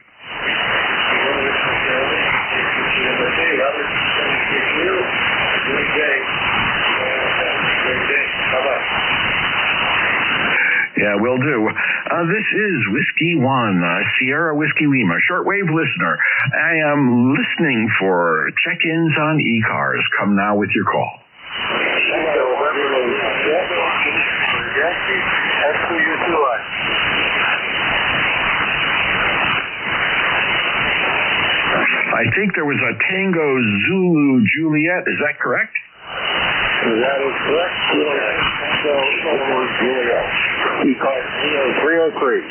Yeah, will do. This is Whiskey 1, Sierra Whiskey Lima, shortwave listener. I am listening for check-ins on ECARS. Come now with your call. I think there was a Tango Zulu Juliet. Is that correct? That is correct. Tango Zulu Juliet. ECARS 303.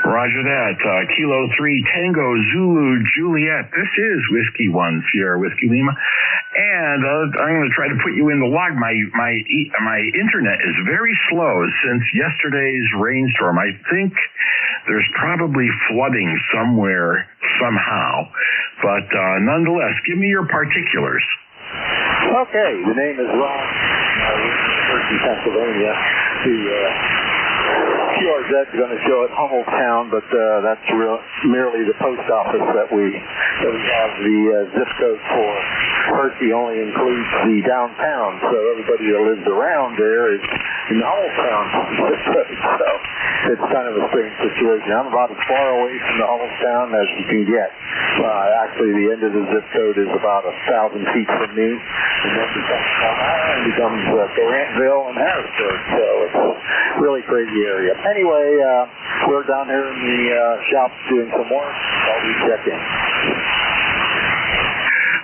Roger that. Kilo 3 Tango Zulu Juliet. This is Whiskey 1, Sierra Whiskey Lima. And I'm going to try to put you in the log. My internet is very slow since yesterday's rainstorm. I think there's probably flooding somewhere, somehow. But nonetheless, give me your particulars. Okay, the name is Ron. We're in Pennsylvania. The QRZ is going to show at Hummelstown, but that's merely the post office that we have. The zip code for Hershey only includes the downtown, so everybody that lives around there is in the Hummelstown zip code. So it's kind of a strange situation. I'm about as far away from the Hummelstown as you can get. Actually, the end of the zip code is about 1,000 feet from me, and then becomes Grantville and Harrisburg. So it's a really crazy area. Anyway, we're down here in the shop doing some work. I'll be checking.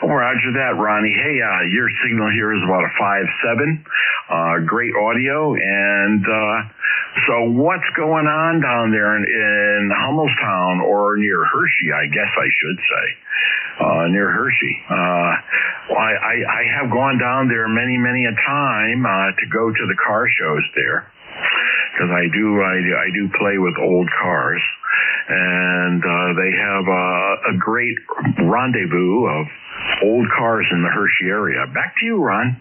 Roger that, Ronnie. Hey, your signal here is about a 5.7. Great audio. And so what's going on down there in Hummelstown, or near Hershey, I guess I should say, near Hershey? I have gone down there many a time to go to the car shows there, because I do play with old cars, and they have a great rendezvous of old cars in the Hershey area. Back to you, Ron.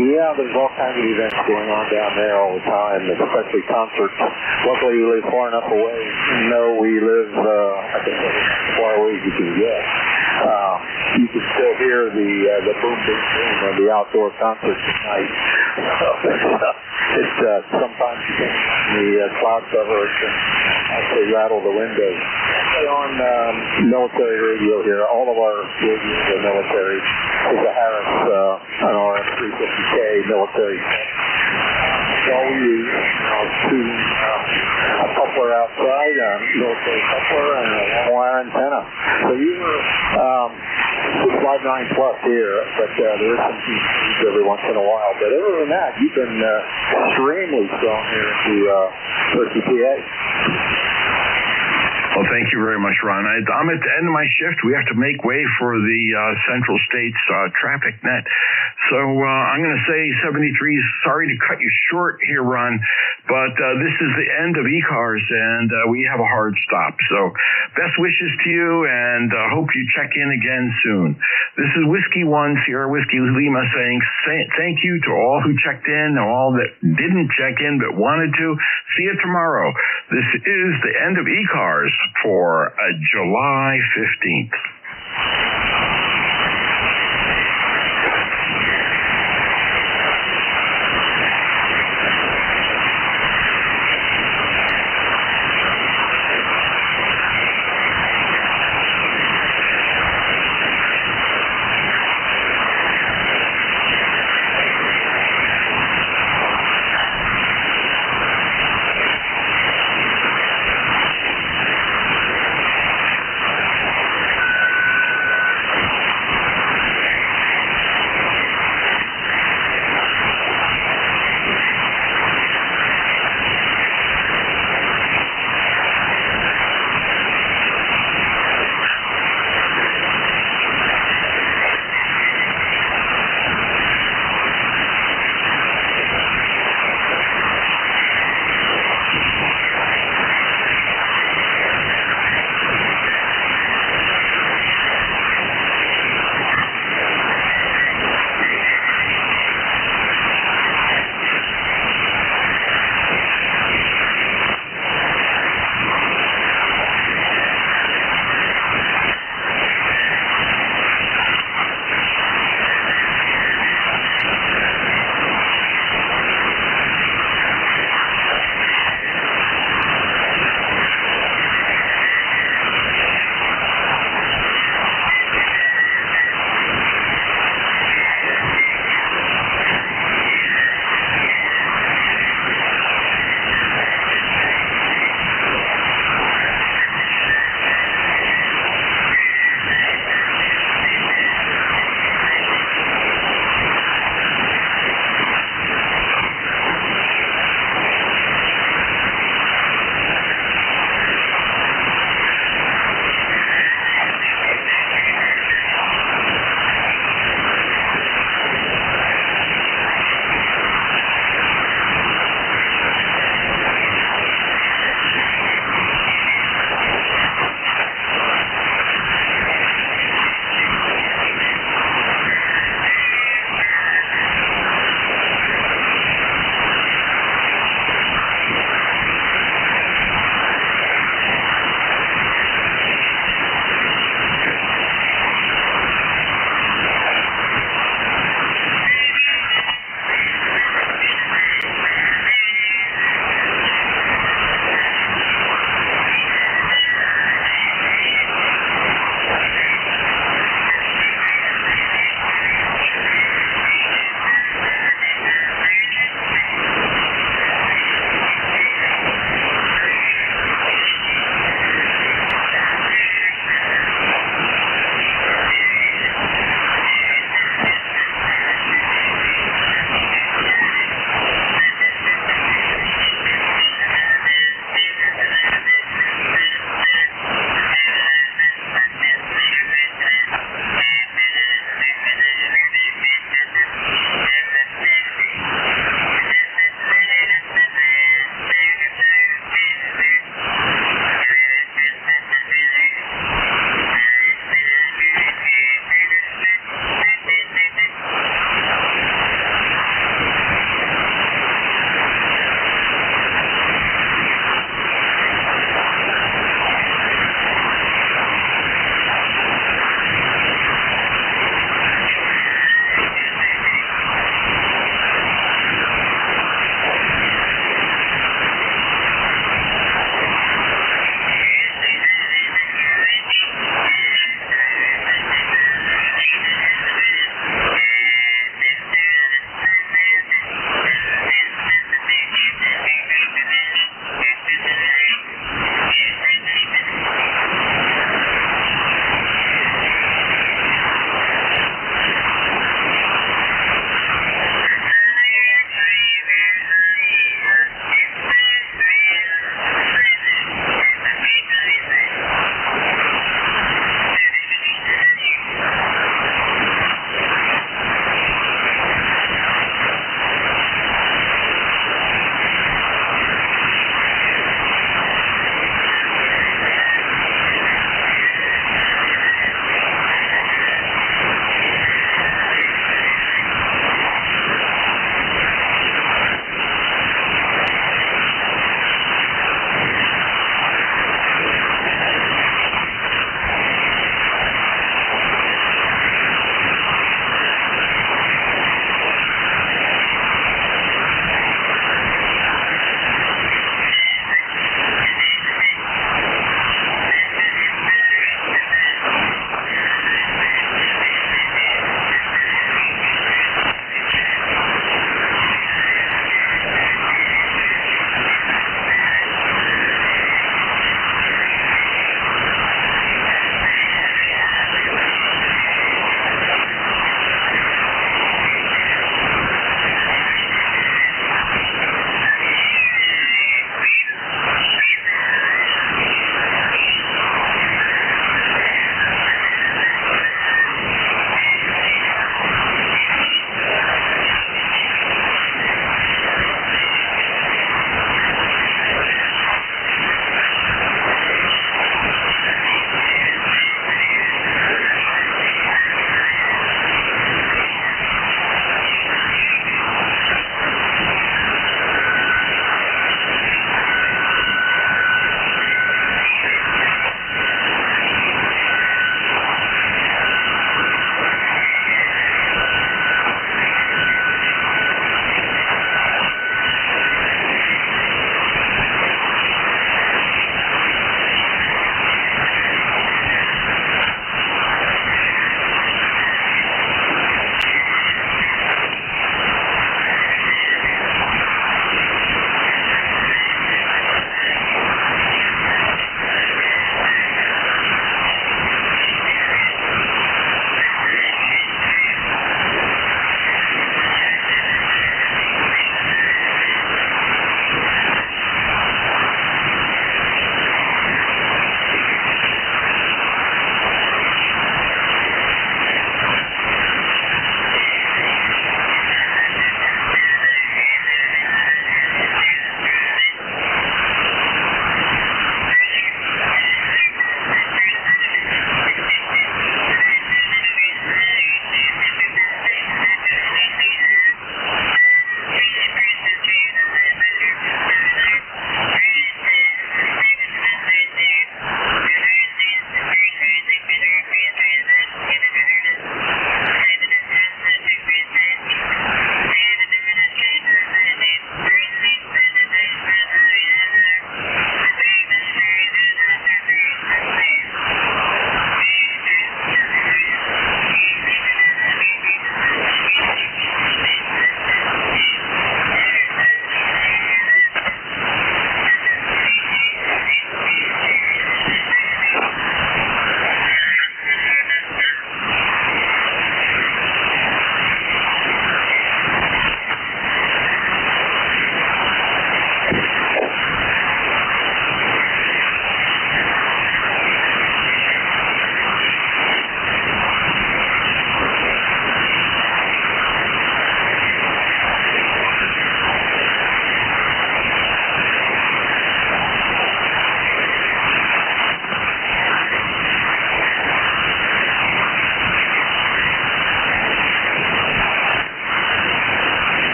Yeah, there's all kinds of events going on down there all the time, especially concerts. Luckily, we live far enough away. No, we live, I think, as far away as you can get. You can still hear the boom, boom, boom of the outdoor concerts at night. It's sometimes you can the cloud cover can actually rattle the windows. On military radio here, all of our radios are military. There's a Harris, an RM350K military. That's all we use. Shooting a coupler outside, a military coupler, and a long-wire antenna. So you were 5.9 plus here, but there is some speeds every once in a while. But other than that, you've been extremely strong here at the Hershey, PA. Well, thank you very much, Ron. I'm at the end of my shift. We have to make way for the Central States traffic net. So I'm going to say 73. Sorry to cut you short here, Ron, but this is the end of ECARS, and we have a hard stop. So best wishes to you, and hope you check in again soon. This is Whiskey 1, Sierra Whiskey Lima saying thank you to all who checked in, and all that didn't check in but wanted to. See you tomorrow. This is the end of ECARS for July 15th.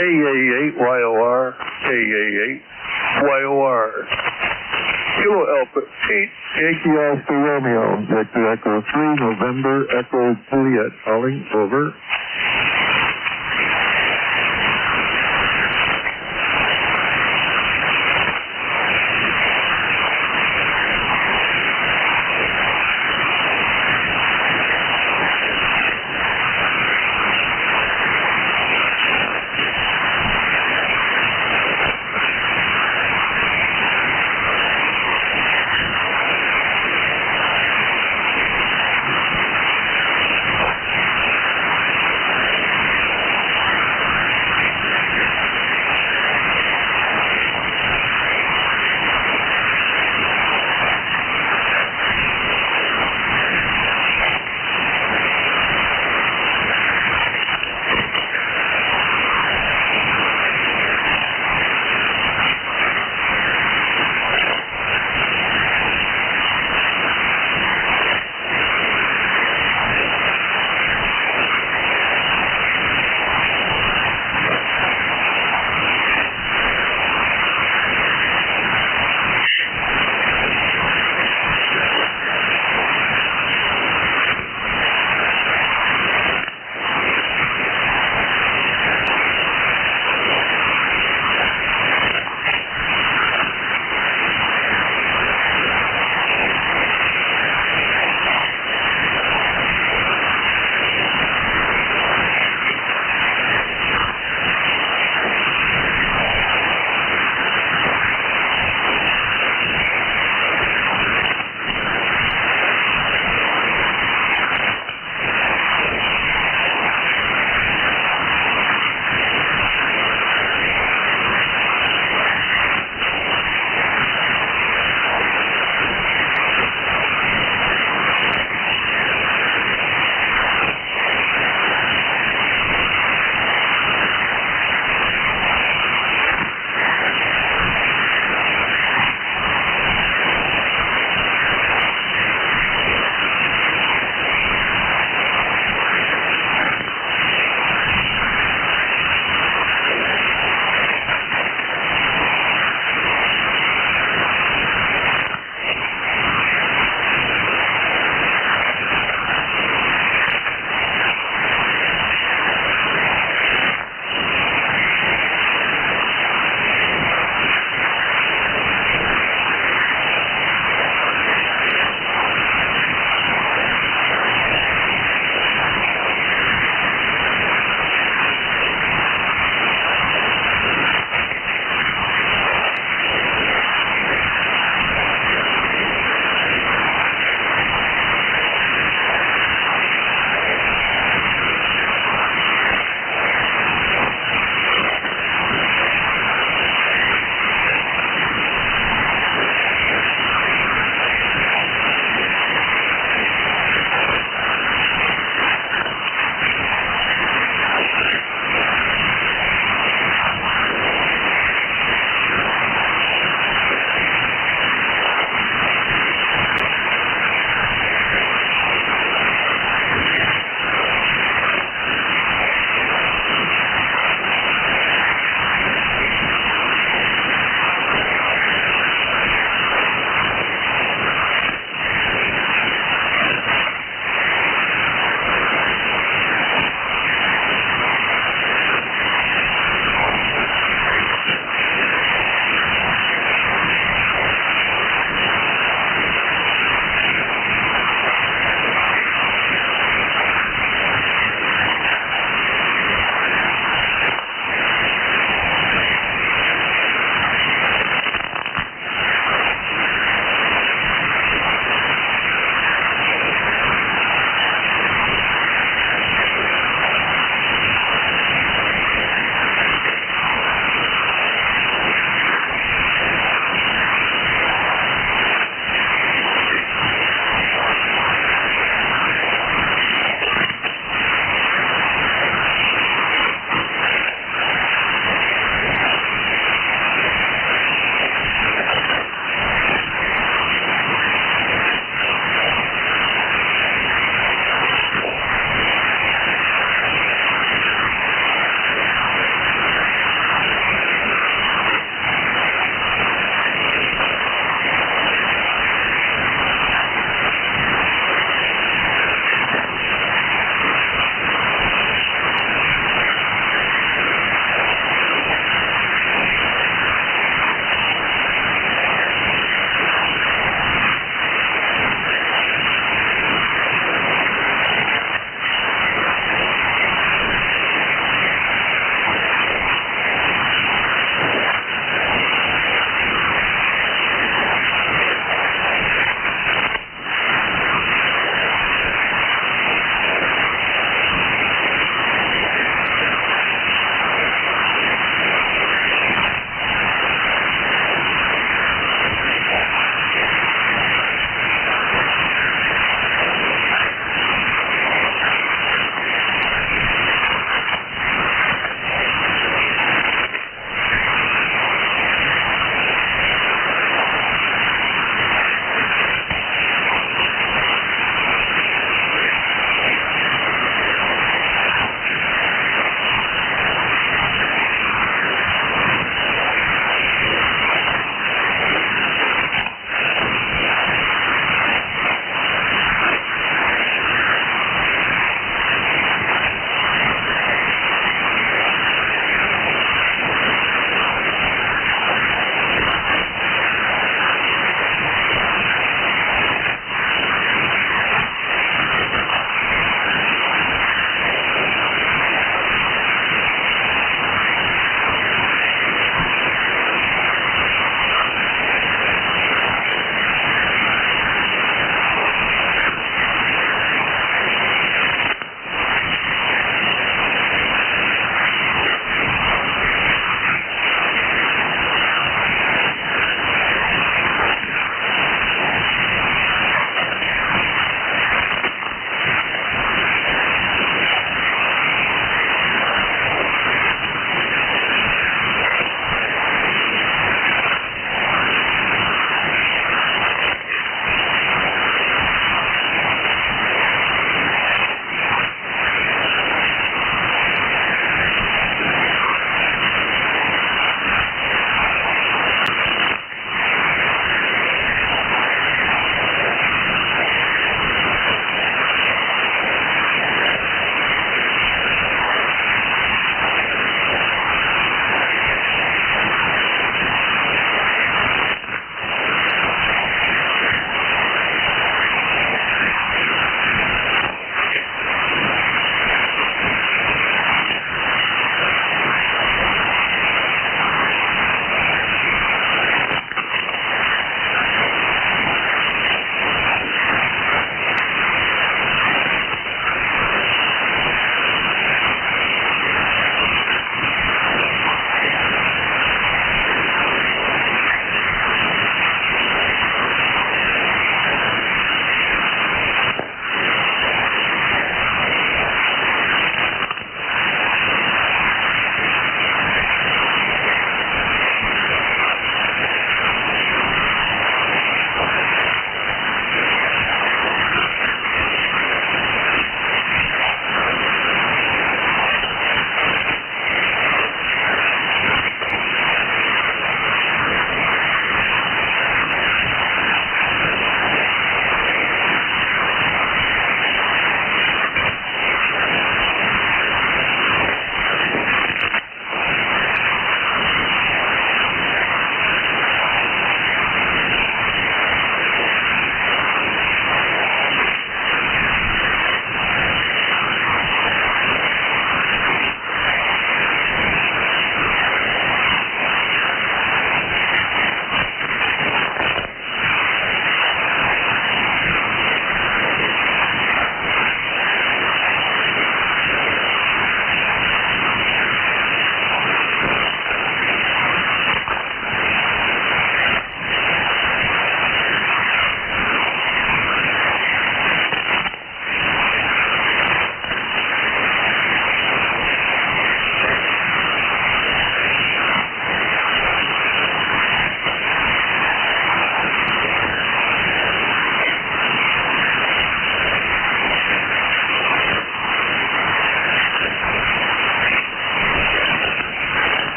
KA8YOR, KA8YOR. Kilo Alpha 8, Yankee Alpha Romeo, Victor Echo 3, November Echo Juliet, calling, over.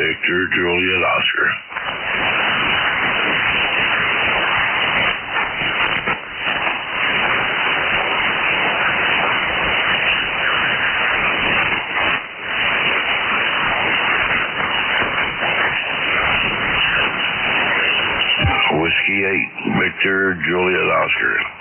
Victor, Juliet, Oscar. Whiskey 8, Victor, Juliet, Oscar.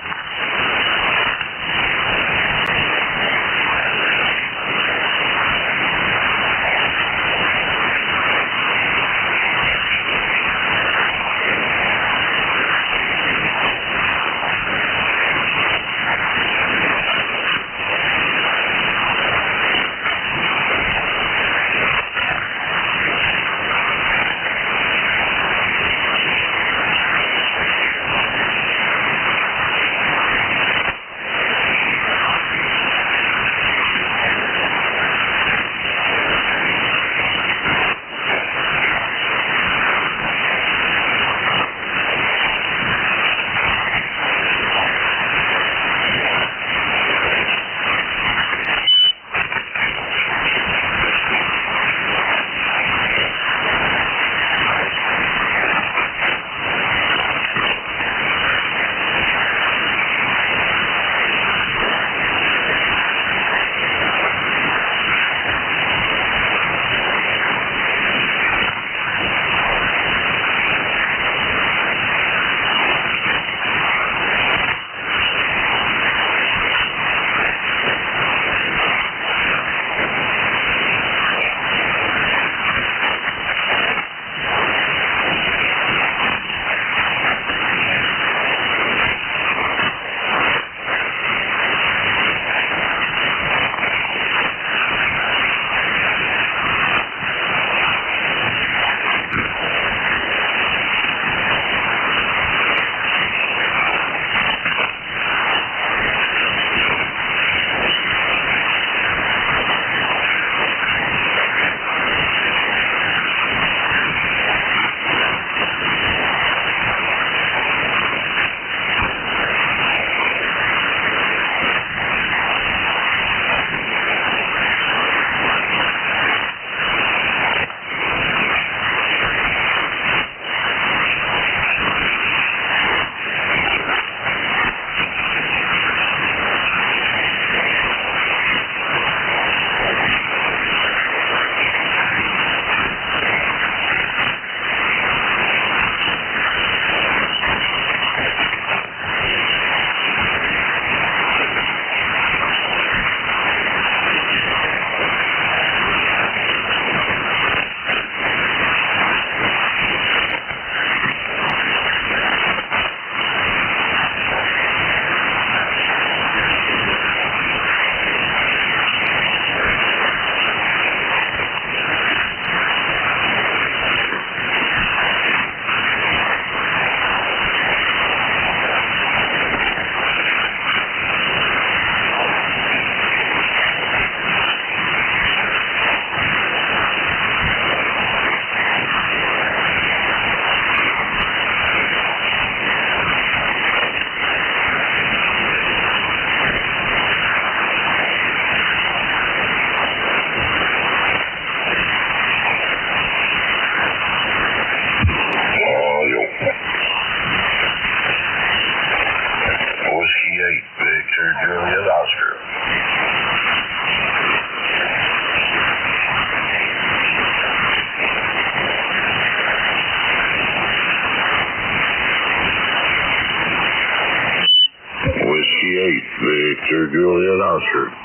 Victor, Juliet, Oscar.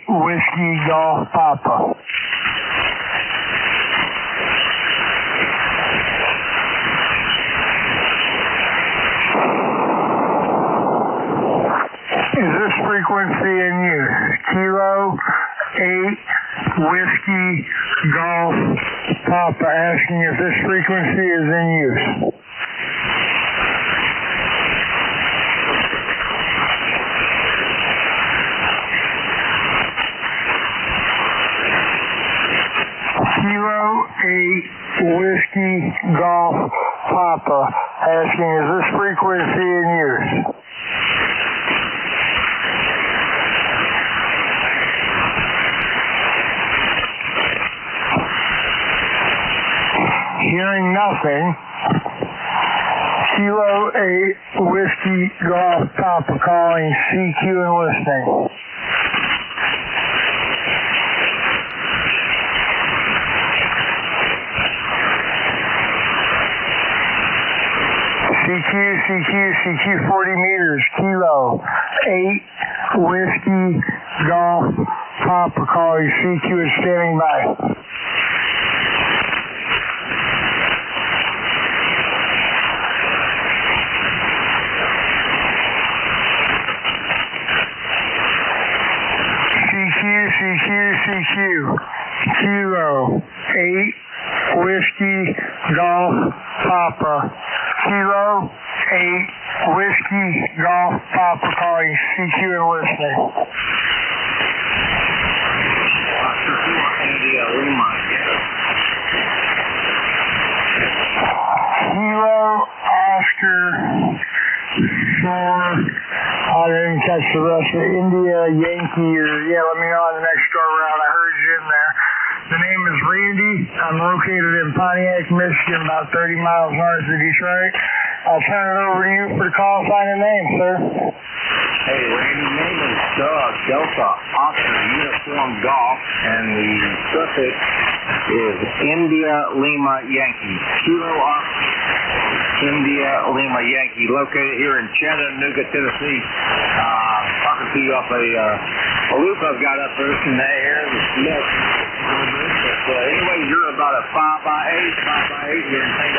Whiskey Golf Papa. Is this frequency in use? Kilo 8 Whiskey Golf Papa, asking if this frequency is in use. Kilo 8 Whiskey Golf Papa, asking is this frequency in use? Hearing nothing. Kilo 8 Whiskey Golf Papa calling CQ and listening. CQ 40 meters. Kilo 8 Whiskey Golf Papa calling CQ is standing by. CQ, Kilo 8 Whiskey Golf Papa, Kilo 8 Whiskey Golf Papa calling CQ and listening. Kilo Oscar 4, I didn't catch the rest of it. India, Yankee, or let me know on the next go around. I heard you in there. The name is Randy. I'm located in Pontiac, Michigan, about 30 miles north of Detroit. I'll turn it over to you for the call sign and name, sir. Hey, Randy, name is Doug, Delta, Oscar, Uniform Golf, and the suffix is India, Lima, Yankee. Kilo Oscar, India, Lima, Yankee, located here in Chattanooga, Tennessee. Talking to you off a loop I've got up there in that area. But anyway, you're about a 5x8 here in St.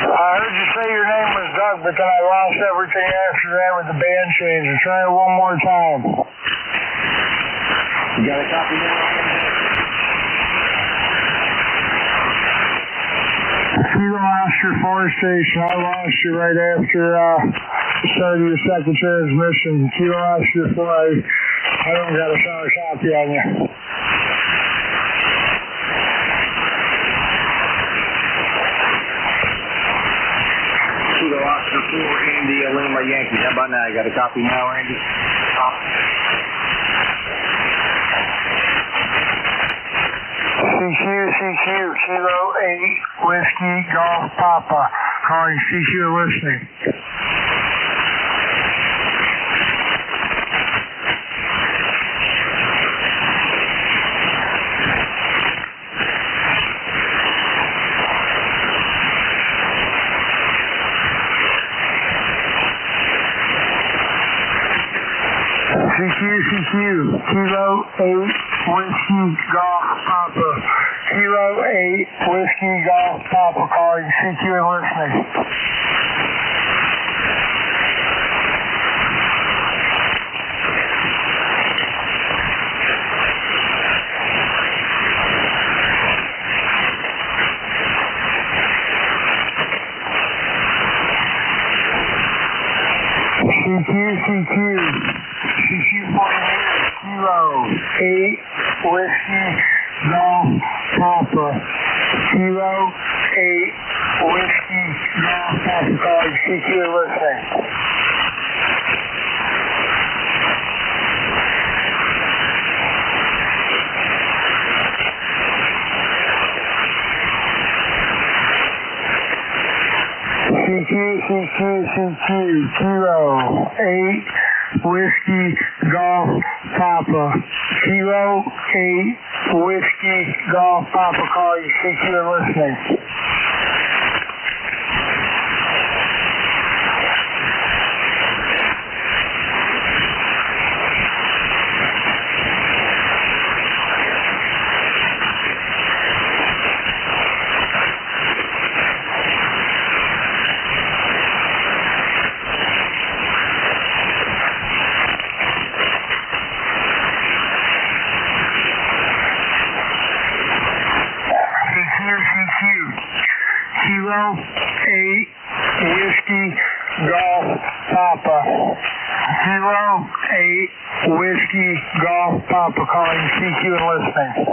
I heard you say your name was Doug, but then I lost everything after that with the band change. Try it one more time. You got a copy now? Kilo Oscar Forest Station, I lost you right after started your second transmission. Kilo Oscar 4, I don't got a solid copy on you. Kilo Oscar 4, India, Lima, Yankee. How about now? You got a copy now, Randy? CQ, Kilo 8 Whiskey Golf Papa, calling CQ listening. CQ, Kilo 8 Whiskey Golf Papa, Kilo 8 Whiskey Golf Papa calling CQ and listening. CQ 40 Kilo 8 Whiskey Golf Papa, Kilo 8 Whiskey Golf Papa calling CQ and listening. CQ, Kilo 8 Whiskey Golf Papa, Kilo 8 Whiskey Golf Papa calling CQ and listening. 08 Whiskey Golf Papa. 08 Whiskey Golf Papa calling CQ and listening.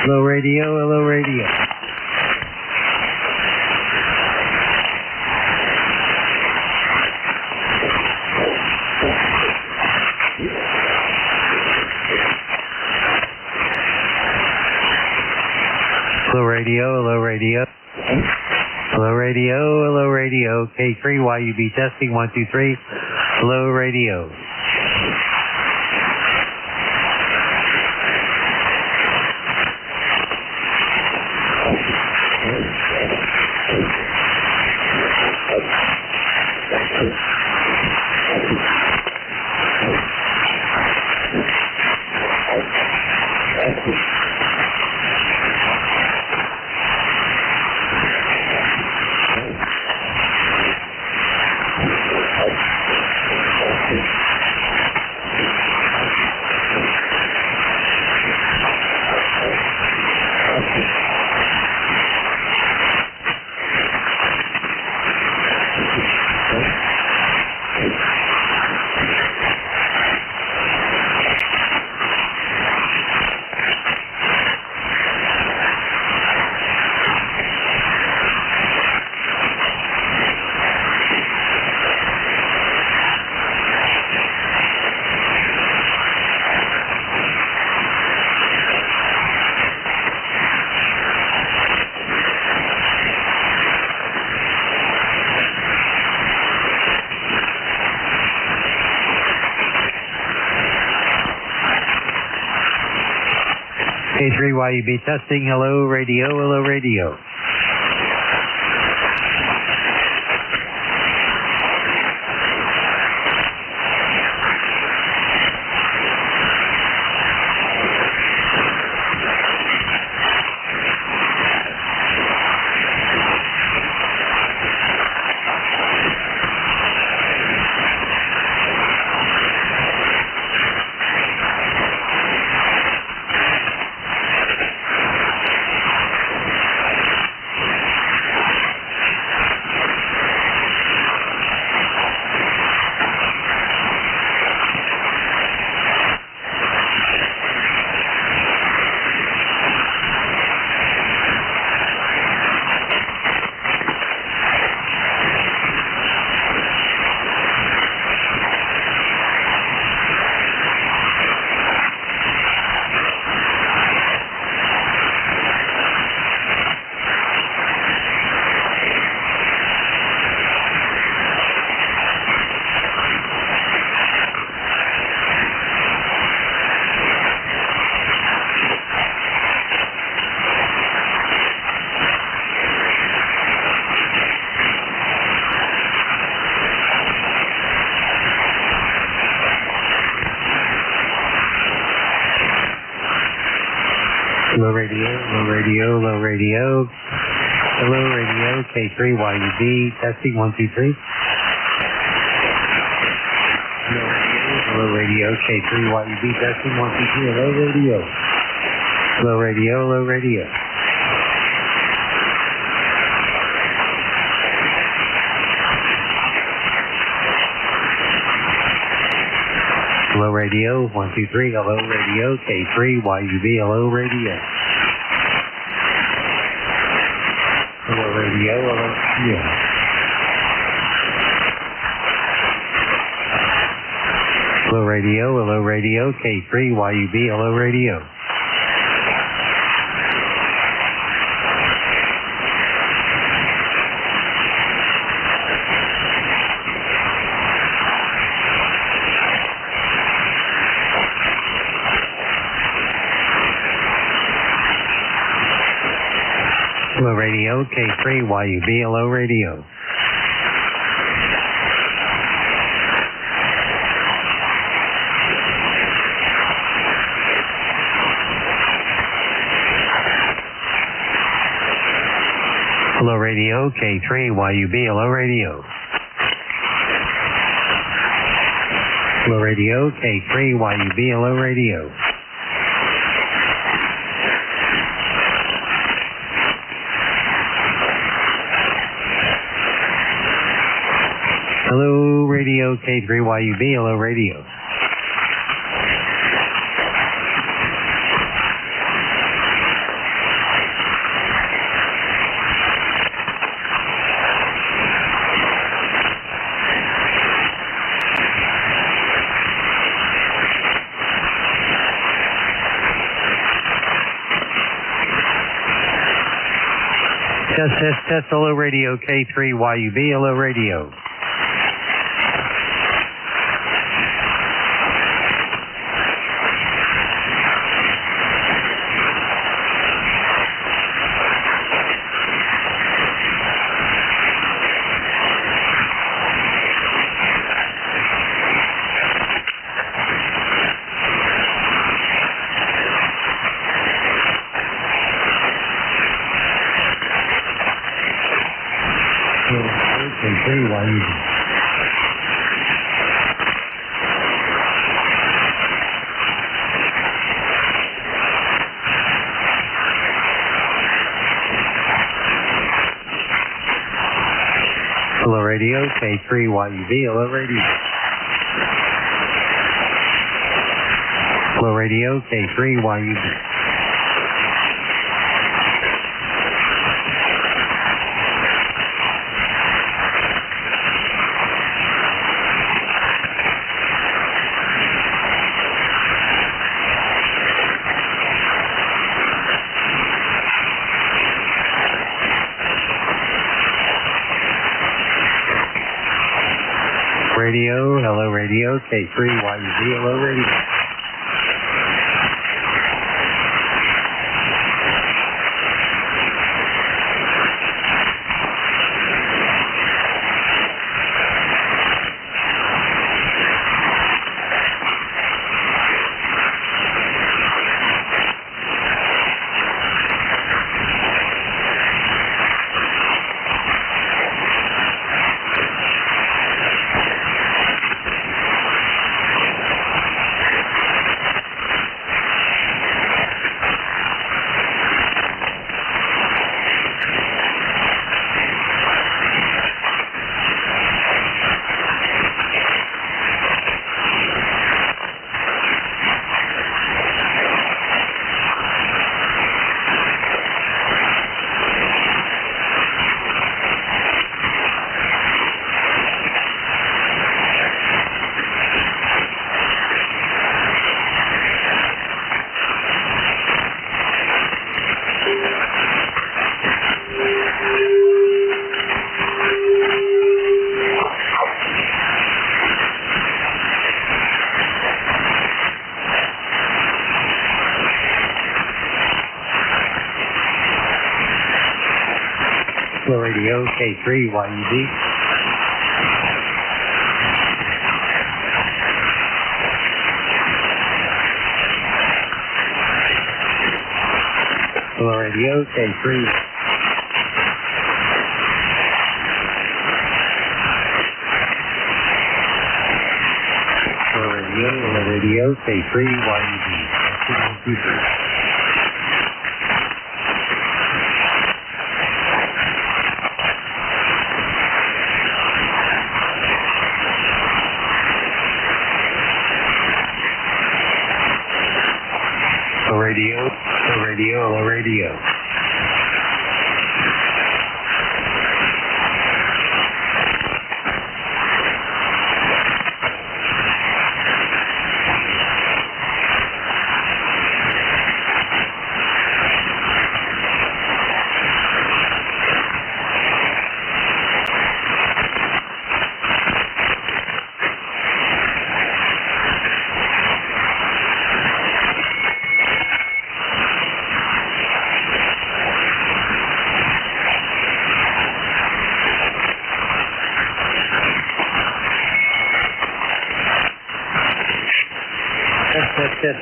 Hello, radio. Hello, radio. Hello, radio. Hello, radio. Hello, radio. Hello, radio. K3 YUB testing 1 2 3. Hello, radio. K3 YUB testing. Hello, radio. Hello, radio. Hello, radio. Hello, radio. Hello, radio. Hello, radio. K3 YUB testing 1 2 3. Hello, radio. K3 YUB testing 1 2 3. Hello, radio. Hello, radio. Hello, radio. Hello, radio. 1 2 3. Hello, radio. K3 YUB. Hello, radio. Hello, radio. Hello, radio. Hello, radio. Hello, radio. K3 YUB. Hello, radio. Hello, radio. K3 YUB. Hello, radio. Hello, radio. K3 YUB. Hello, radio. Hello, radio. K3 YUB. Hello, radio. Hello, radio. K3 YUB. Hello, radio. Test, hello radio, K3YUB, hello radio. Hello radio, K3YUB, hello radio. Hello radio, K3YUB. Radio, hello radio, K3YUB, hello radio. Radio, K3YUB. Hello radio, K3. Hello radio, K3YUB. Hello radio.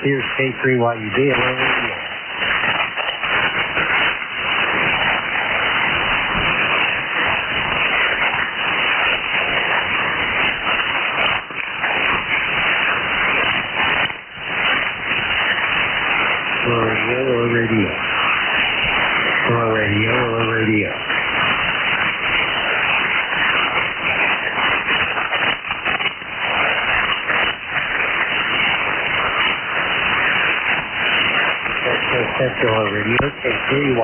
Here's K3YUB, hello radio. Hello radio. Hello radio, hello radio. Hello radio, K3YUB.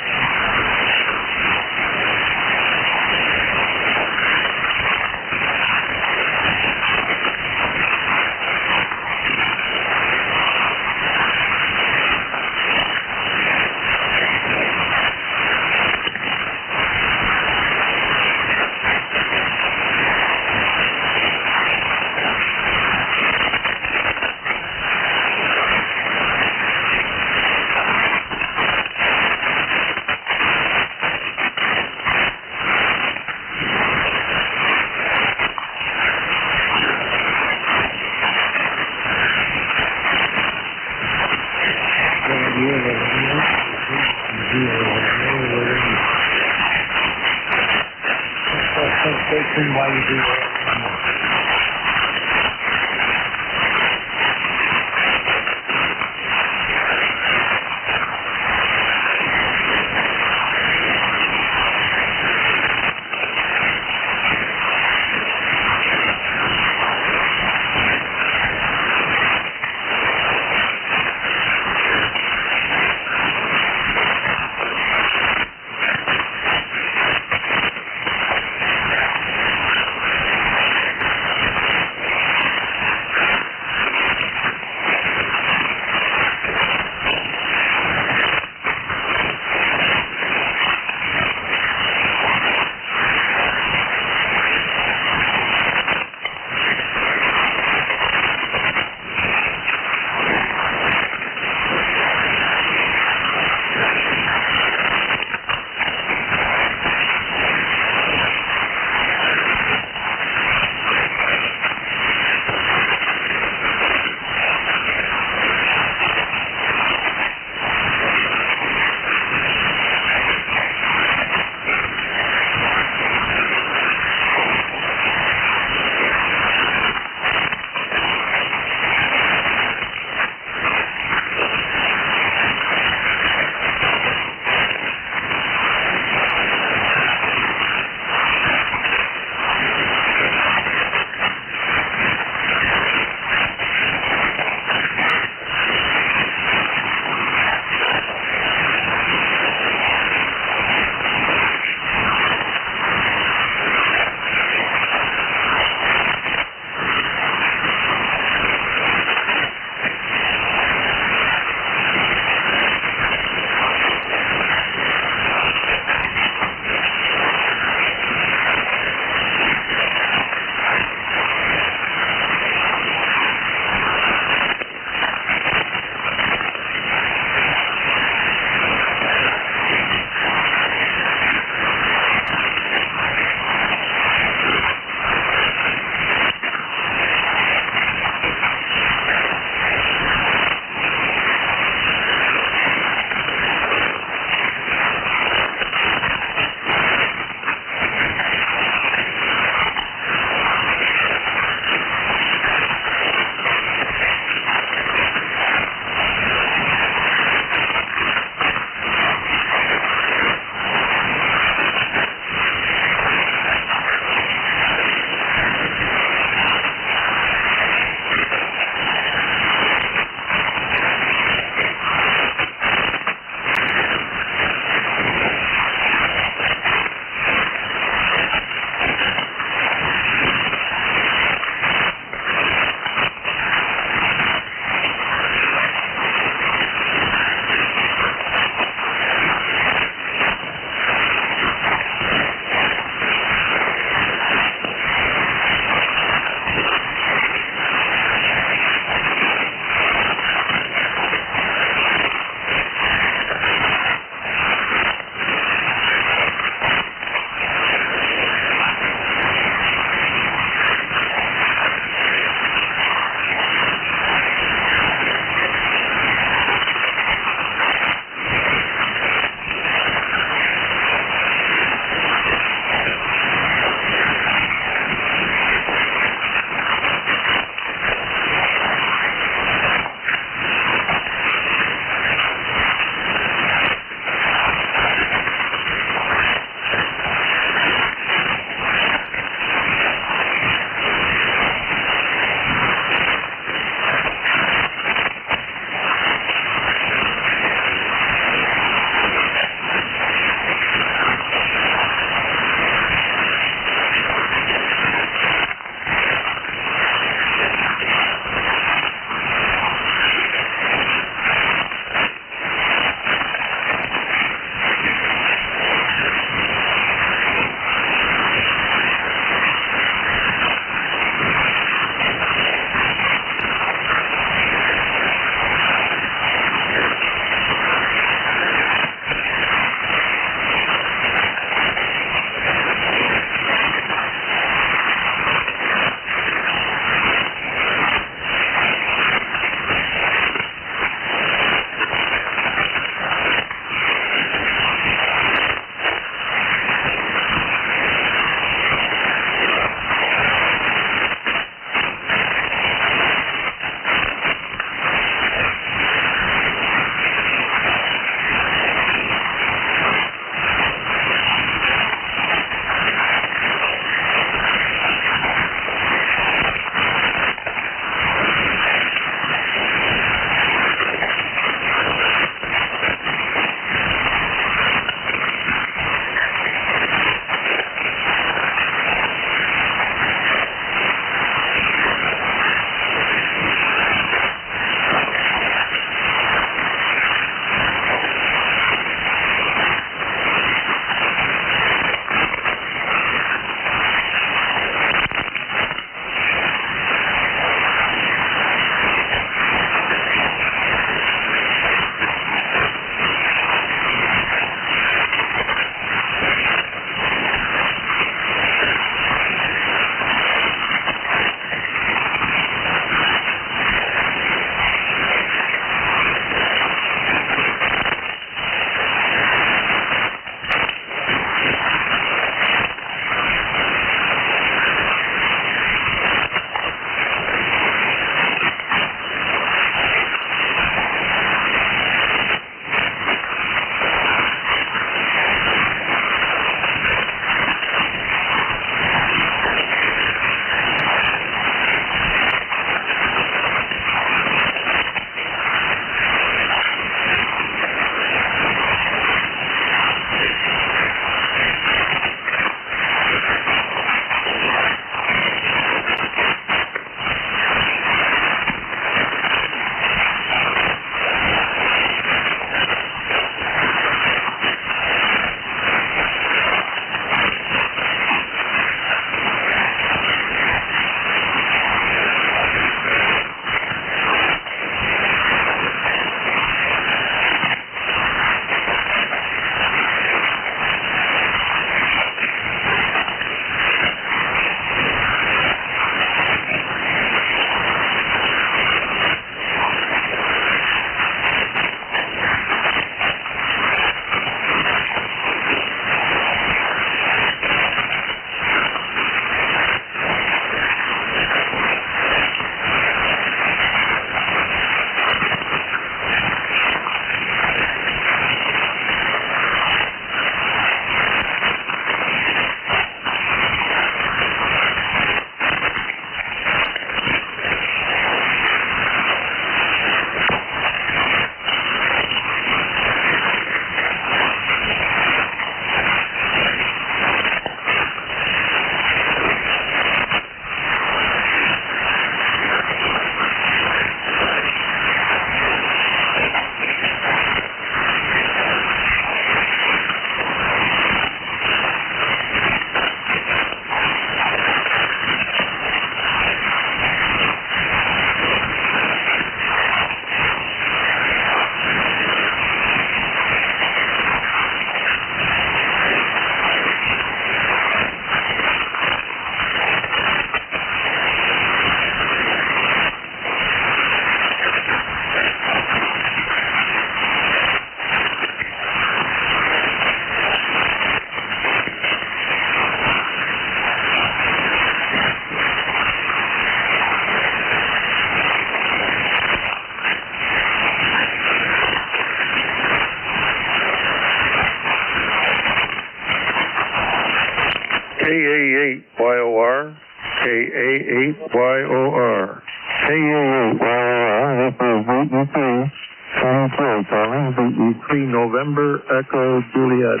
KA8YOR. KA8YOR, this is VE3, 23 calling, VE3 November Echo Juliet.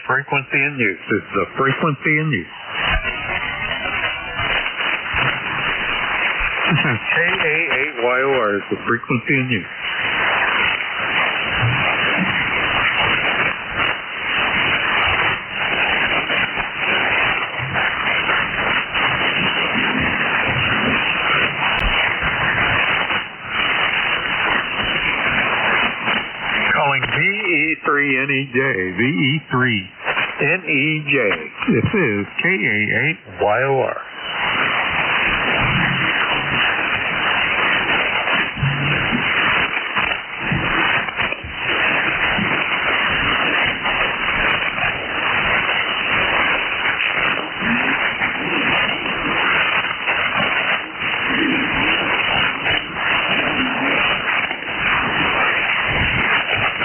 frequency in use. This is the frequency in use. KA8YOR is the frequency in use. Calling VE3NEJ. VE3NEJ. This is KA8YOR.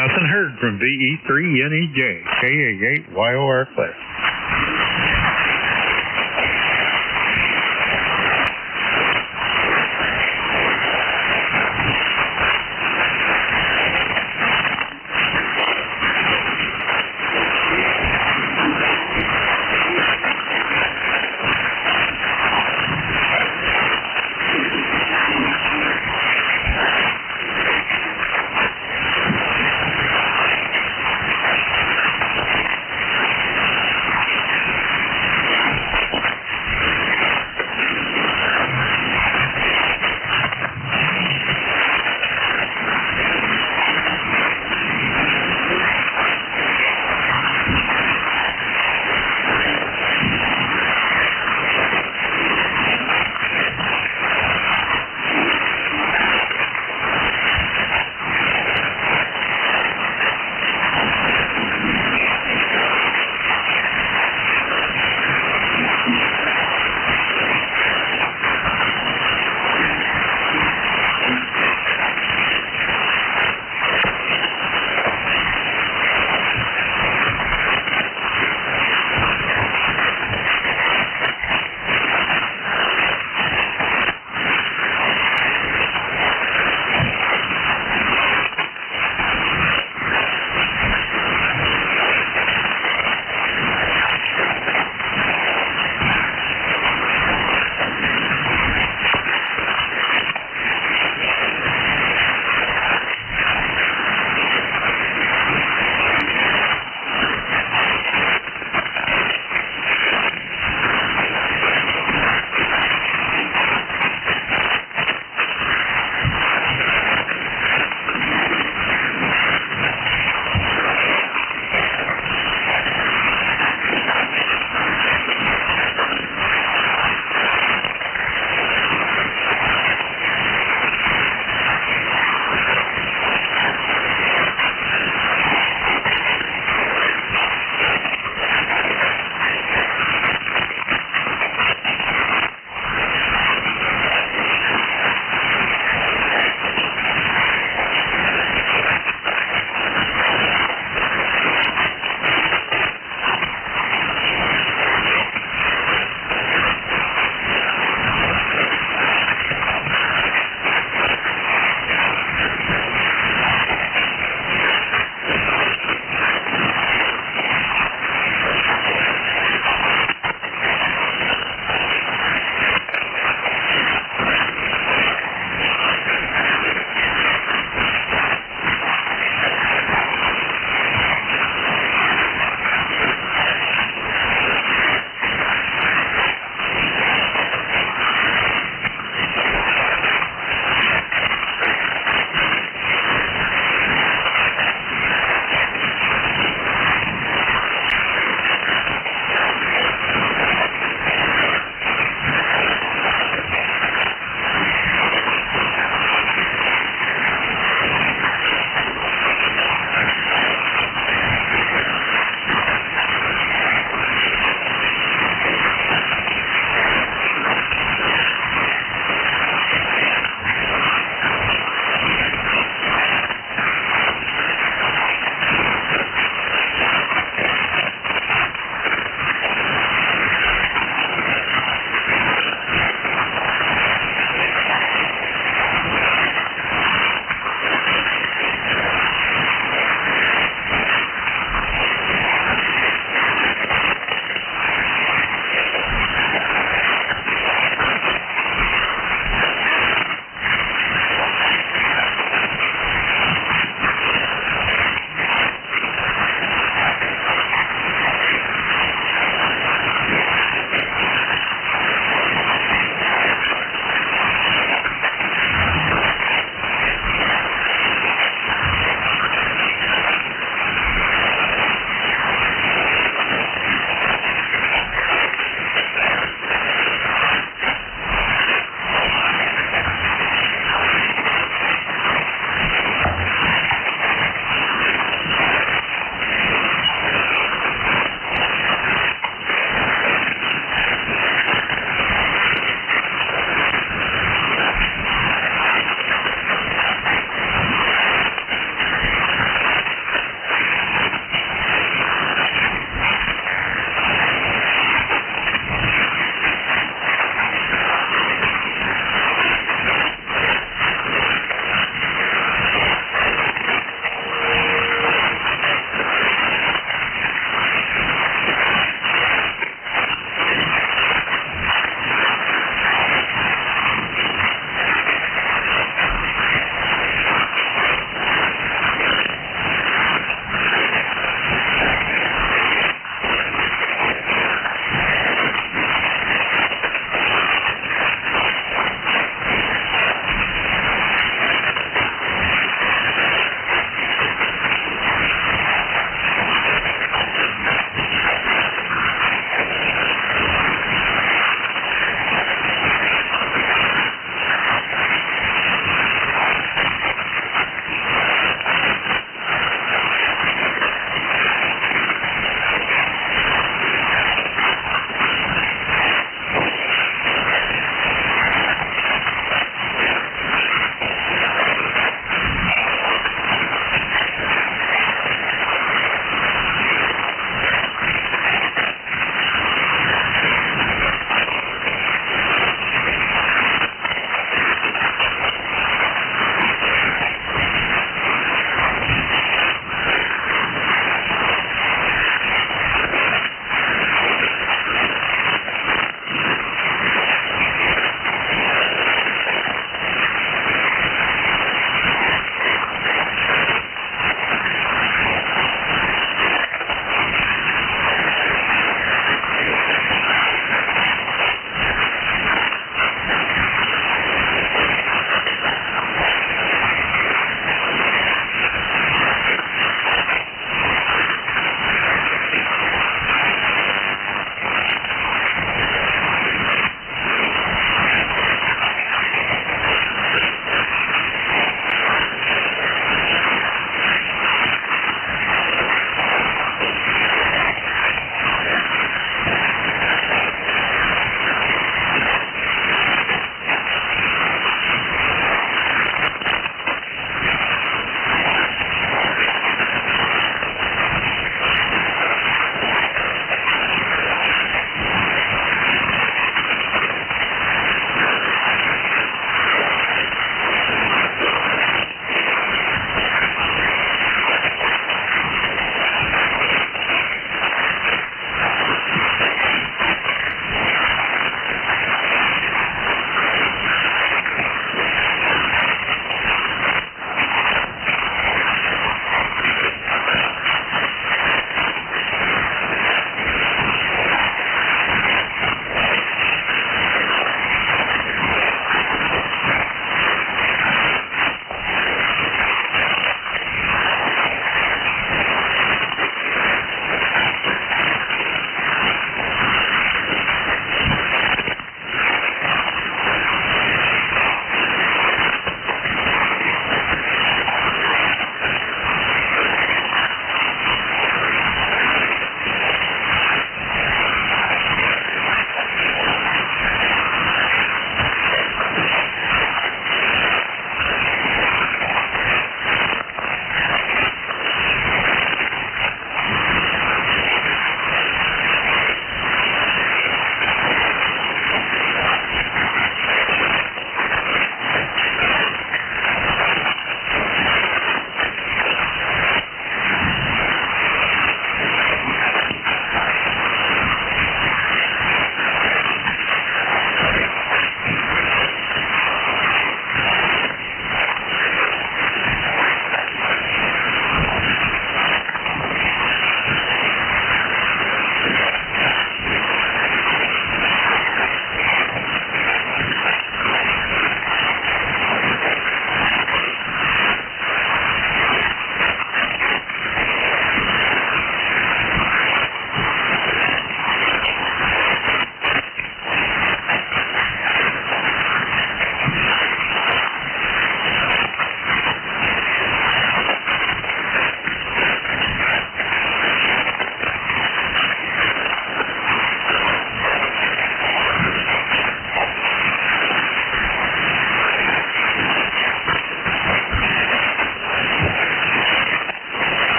Nothing heard from VE3NEJ, KA8YOR class.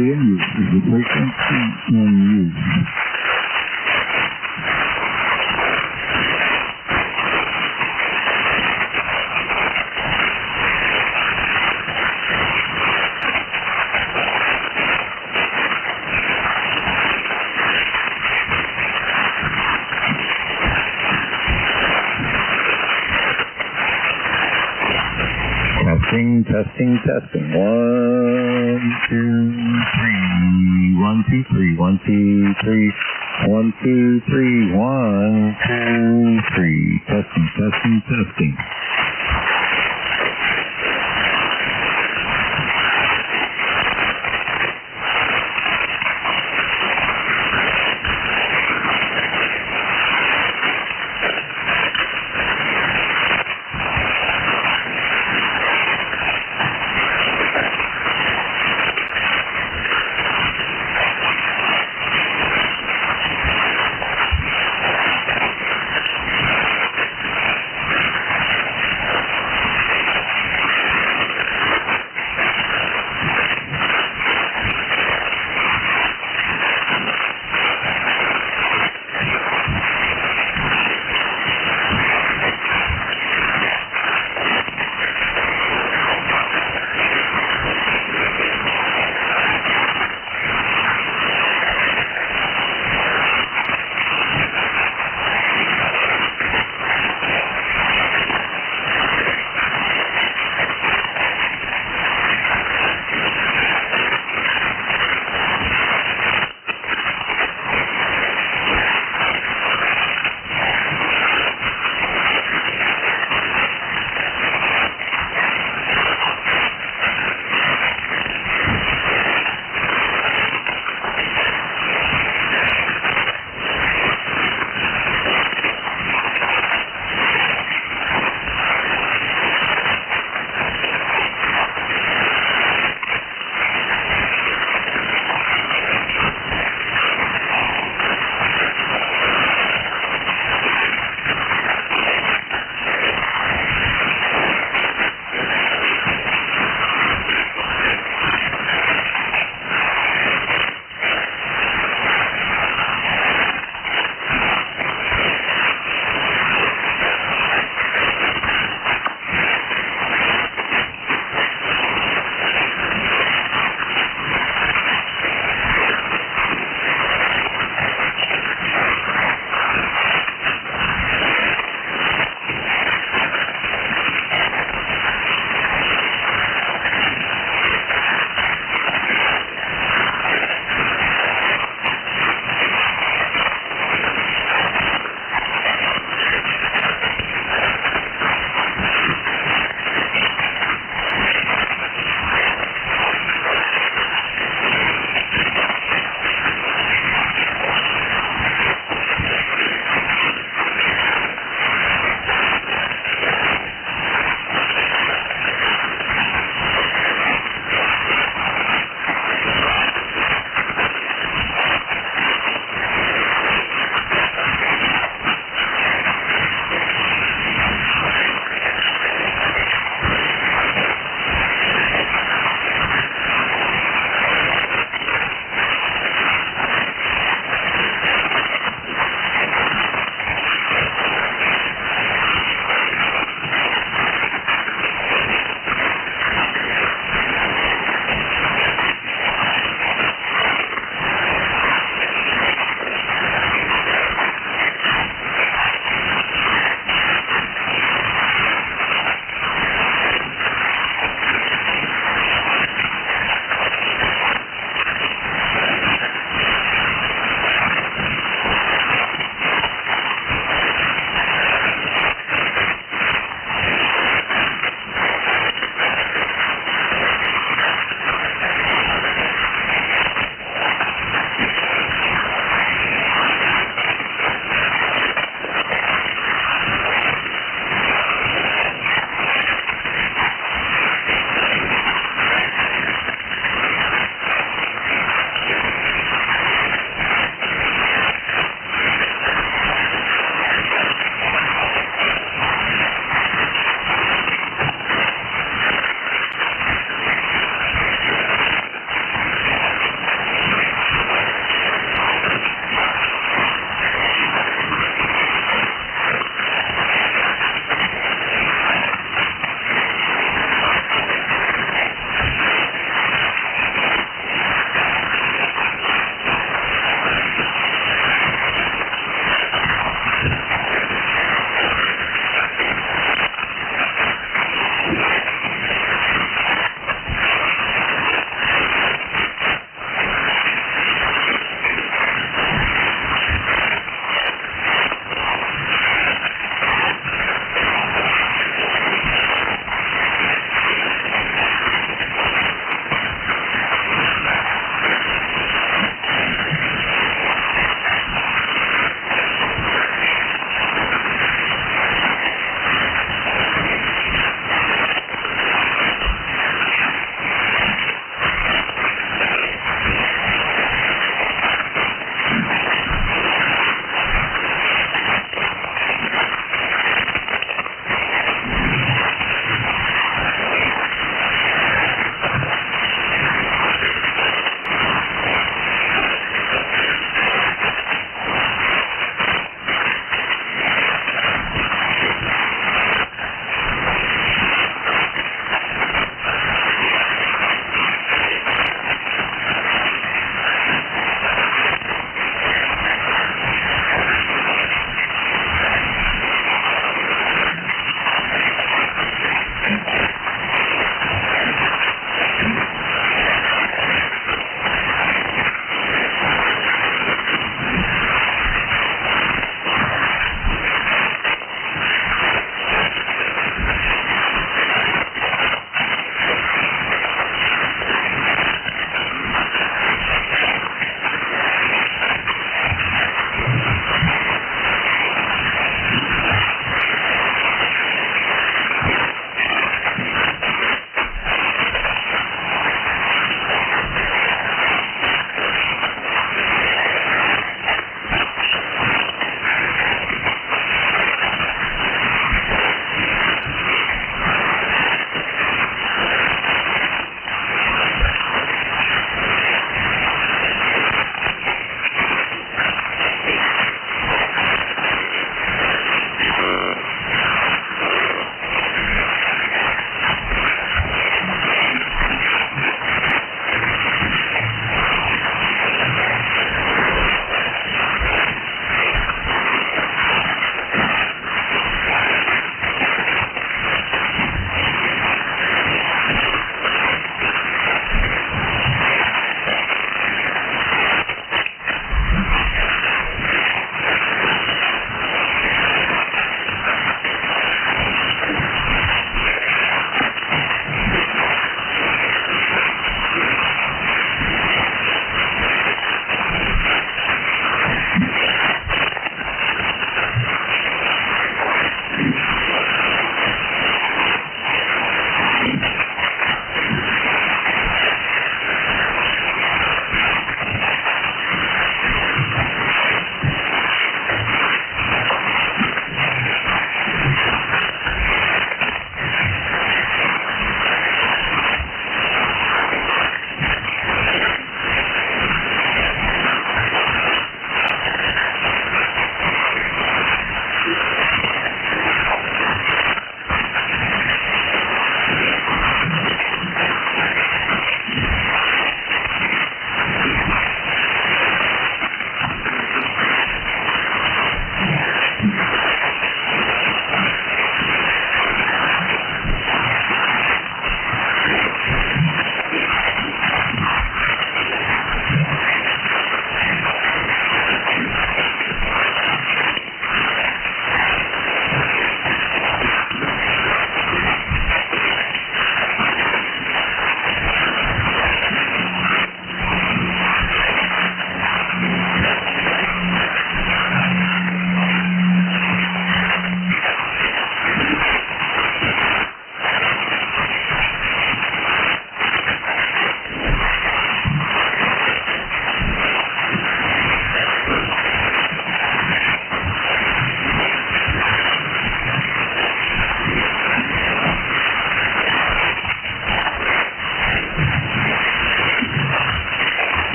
in use. The frequency in use. Testing. 1, 2, 3. 1, 2, 3. 1, 2, 3. 1, 2, 3. 1, 2, 3. Testing.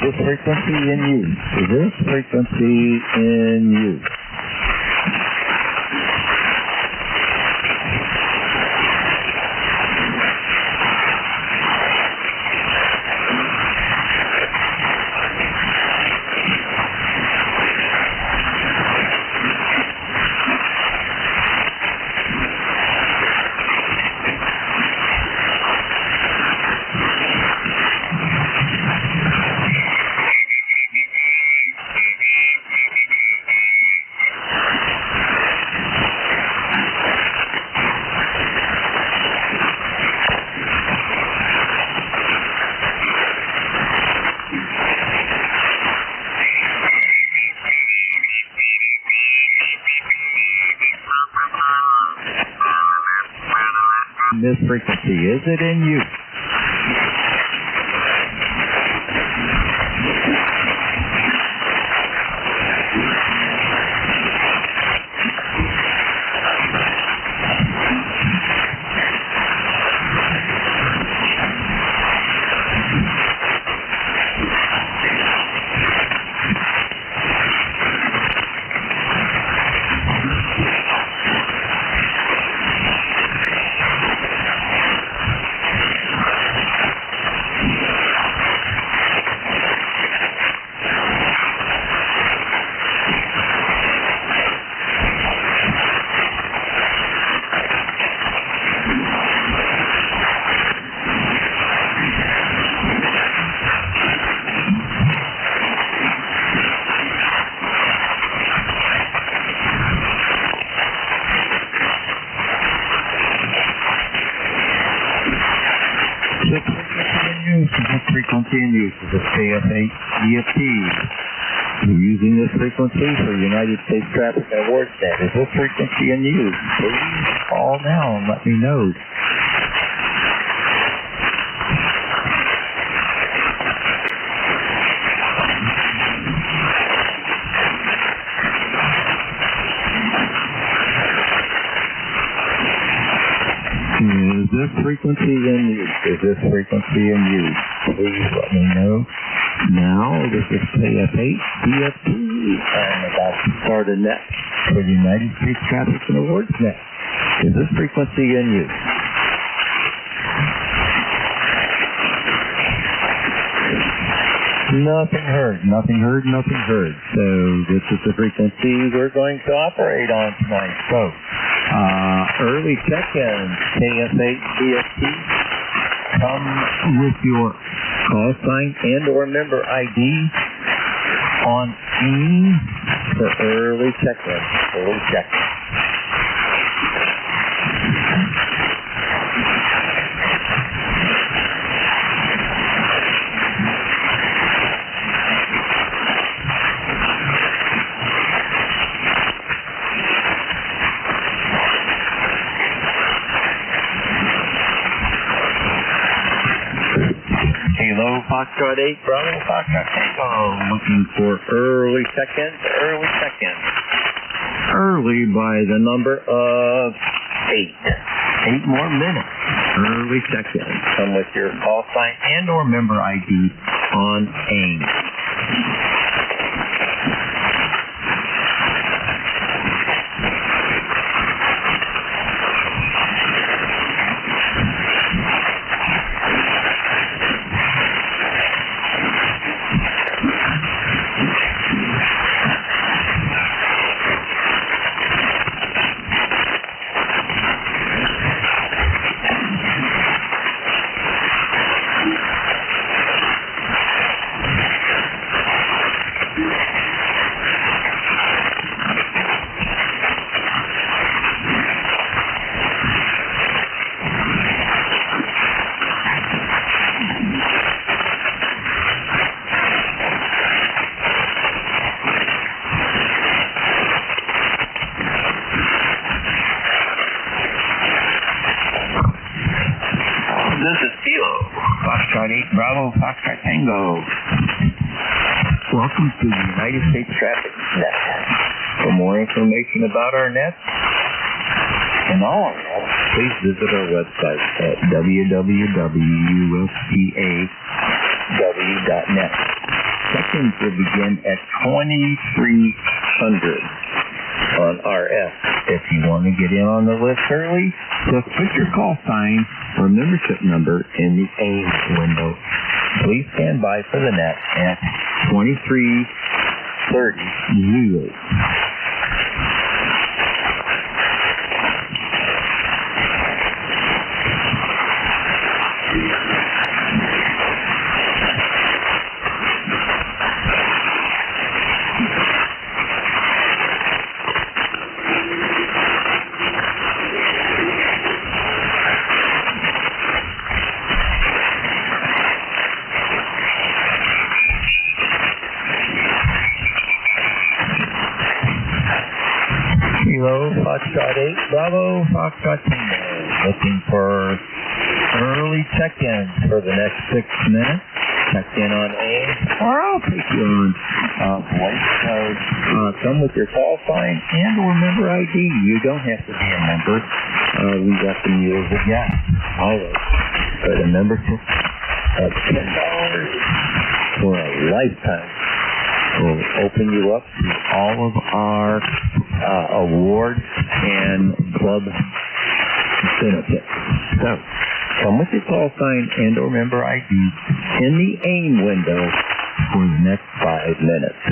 this frequency in use? Is this frequency in use? This frequency, is it in use? Frequency in use is a KF8 DFT. You're using this frequency for United States Traffic and WordNet. Is this frequency in use? Please call now and let me know. Is this frequency in use? Is this frequency in use? Please let me know. Now, this is KF8 DFT. I'm about to start a net for the United States Traffic and Awards Net. Is this frequency in use? Nothing heard, nothing heard, nothing heard. So this is the frequency we're going to operate on tonight. So, early check-in, KF8 DFT. Come with your call sign and or member ID on AIM for early check-in. Early check-in. Hello, Foxtrot 8, Bravo, Foxtrot Tango. Looking for early check-in. Early by the number of 8. 8 more minutes. Early check-in. Come with your call sign and or member ID on AIM. Foxtrot 8, Bravo, Foxtrot Tango. Welcome to the United States Traffic Net. For more information about our nets and all our nets, please visit our website at www.uspaw.net. Check-ins will begin at 2300 on RF. If you want to get in on the list early, just put your call sign or membership number in the AIM window. Please stand by for the net at 2330. Kilo Foxtrot 8, Bravo Foxtrot Tango. Looking for early check-ins for the next 6 minutes. Check in on AIM, or I'll take you on voice. Come with your call sign and or member ID. You don't have to be a member. We got the mules of gas. All right. But a membership of $10 for a lifetime will open you up to all of our awards and club benefits. So, come with your call sign and or member ID in the AIM window for the next 5 minutes.